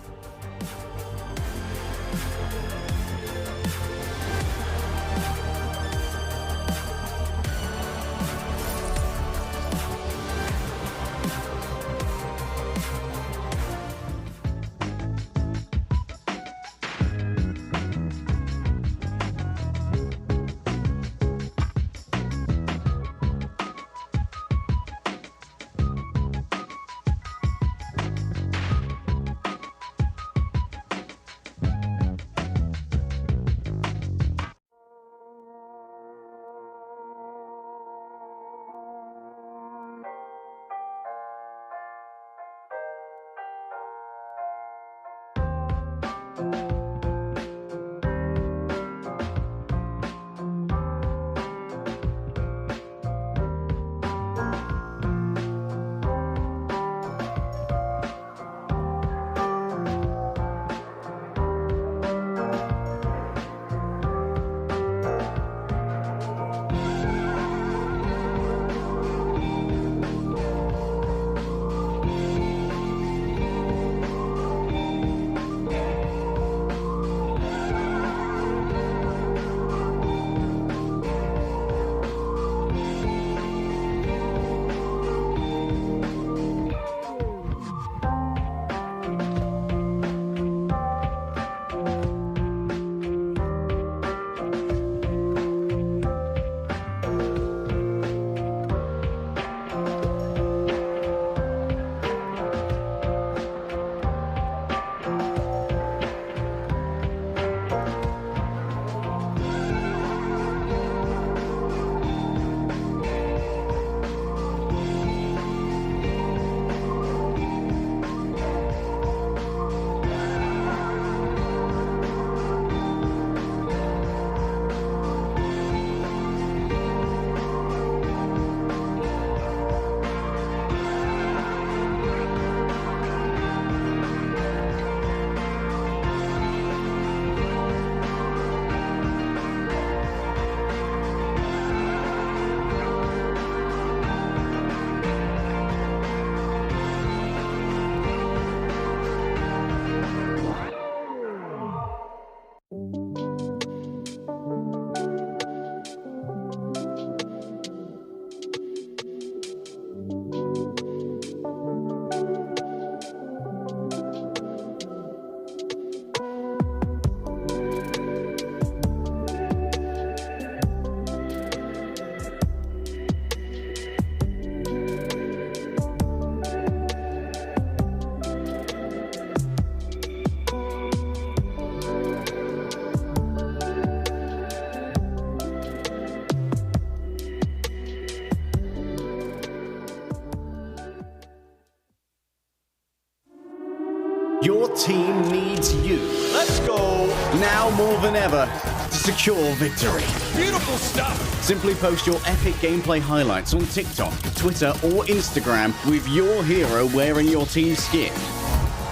Your team needs you. Let's go! Now more than ever, to secure victory. Beautiful stuff! Simply post your epic gameplay highlights on TikTok, Twitter, or Instagram with your hero wearing your team's skin.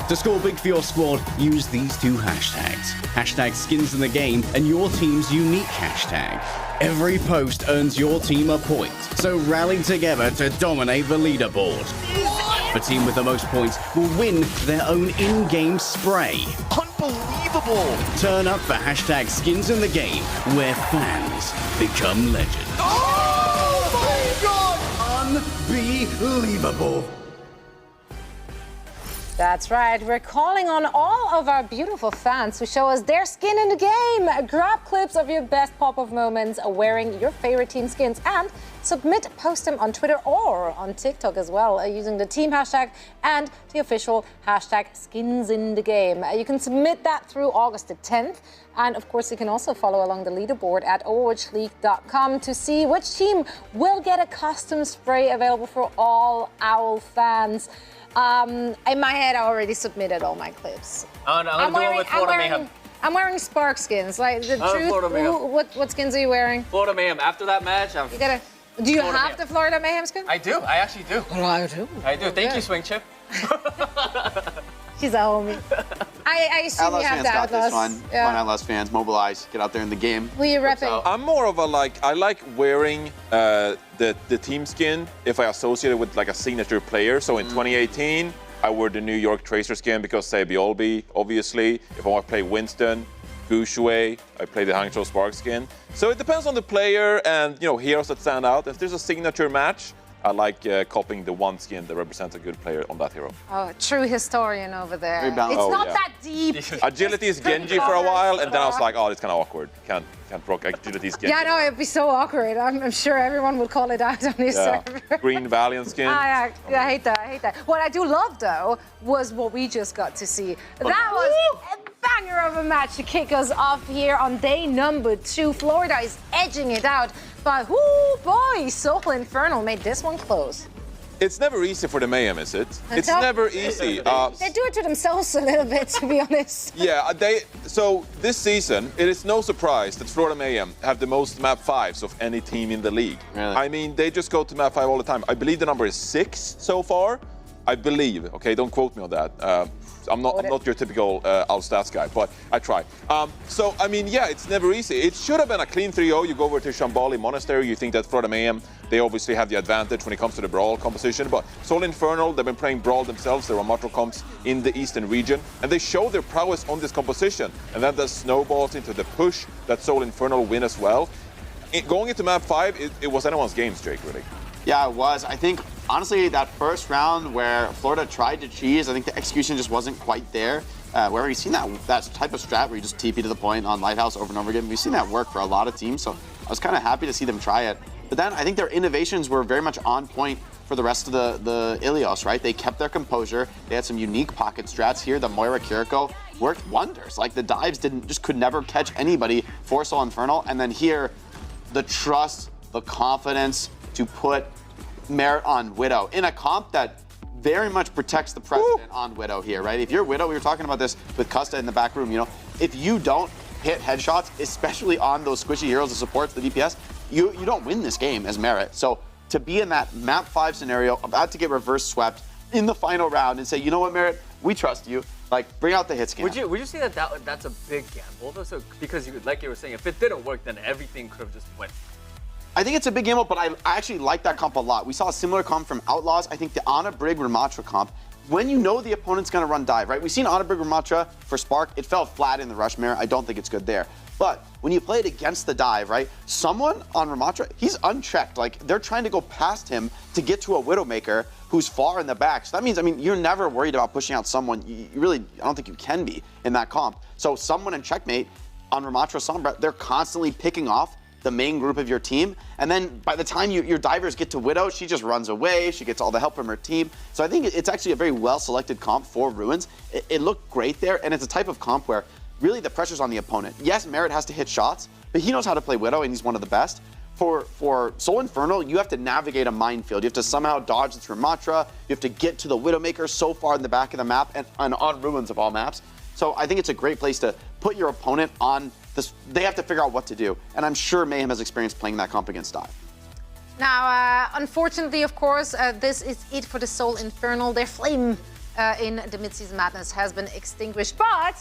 To score big for your squad, use these 2 hashtags. Hashtag skins in the game and your team's unique hashtag. Every post earns your team a point, so rally together to dominate the leaderboard. The team with the most points will win their own in-game spray. Unbelievable! Turn up for hashtag skins in the game, where fans become legends. Oh my god! unbelievable. That's right. We're calling on all of our beautiful fans to show us their skin in the game. Grab clips of your best pop-off moments wearing your favorite team skins and post them on Twitter or on TikTok as well using the team hashtag and the official hashtag SkinsInTheGame. You can submit that through August the 10th. And of course, you can also follow along the leaderboard at overwatchleague.com to see which team will get a custom spray available for all OWL fans. In my head, I already submitted all my clips. Oh, no, I'm doing with Florida Mayhem. I'm wearing Spark skins. Like the truth. Florida Mayhem. What skins are you wearing? Florida Mayhem. After that match, I'm. Do you Florida have Mayhem. the Florida Mayhem skin? I do. I actually do. Oh, I do. I do. Thank you, Swing Chip. She's a homie. I assume you have fans got that. this one. Yeah. Come on, Atlas fans, mobilize, get out there in the game. Who are you repping? I'm more of a I like wearing the team skin if I associate it with like a signature player. So in 2018, I wore the New York Tracer skin because Sabiolbi, obviously. If I want to play Winston, Gushui, I play the Hangzhou Spark skin. So it depends on the player and heroes that stand out. If there's a signature match, I like copying the one skin that represents a good player on that hero. Oh, true historian over there. Very balanced. It's Oh, not yeah. that deep. Agility is Genji for a while, and then I was like, oh, it's kind of awkward. Can't rock Agility is Genji. Yeah, no, it'd be so awkward. I'm sure everyone would call it out on his server. Green Valiant skin. I hate that. What I do love, though, was what we just got to see. That was a banger of a match to kick us off here on day number 2. Florida is edging it out, but boy, Seoul Infernal made this one close. It's never easy for the Mayhem, is it? It's tough. never easy. They do it to themselves a little bit, to be honest. Yeah, so this season, it is no surprise that Florida Mayhem have the most map 5s of any team in the league. Really? I mean, they just go to map 5 all the time. I believe the number is 6 so far. I believe, okay, don't quote me on that. I'm not your typical out stats guy, but I try. So, I mean, yeah, it's never easy. It should have been a clean 3-0. You go over to Shambali Monastery, you think that Florida Mayhem, they obviously have the advantage when it comes to the Brawl composition, but Seoul Infernal, they've been playing Brawl themselves. They're on Matro comps in the Eastern region, and they show their prowess on this composition, and then that snowballs into the push that Seoul Infernal win as well. Going into map 5, it was anyone's game, Jake, really. Yeah, it was. I think, honestly, that first round where Florida tried to cheese, I think the execution just wasn't quite there. Where we've seen that type of strat where you just TP to the point on Lighthouse over and over again. We've seen that work for a lot of teams, so I was kind of happy to see them try it. But then I think their innovations were very much on point for the rest of the Ilios, right? They kept their composure. They had some unique pocket strats here. The Moira Kiriko worked wonders. Like the dives could never catch anybody for Seoul Infernal. And then here, the trust, the confidence to put Merit on Widow in a comp that very much protects the precedent on Widow here, right? If you're Widow, we were talking about this with Custa in the back room, if you don't hit headshots, especially on those squishy heroes, the supports, the DPS, you don't win this game as Merit. So to be in that map 5 scenario, about to get reverse swept in the final round and say, you know what, Merit, we trust you. Like, bring out the hit scan. Would you say that's a big gamble though? So because like you were saying, if it didn't work, then everything could have just went. I think it's a big gamble, but I actually like that comp a lot. We saw a similar comp from Outlaws. I think the Ana Brig Ramatra comp, when you know the opponent's going to run dive, right? We've seen Ana Brig Ramatra for Spark. It fell flat in the rush mirror. I don't think it's good there. But when you play it against the dive, right? Someone on Ramatra, he's unchecked. Like, they're trying to go past him to get to a Widowmaker who's far in the back. So that means, you're never worried about pushing out someone. You really, I don't think you can be in that comp. So someone in checkmate on Ramatra Sombra, they're constantly picking off the main group of your team, and then by the time your divers get to Widow, she just runs away. She gets all the help from her team. So I think it's actually a very well-selected comp for Ruins. It looked great there, and it's a type of comp where really the pressure's on the opponent. Yes, Merit has to hit shots, but he knows how to play Widow, and he's one of the best. For Seoul Infernal, you have to navigate a minefield. You have to somehow dodge the Ramatra. You have to get to the Widowmaker so far in the back of the map and on Ruins of all maps. So I think it's a great place to put your opponent on this. They have to figure out what to do. And I'm sure Mayhem has experience playing that comp against Dive. Now, unfortunately, of course, this is it for the Seoul Infernal. Their flame in the Midseason Madness has been extinguished, but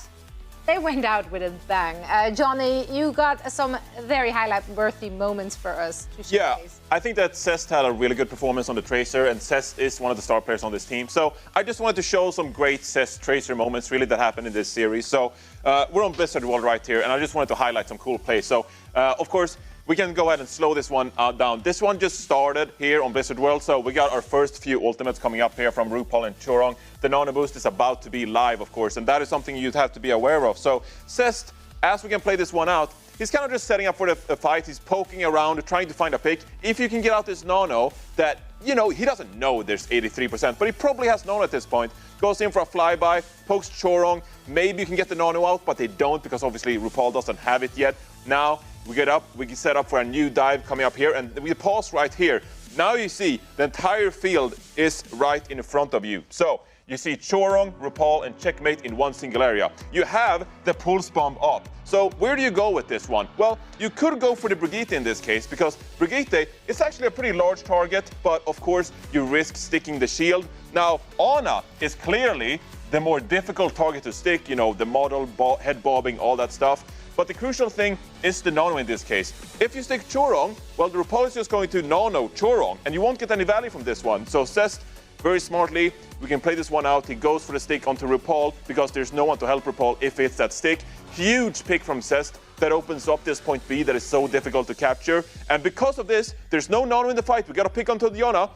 they went out with a bang. Johnny, you got some very highlight-worthy moments for us to showcase. Yeah, I think that Cest had a really good performance on the Tracer, and Cest is one of the star players on this team. So I just wanted to show some great Cest Tracer moments, really, that happened in this series. So we're on Blizzard World right here, and I just wanted to highlight some cool plays. So, of course, we can go ahead and slow this one down. This one just started here on Blizzard World, so we got our first few ultimates coming up here from RuPaul and Chorong. The Nano Boost is about to be live, of course, and that is something you'd have to be aware of. So Zest, as we can play this one out, he's kind of just setting up for the fight. He's poking around, trying to find a pick. If you can get out this Nano that, you know, he doesn't know there's 83%, but he probably has known at this point. Goes in for a flyby, pokes Chorong. Maybe you can get the Nano out, but they don't because obviously RuPaul doesn't have it yet. Now we get up, we get set up for a new dive coming up here, and we pause right here. Now you see the entire field is right in front of you. So you see Chorong, RuPaul, and Checkmate in one single area. You have the pulse bomb up. So where do you go with this one? Well, you could go for the Brigitte in this case, because Brigitte is actually a pretty large target, but of course you risk sticking the shield. Now, Ana is clearly the more difficult target to stick, you know, the model, head bobbing, all that stuff. But the crucial thing is the Nano in this case. If you stick Chorong, well, the RuPaul is just going to Nano Chorong, and you won't get any value from this one. So Zest, very smartly, we can play this one out. He goes for the stick onto RuPaul because there's no one to help RuPaul if it's that stick. Huge pick from Zest that opens up this point B that is so difficult to capture. And because of this, there's no Nano in the fight. We got to pick onto Diana.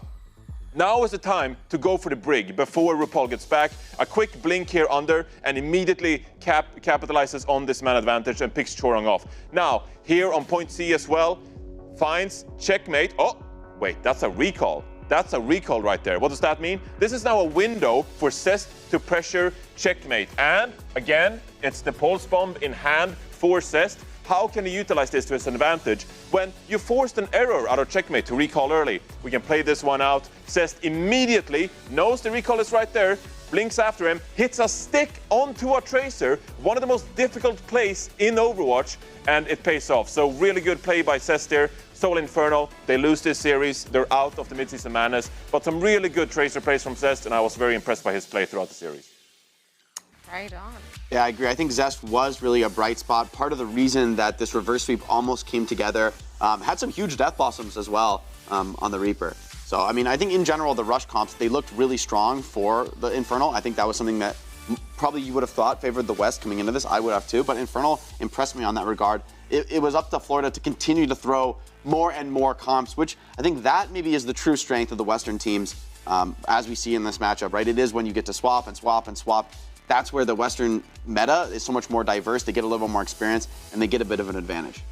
Now is the time to go for the Brig before RuPaul gets back. A quick blink here under and immediately capitalizes on this man advantage and picks Chorong off. Now, here on point C as well, finds Checkmate. Oh, wait, that's a recall. That's a recall right there. What does that mean? This is now a window for Zest to pressure Checkmate. And again, it's the pulse bomb in hand for Zest. How can he utilize this to his advantage when you forced an error out of Checkmate to recall early? We can play this one out. Zest immediately knows the recall is right there, blinks after him, hits a stick onto a Tracer, one of the most difficult plays in Overwatch, and it pays off. So really good play by Zest there. Seoul Infernal, they lose this series, they're out of the Midseason Madness, but some really good Tracer plays from Zest, and I was very impressed by his play throughout the series. Right on. Yeah, I agree. I think Zest was really a bright spot. Part of the reason that this reverse sweep almost came together, had some huge death blossoms as well on the Reaper. So, I mean, I think in general, the rush comps, they looked really strong for the Infernal. I think that was something that probably you would have thought favored the West coming into this. I would have too, but Infernal impressed me on that regard. It was up to Florida to continue to throw more and more comps, which I think that maybe is the true strength of the Western teams, as we see in this matchup, right? It is when you get to swap and swap and swap. That's where the Western meta is so much more diverse. They get a little more experience, and they get a bit of an advantage.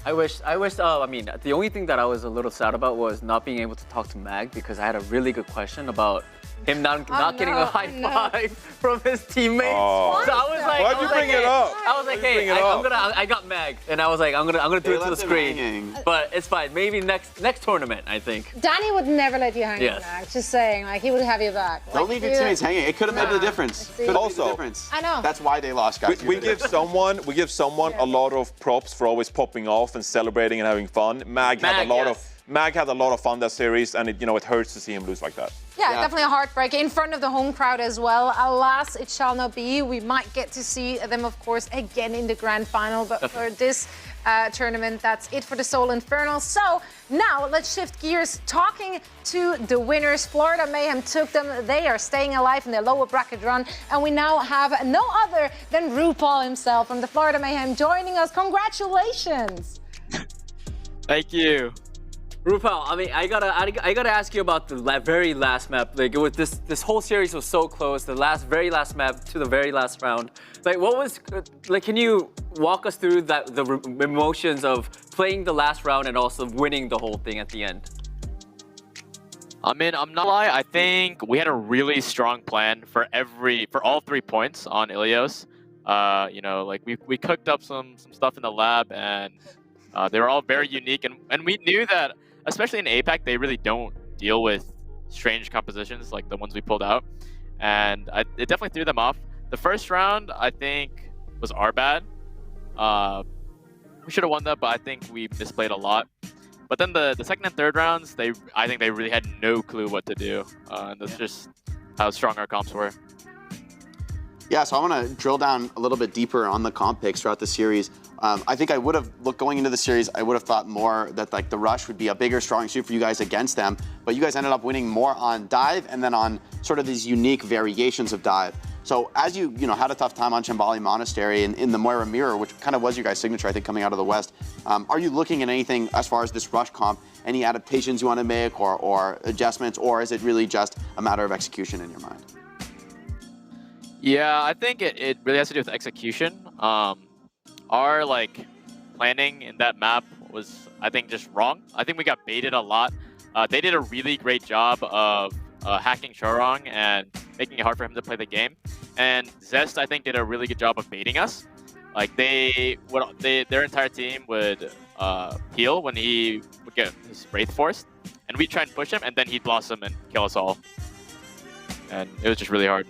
I wish, I mean, the only thing that I was a little sad about was not being able to talk to Mag because I had a really good question about him not getting a high five from his teammates. Oh. So I was like, why'd you bring it up? I was like, hey, I got Mag, and I was like, I'm gonna do it to the screen. But it's fine. Maybe next tournament, I think. Danny would never let you hang on that. Just saying, like he would have you back. Don't leave your teammates hanging. It could have made the difference. Also, I know. That's why they lost, guys. We give someone a lot of props for always popping off and celebrating and having fun. Mag had a lot of fun that series, and it hurts to see him lose like that. Yeah, definitely a heartbreak in front of the home crowd as well. Alas, it shall not be. We might get to see them, of course, again in the grand final. But for this tournament, that's it for the Seoul Infernal. So now let's shift gears, talking to the winners. Florida Mayhem took them. They are staying alive in their lower bracket run. And we now have no other than RuPaul himself from the Florida Mayhem joining us. Congratulations. Thank you. RuPaul, I mean, I gotta ask you about the very last map. Like, this whole series was so close. The very last map to the very last round. Like, what was like? Can you walk us through the emotions of playing the last round and also winning the whole thing at the end? I mean, I'm not gonna lie. I think we had a really strong plan for all 3 points on Ilios. Like we cooked up some stuff in the lab, and they were all very unique. And we knew that, especially in APAC, they really don't deal with strange compositions like the ones we pulled out. And it definitely threw them off. The first round, I think, was our bad. We should have won that, but I think we misplayed a lot. But then the second and third rounds, I think they really had no clue what to do. And that's just how strong our comps were. Yeah, so I want to drill down a little bit deeper on the comp picks throughout the series. I think I would have, going into the series, I would have thought more that like the rush would be a bigger, strong suit for you guys against them. But you guys ended up winning more on dive and then on sort of these unique variations of dive. So as you had a tough time on Shambali Monastery and in the Moira Mirror, which kind of was your guys' signature, I think, coming out of the West, are you looking at anything as far as this rush comp, any adaptations you want to make or adjustments, or is it really just a matter of execution in your mind? Yeah, I think it really has to do with execution. Our planning in that map was, I think, just wrong. I think we got baited a lot. They did a really great job of hacking Chorong and making it hard for him to play the game. And Zest, I think, did a really good job of baiting us. Their entire team would heal when he would get his Wraith forced, and we'd try and push him, and then he'd blossom and kill us all. And it was just really hard.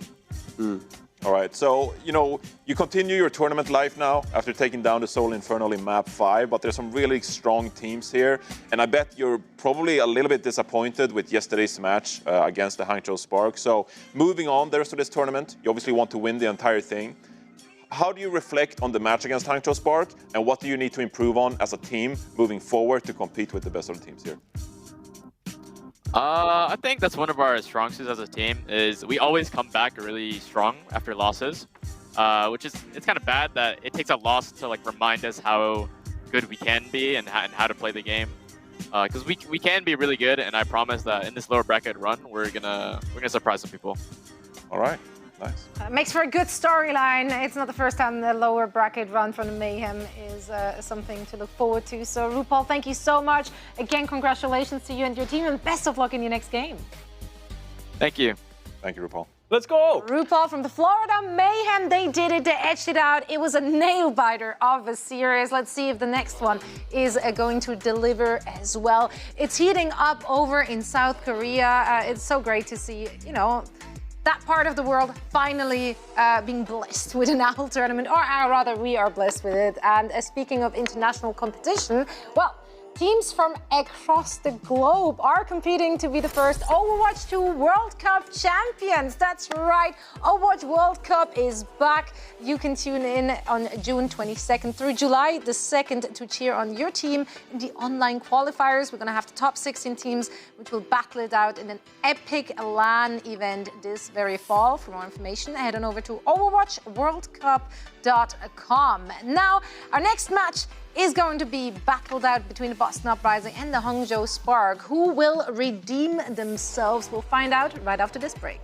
All right, so, you continue your tournament life now after taking down the Seoul Infernal in map 5, but there's some really strong teams here, and I bet you're probably a little bit disappointed with yesterday's match against the Hangzhou Spark. So moving on the rest of this tournament, you obviously want to win the entire thing. How do you reflect on the match against Hangzhou Spark, and what do you need to improve on as a team moving forward to compete with the best of the teams here? I think that's one of our strong suits as a team, is we always come back really strong after losses, which is, it's kind of bad that it takes a loss to remind us how good we can be and how to play the game. Because we can be really good, and I promise that in this lower bracket run, we're gonna surprise some people. All right. Nice. Makes for a good storyline. It's not the first time the lower bracket run from the Mayhem is something to look forward to. So, RuPaul, thank you so much. Again, congratulations to you and your team, and best of luck in your next game. Thank you. Thank you, RuPaul. Let's go! RuPaul from the Florida Mayhem, they did it, they edged it out. It was a nail-biter of a series. Let's see if the next one is going to deliver as well. It's heating up over in South Korea. It's so great to see, that part of the world finally being blessed with an OWL tournament, or rather we are blessed with it. And speaking of international competition, well, teams from across the globe are competing to be the first Overwatch 2 World Cup champions. That's right, Overwatch World Cup is back. You can tune in on June 22nd through July the 2nd to cheer on your team in the online qualifiers. We're going to have the top 16 teams, which will battle it out in an epic LAN event this very fall. For more information, head on over to overwatchworldcup.com. Now, our next match is going to be battled out between the Boston Uprising and the Hangzhou Spark. Who will redeem themselves? We'll find out right after this break.